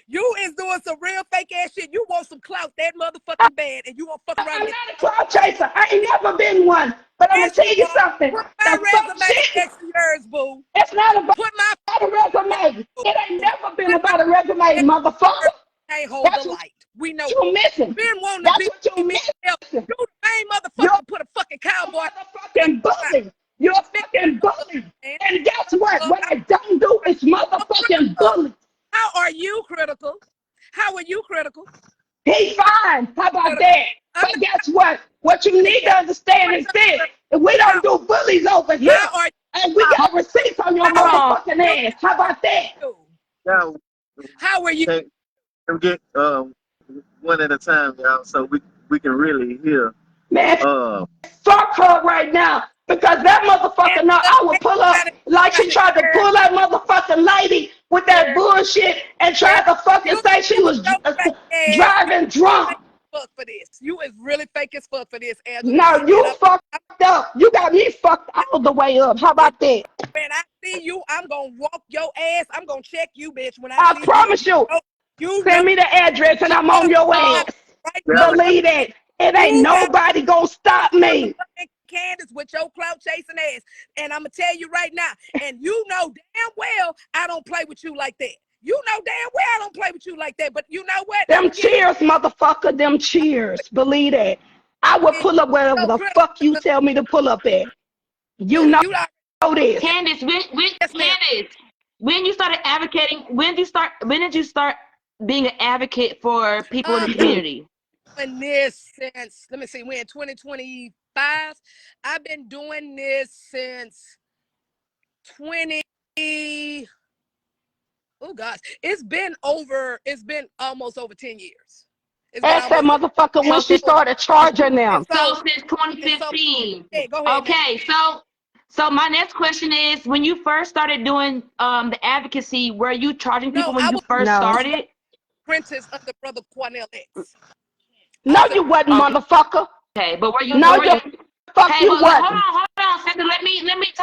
S8: you is doing some real fake ass shit. You want some clout that motherfucking bad, and you won't fuck around
S3: I'm
S8: and get
S3: not a cloud chaser. I ain't never been one. But I'm gonna
S8: yes, you
S3: tell you
S8: are.
S3: something.
S8: Put my
S3: The fuck
S8: resume
S3: shit,
S8: next to yours, boo.
S3: it's not about
S8: Put my
S3: a resume.
S8: boo.
S3: It ain't never been
S8: Put my
S3: about a resume,
S8: next to yours.
S3: motherfucker.
S8: Can't hold the
S3: That's what
S8: light. We know
S3: you're missing.
S8: been wanting to
S3: That's
S8: be
S3: what you're
S8: me. You
S3: missing.
S8: the main
S3: You're
S8: motherfucker to put a fucking
S3: a
S8: cowboy
S3: motherfucking bully. You're a
S8: man.
S3: fucking bully.
S8: Man.
S3: And guess what? What I don't do is motherfucking bully.
S8: How are you critical? How are you critical?
S3: He's fine. How about
S8: Critical.
S3: that?
S8: I'm
S3: But
S8: not
S3: guess what? What you need to understand is this. We
S8: how,
S3: don't do bullies over here.
S8: how are
S3: And we got receipts on your
S7: Hold on.
S3: motherfucking ass. How about that?
S8: you?
S2: Now,
S8: How are you?
S2: can we get one at a time, y'all, so we can really hear.
S3: Man,
S2: Uh,
S3: fuck her right now. Because that motherfucker know I would pull up like she tried to pull that motherfucking lady with that bullshit and tried to fucking
S8: You
S3: say she was
S8: so fake ass.
S3: driving
S8: You
S3: drunk.
S8: fake as fuck for this. You is really fake as fuck for this, Angela.
S3: No,
S8: And
S3: you fucked up. You got me fucked all the way up. How about that?
S8: when I see you, I'm gonna walk your ass. I'm gonna check you, bitch. When I
S3: I
S8: see you, and
S3: promise you.
S8: you know
S3: Send me the address and I'm on
S8: up
S3: your
S7: So,
S3: ass.
S8: right
S2: yeah,
S8: motherfucker.
S3: Believe that. It ain't
S8: You got
S3: nobody gonna stop me.
S8: motherfucking Candace with your clout chasing ass. And I'm gonna tell you right now, and you know damn well I don't play with you like that. You know damn well I don't play with you like that. But you know what? I'm
S3: Them
S8: gonna give you
S3: cheers, motherfucker. Them cheers. Believe that. I will pull up wherever
S8: so
S3: the
S8: critical.
S3: fuck you tell me to pull up at. You know
S8: You like
S3: this.
S7: Candace,
S8: yes, ma'am.
S7: Candace, when you started advocating, when did you start being an advocate for people in the community?
S8: Doing this since let me see, we're in 2025. I've been doing this since 20. Oh gosh, it's been almost over 10 years. It's been
S3: Ask that
S8: almost
S3: mother when
S7: So
S3: she
S7: since
S3: started charging them.
S8: so
S7: since
S8: and so
S7: 2015.
S8: hey, go ahead now.
S7: Okay, so my next question is, when you first started doing the advocacy, were you charging people
S8: No,
S7: when
S8: I
S7: you
S8: was
S7: first
S3: No.
S7: started?
S8: apprentice under Brother Cornell X. I
S3: No,
S8: was a
S3: you wasn't,
S7: Okay,
S3: motherfucker.
S7: but
S3: No,
S7: were
S3: you
S7: you
S3: fuck
S7: Hey,
S3: you
S7: but hold
S3: wasn't.
S7: on, hold on, sister. Let me talk.